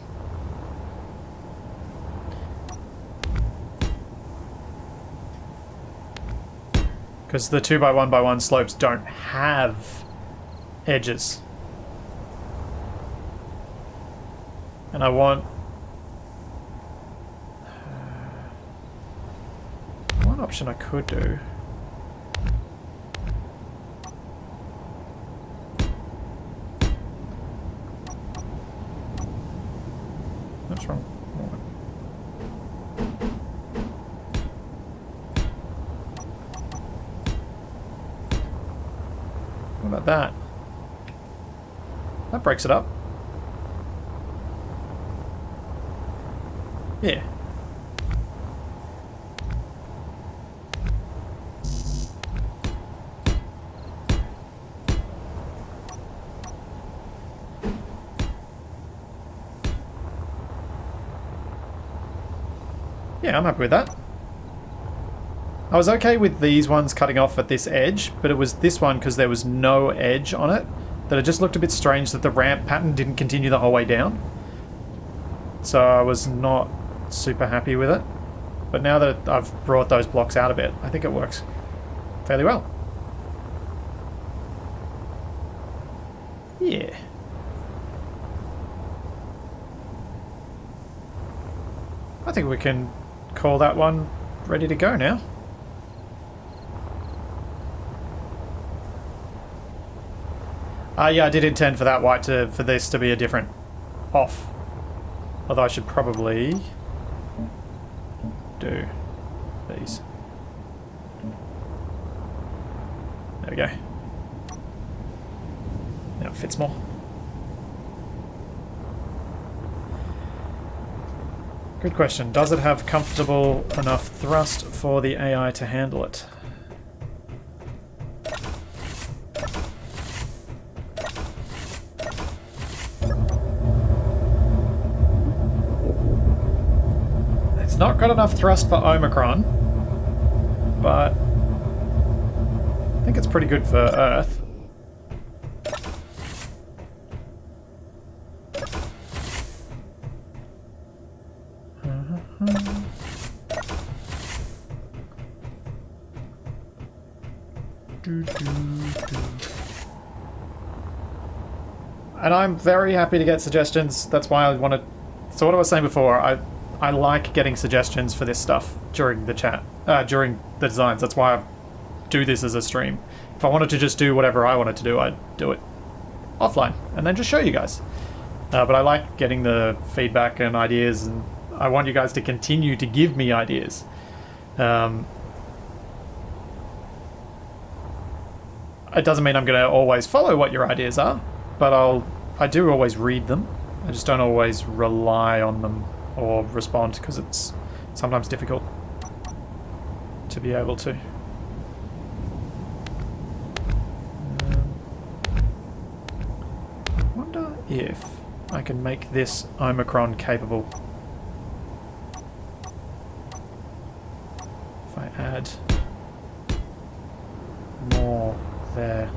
Because the 2x1x1 slopes don't have edges. And I want... one option I could do... What's wrong? What about that? That breaks it up. Yeah. Yeah, I'm happy with that. I was okay with these ones cutting off at this edge, but it was this one, because there was no edge on it, that it just looked a bit strange that the ramp pattern didn't continue the whole way down. So I was not super happy with it. But now that I've brought those blocks out a bit, I think it works fairly well. Yeah. I think we can call that one ready to go now. Yeah, I did intend for that white for this to be a different off. Although I should probably do these. There we go. Now it fits more. Good question. Does it have comfortable enough thrust for the AI to handle it? It's not got enough thrust for Omicron, but I think it's pretty good for Earth. And I'm very happy to get suggestions. That's why I want to... So what I was saying before, I like getting suggestions for this stuff during the chat, during the designs. That's why I do this as a stream. If I wanted to just do whatever I wanted to do, I'd do it offline and then just show you guys. But I like getting the feedback and ideas, and I want you guys to continue to give me ideas. It doesn't mean I'm going to always follow what your ideas are, but I do always read them. I just don't always rely on them or respond, because it's sometimes difficult to be able to. I wonder if I can make this Omicron capable. If I add more there.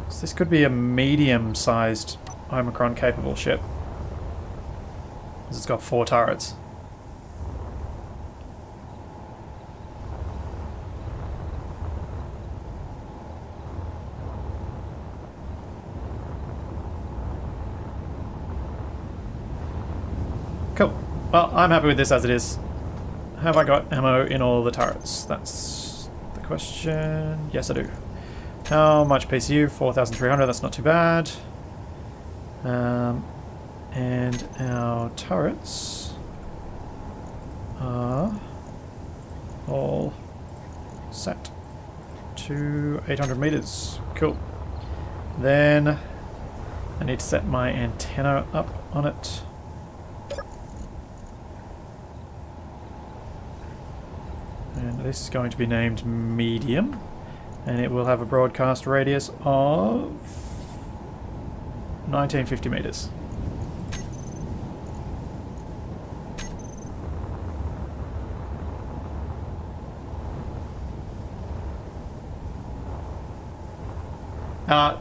So this could be a medium-sized Omicron capable ship, because it's got 4 turrets. Cool. Well, I'm happy with this as it is. Have I got ammo in all the turrets? That's the question. Yes, I do. How much PCU? 4,300. That's not too bad. And our turrets are all set to 800 meters. Cool. Then I need to set my antenna up on it. And this is going to be named medium, and it will have a broadcast radius of 1950 meters.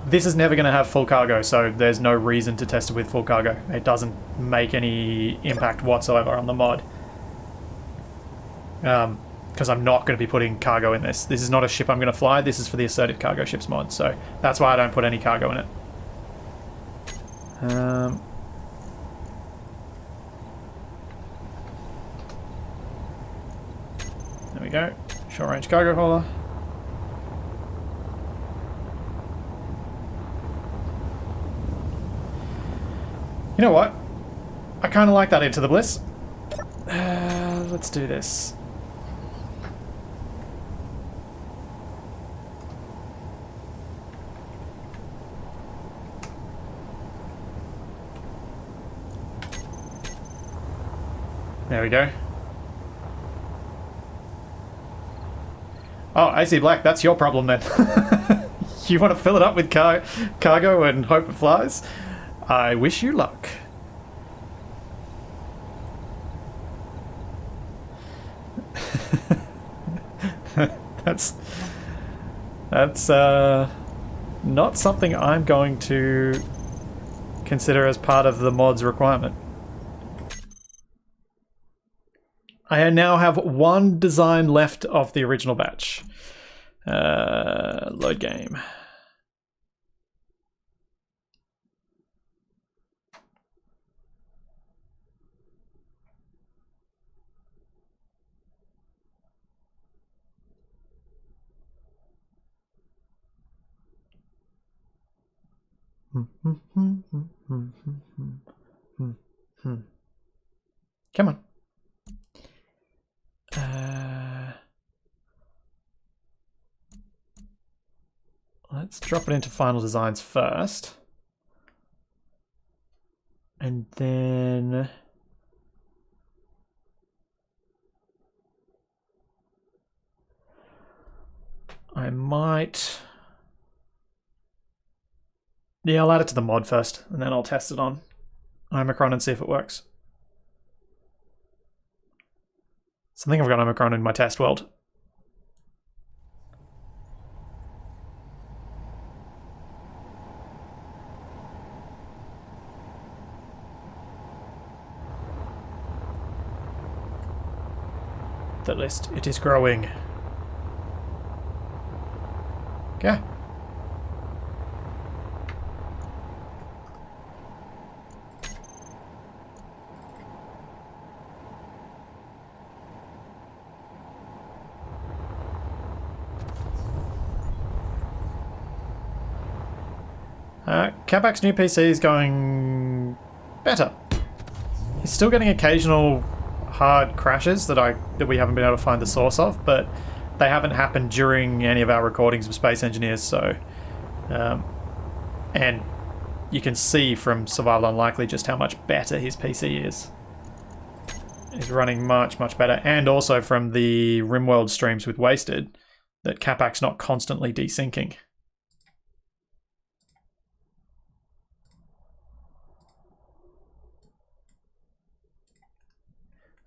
This is never going to have full cargo, so there's no reason to test it with full cargo. It doesn't make any impact whatsoever on the mod. Because I'm not going to be putting cargo in this. This is not a ship I'm going to fly. This is for the Assertive Cargo Ships mod, so that's why I don't put any cargo in it. There we go. Short range cargo hauler. You know what? I kind of like that Into the Bliss. Let's do this. There we go. Oh, AC Black, that's your problem then. You want to fill it up with cargo and hope it flies? I wish you luck. That's not something I'm going to consider as part of the mod's requirement. I now have one design left of the original batch. Load game. Come on. Let's drop it into final designs first. And then I might... Yeah, I'll add it to the mod first, and then I'll test it on Omicron and see if it works. So I think I've got Omicron in my test world. At least it is growing. Okay. Capac's new PC is going better. He's still getting occasional hard crashes that we haven't been able to find the source of, but they haven't happened during any of our recordings of Space Engineers, so and you can see from Survival Unlikely just how much better his PC is. He's running much better, and also from the RimWorld streams with Wasted that Capac's not constantly desyncing.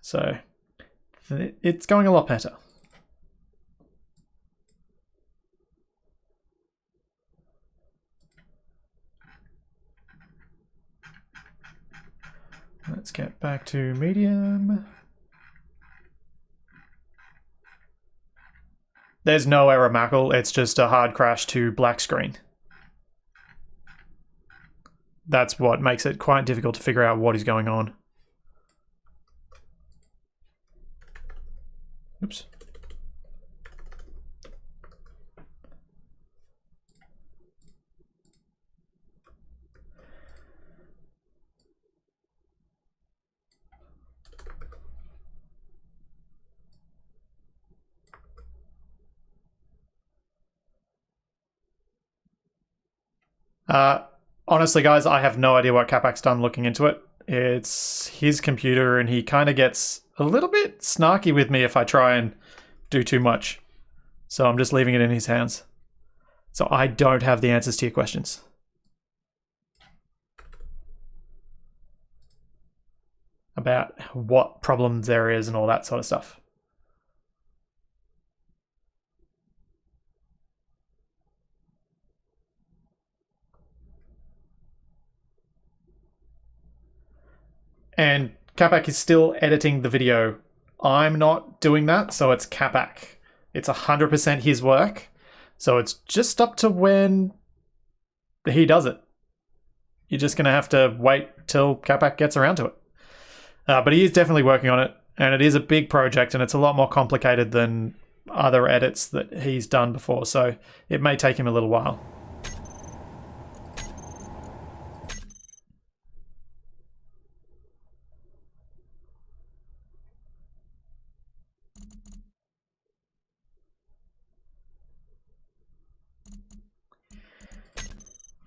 So it's going a lot better. Let's get back to medium. There's no error, Mackle. It's just a hard crash to black screen. That's what makes it quite difficult to figure out what is going on. Oops. Honestly, guys, I have no idea what Capac's done looking into it. It's his computer, and he kind of gets a little bit snarky with me if I try and do too much. So I'm just leaving it in his hands. So I don't have the answers to your questions. About what problems there is and all that sort of stuff. And Capac is still editing the video. I'm not doing that, so it's Capac. It's 100% his work. So it's just up to when he does it. You're just going to have to wait till Capac gets around to it. But he is definitely working on it, and it is a big project, and it's a lot more complicated than other edits that he's done before, so it may take him a little while.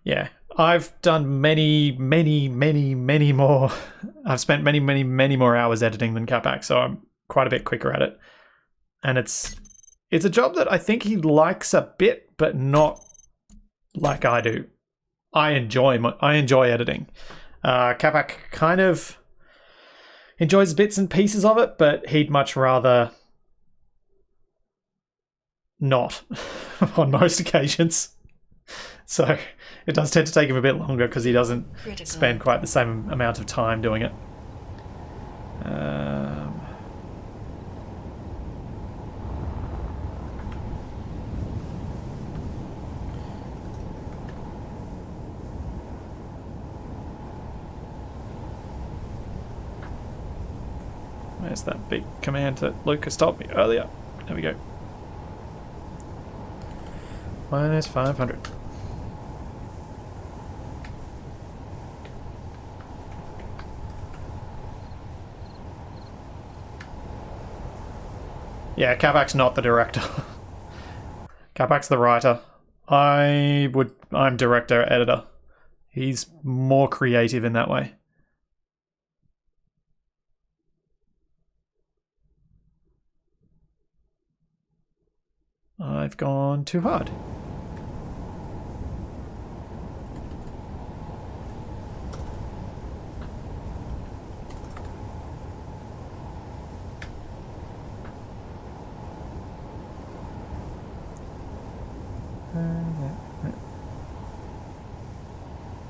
Yeah, I've done many more. I've spent many more hours editing than Capac, so I'm quite a bit quicker at it. And it's a job that I think he likes a bit, but not like I do. I enjoy editing. Capac kind of enjoys bits and pieces of it, but he'd much rather not on most occasions. So it does tend to take him a bit longer because he doesn't spend quite the same amount of time doing it. Where's that big command that Lucas told me earlier? There we go. Minus 500. Yeah, Capac's not the director. Capac's the writer. I'm director, editor. He's more creative in that way. I've gone too hard.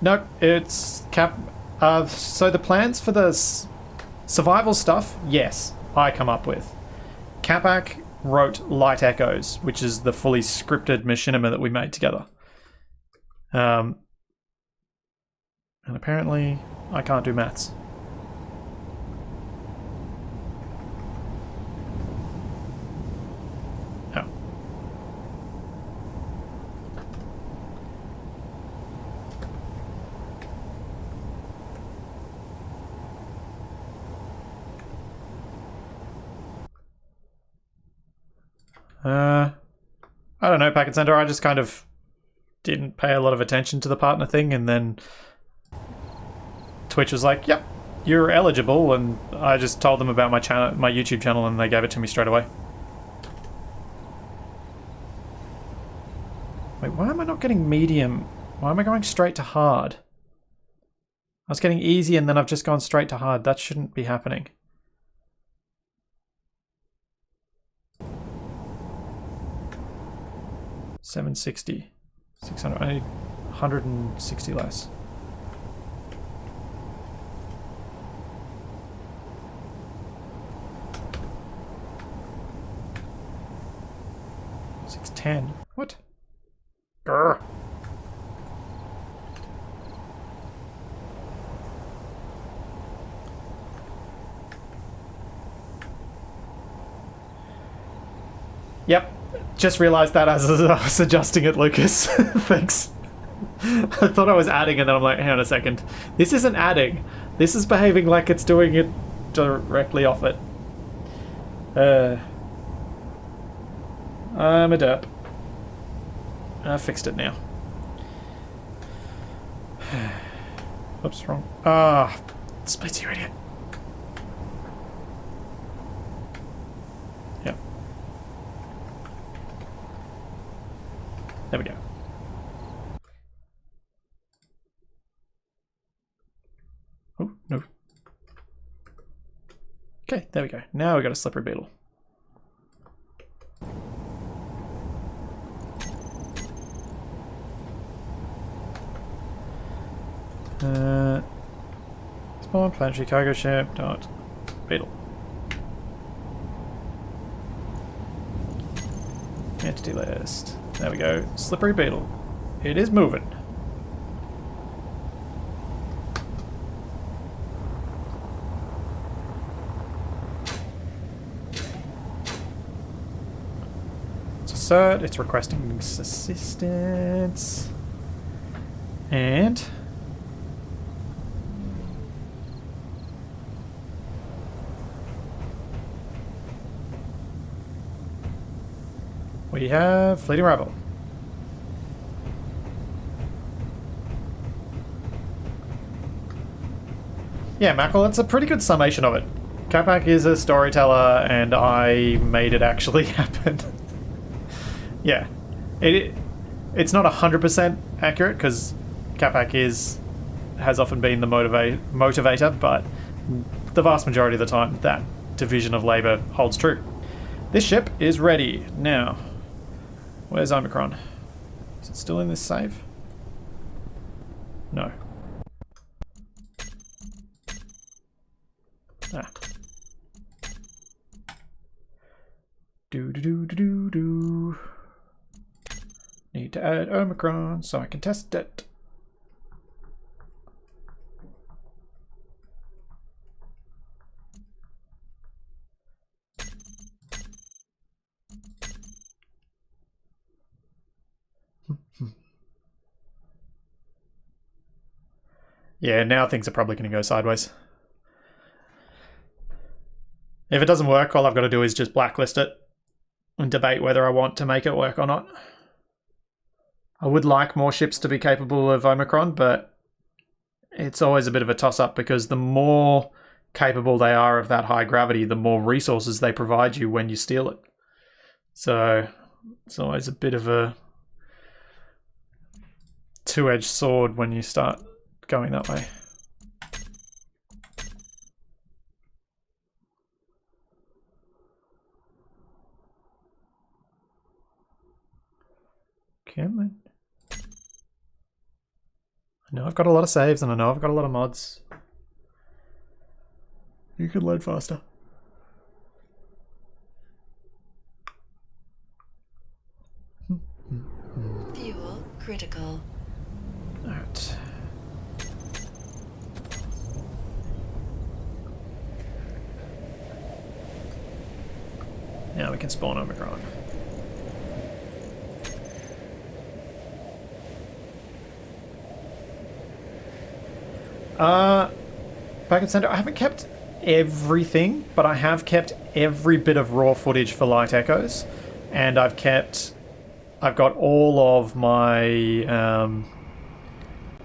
No, it's so the plans for the survival stuff, yes, I come up with. Capac wrote Light Echoes, which is the fully scripted machinima that we made together. And apparently I can't do maths. I don't know, Packet Center. I just kind of didn't pay a lot of attention to the partner thing, and then Twitch was like, "Yep, you're eligible," and I just told them about my channel, my YouTube channel, and they gave it to me straight away. Wait, why am I not getting medium? Why am I going straight to hard? I was getting easy, and then I've just gone straight to hard. That shouldn't be happening. $760, $600. I need 160 less. $610. What? Grr. Yep. Just realised that as I was adjusting it, Lucas. Thanks. I thought I was adding and then I'm like, hang on a second. This isn't adding. This is behaving like it's doing it directly off it. I'm a derp. I fixed it now. Oops, wrong. Ah, splits, you idiot. Yep. There we go. Oh, no. Okay, there we go. Now we got a slippery beetle. Spawn, planetary cargo ship, dot, beetle. Entity list. There we go. Slippery beetle. It is moving. It's assert. It's requesting assistance. And we have fleeting rival. Yeah, Mackle, it's a pretty good summation of it. Capac is a storyteller, and I made it actually happen. Yeah. It's not 100% accurate, because Capac has often been the motivator, but the vast majority of the time that division of labour holds true. This ship is ready. Now, where's Omicron? Is it still in this save? No. Ah. Do. Need to add Omicron so I can test it. Yeah, now things are probably going to go sideways. If it doesn't work, all I've got to do is just blacklist it and debate whether I want to make it work or not. I would like more ships to be capable of Omicron, but it's always a bit of a toss-up because the more capable they are of that high gravity, the more resources they provide you when you steal it. So it's always a bit of a two-edged sword when you start going that way. Come on. I know I've got a lot of saves and I know I've got a lot of mods. You could load faster. Fuel critical. Alright. Now we can spawn Omicron. Packet Center, I haven't kept everything, but I have kept every bit of raw footage for Light Echoes, and I've got all of my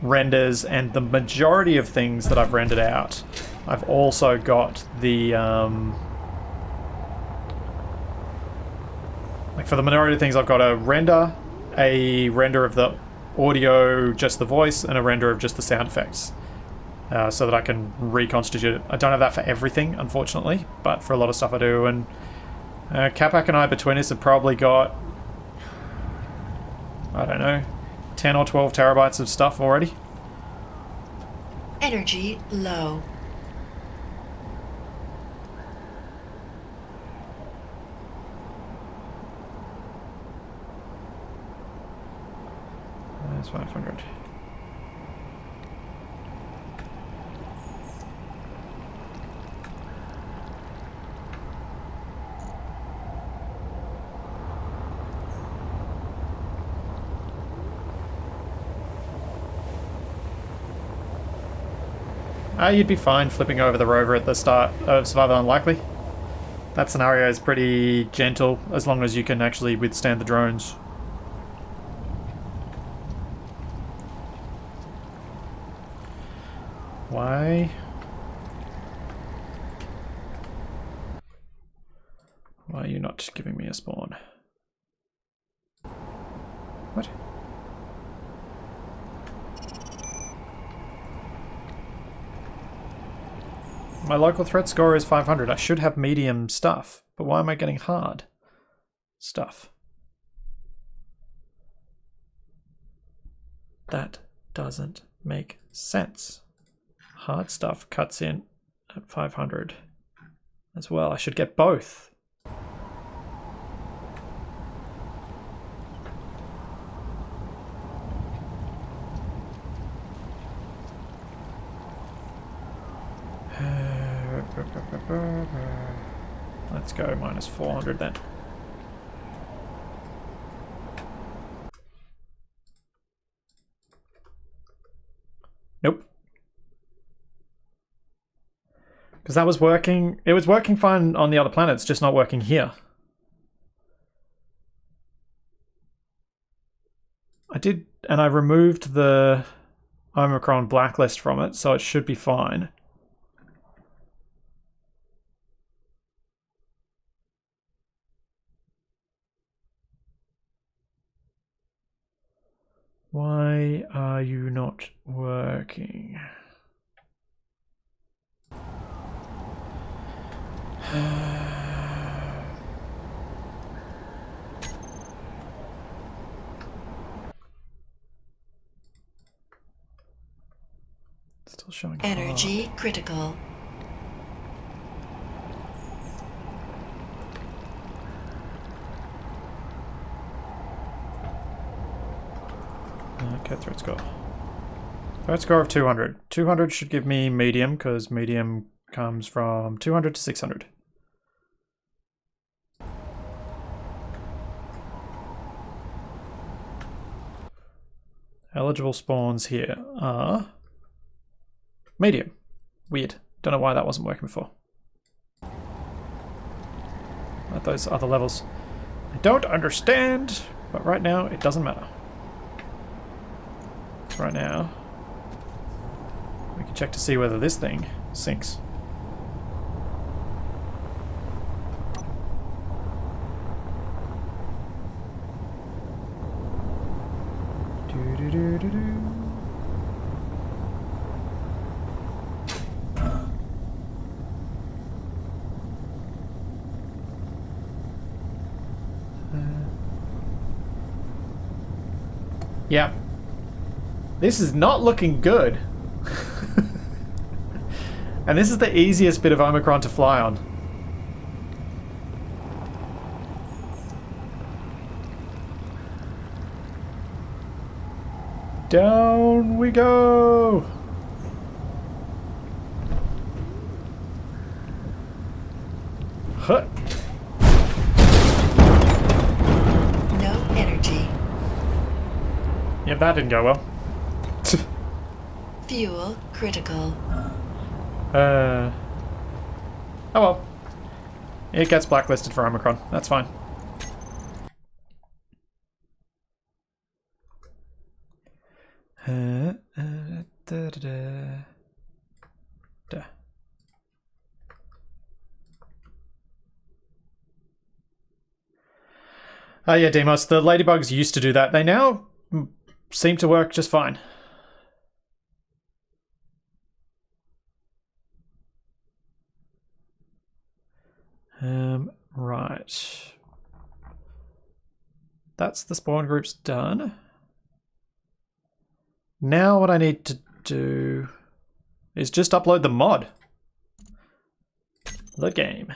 renders, and the majority of things that I've rendered out. I've also got the like for the minority of things, I've got a render of the audio, just the voice, and a render of just the sound effects. So that I can reconstitute it. I don't have that for everything, unfortunately, but for a lot of stuff I do. And Capac and I between us have probably got, I don't know, 10 or 12 terabytes of stuff already. Energy low. That's 500. You'd be fine flipping over the rover at the start of Survival Unlikely. That scenario is pretty gentle, as long as you can actually withstand the drones. Why? Why are you not giving me a spawn? What? My local threat score is 500. I should have medium stuff, but why am I getting hard stuff? That doesn't make sense. Hard stuff cuts in at 500 as well. I should get both. Let's go minus 400 then. Nope. Because that was working. It was working fine on the other planets, just not working here. I did, and I removed the Omicron blacklist from it, so it should be fine. Why are you not working? Still showing Energy critical. Okay, threat score. Threat score of 200. 200 should give me medium, because medium comes from 200 to 600. Eligible spawns here are medium. Weird. Don't know why that wasn't working before. At those other levels. I don't understand, but right now it doesn't matter. So right now, we can check to see whether this thing sinks. Yeah. This is not looking good. And this is the easiest bit of Omicron to fly on. Down we go! Huh. No energy. Yeah, that didn't go well. Fuel critical. Oh well. It gets blacklisted for Omicron. That's fine. Oh yeah, Demos. The ladybugs used to do that. They now seem to work just fine. Right. That's the spawn groups done. Now what I need to do is just upload the mod. The game.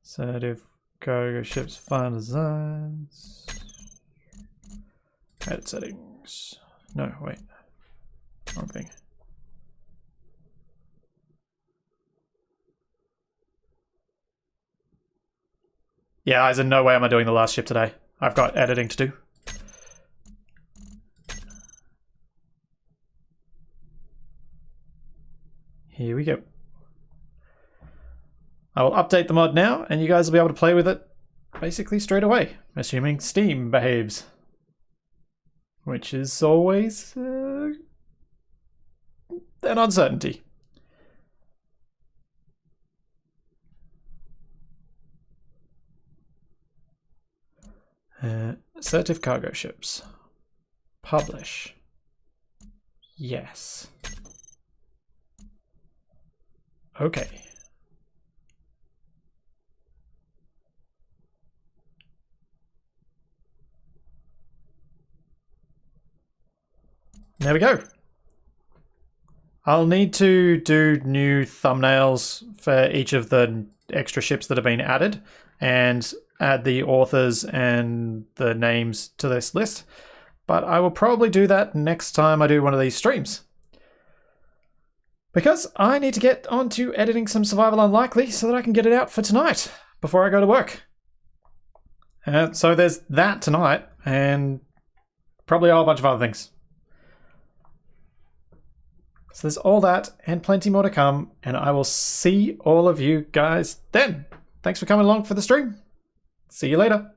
Assertive cargo ships, fine designs. Edit settings. No, wait. Wrong thing. Yeah, there's no way am I doing the last ship today. I've got editing to do. Here we go. I will update the mod now, and you guys will be able to play with it basically straight away, assuming Steam behaves. Which is always an uncertainty. Assertive cargo ships. Publish. Yes. Okay. There we go. I'll need to do new thumbnails for each of the extra ships that have been added and add the authors and the names to this list. But I will probably do that next time I do one of these streams. Because I need to get on to editing some Survival Unlikely so that I can get it out for tonight before I go to work. So there's that tonight and probably a whole bunch of other things. So there's all that and plenty more to come, and I will see all of you guys then. Thanks for coming along for the stream. See you later.